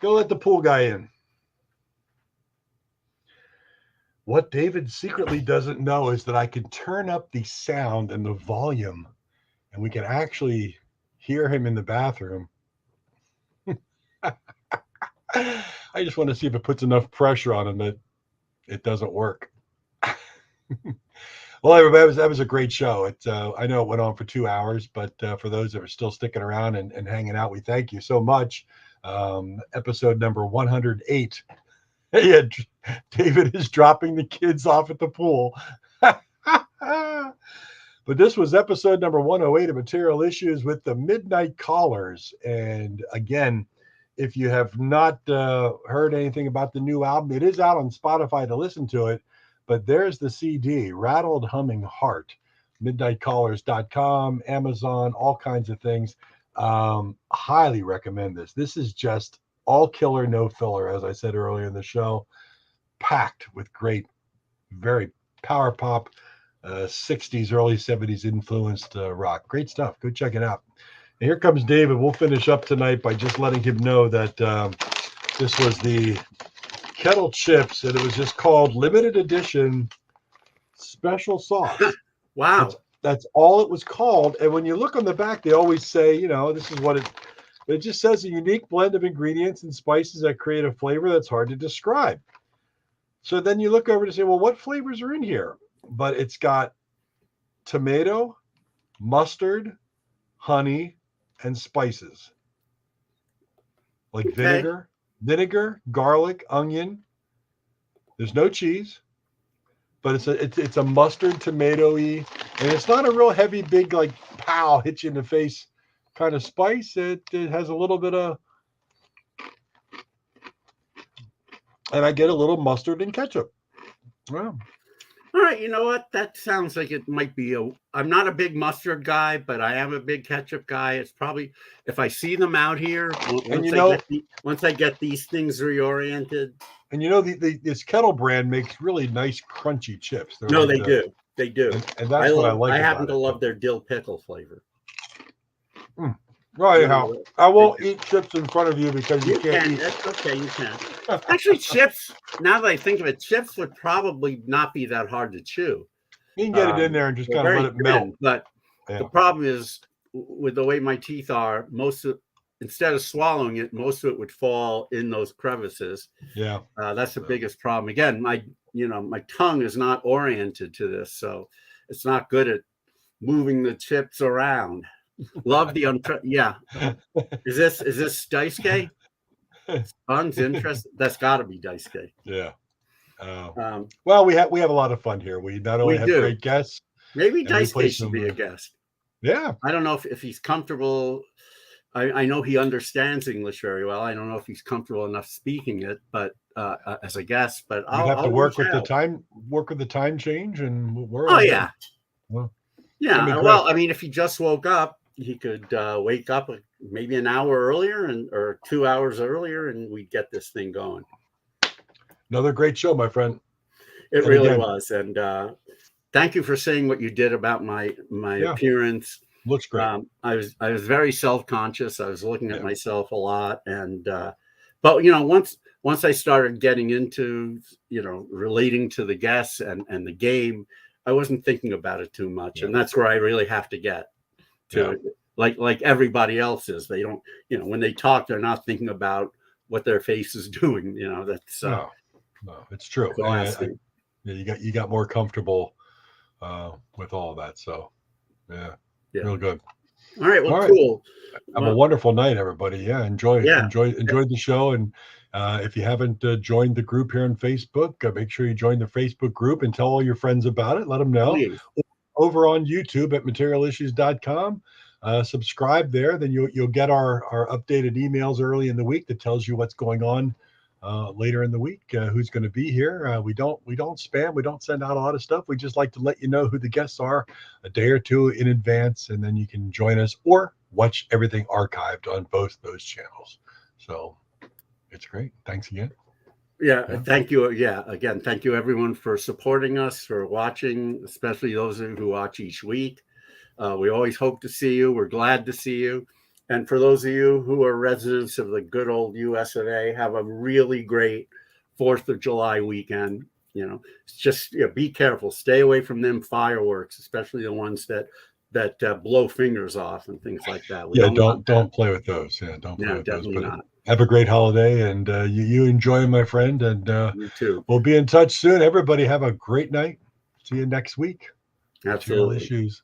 Go let the pool guy in. What David secretly doesn't know is that I can turn up the sound and the volume, and we can actually hear him in the bathroom. I just want to see if it puts enough pressure on him that it doesn't work. Well, everybody, that was a great show. I know it went on for 2 hours, but for those that are still sticking around and hanging out, we thank you so much. Episode number 108. Yeah, David is dropping the kids off at the pool. But this was episode number 108 of Material Issues with the Midnight Callers. And again, if you have not heard anything about the new album, it is out on Spotify to listen to it. But there's the CD, Rattled Humming Heart, midnightcallers.com, Amazon, all kinds of things. Highly recommend this. This is just all killer, no filler, as I said earlier in the show, packed with great, very power pop, 60s, early 70s influenced rock. Great stuff. Go check it out. And here comes David. We'll finish up tonight by just letting him know that this was the kettle chips, and it was just called limited edition special sauce. Wow. That's all it was called. And when you look on the back, they always say, this is what it just says, a unique blend of ingredients and spices that create a flavor that's hard to describe. So then you look over to say, well, what flavors are in here? But it's got tomato, mustard, honey, and spices. Like vinegar, garlic, onion. There's no cheese, but it's a mustard, tomato-y, and it's not a real heavy, big, like, pow, hit you in the face kind of spice. It has a little bit of, and I get a little mustard and ketchup. Wow. All right, you know what? That sounds like it might be I'm not a big mustard guy, but I am a big ketchup guy. It's probably, if I see them out here, once I get these things reoriented. And this Kettle brand makes really nice crunchy chips. They do. They do. And that's what I like. I happen to love their dill pickle flavor. Right, how I won't eat chips in front of you because you can't eat. That's okay, you can. Actually, chips, now that I think of it, chips would probably not be that hard to chew. You can get it in there and just kind of let it melt. But the problem is, with the way my teeth are, instead of swallowing it, most of it would fall in those crevices. Yeah. That's the biggest problem. Again, my tongue is not oriented to this, so it's not good at moving the chips around. Love the yeah. Is this Daisuke? Fun's interest. That's got to be Daisuke. Yeah. Well, we have a lot of fun here. We not only have great guests. Maybe Daisuke should be a guest. Yeah. I don't know if he's comfortable. I know he understands English very well. I don't know if he's comfortable enough speaking it, but as a guest. But I'll have to work with the time change, and we're. Oh yeah. Well, yeah. Well, I mean, if he just woke up, he could wake up maybe an hour earlier or 2 hours earlier, and we'd get this thing going. Another great show, my friend. It really was. And thank you for saying what you did about my appearance. Looks great. I was very self-conscious. I was looking at myself a lot. And but once I started getting into, relating to the guests and the game, I wasn't thinking about it too much. Yeah. And that's where I really have to get to it. Like everybody else is. They don't, when they talk, they're not thinking about what their face is doing. That's no, it's true. You got more comfortable with all of that. So yeah. Real good. All right. Well, cool. Have a wonderful night, everybody. Yeah. Enjoy the show. And if you haven't joined the group here on Facebook, make sure you join the Facebook group and tell all your friends about it. Let them know. Please. Over on YouTube at materialissues.com. Subscribe there. Then you'll get our updated emails early in the week that tells you what's going on later in the week, who's going to be here. We don't spam. We don't send out a lot of stuff. We just like to let you know who the guests are a day or two in advance, and then you can join us or watch everything archived on both those channels. So it's great. Thanks again. Yeah, thank you. Yeah, again, thank you everyone for supporting us, for watching, especially those of you who watch each week. We always hope to see you. We're glad to see you. And for those of you who are residents of the good old US of A, have a really great 4th of July weekend. You know, just be careful. Stay away from them fireworks, especially the ones that blow fingers off and things like that. We don't play with those. Yeah, don't play with those. definitely But not. have a great holiday, and you enjoy, my friend. And You too. we'll be in touch soon. Everybody have a great night. See you next week. Material Absolutely. Issues.